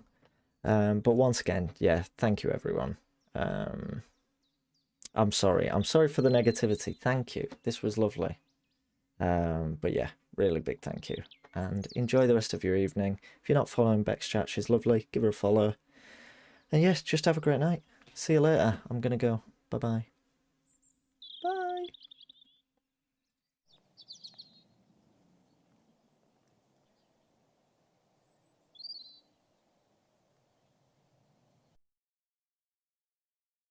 But once again, yeah, thank you everyone. I'm sorry for the negativity. Thank you. This was lovely. But yeah, really big thank you. And enjoy the rest of your evening. If you're not following Beck's chat, she's lovely. Give her a follow. And yes, just have a great night. See you later. I'm gonna go. Bye bye.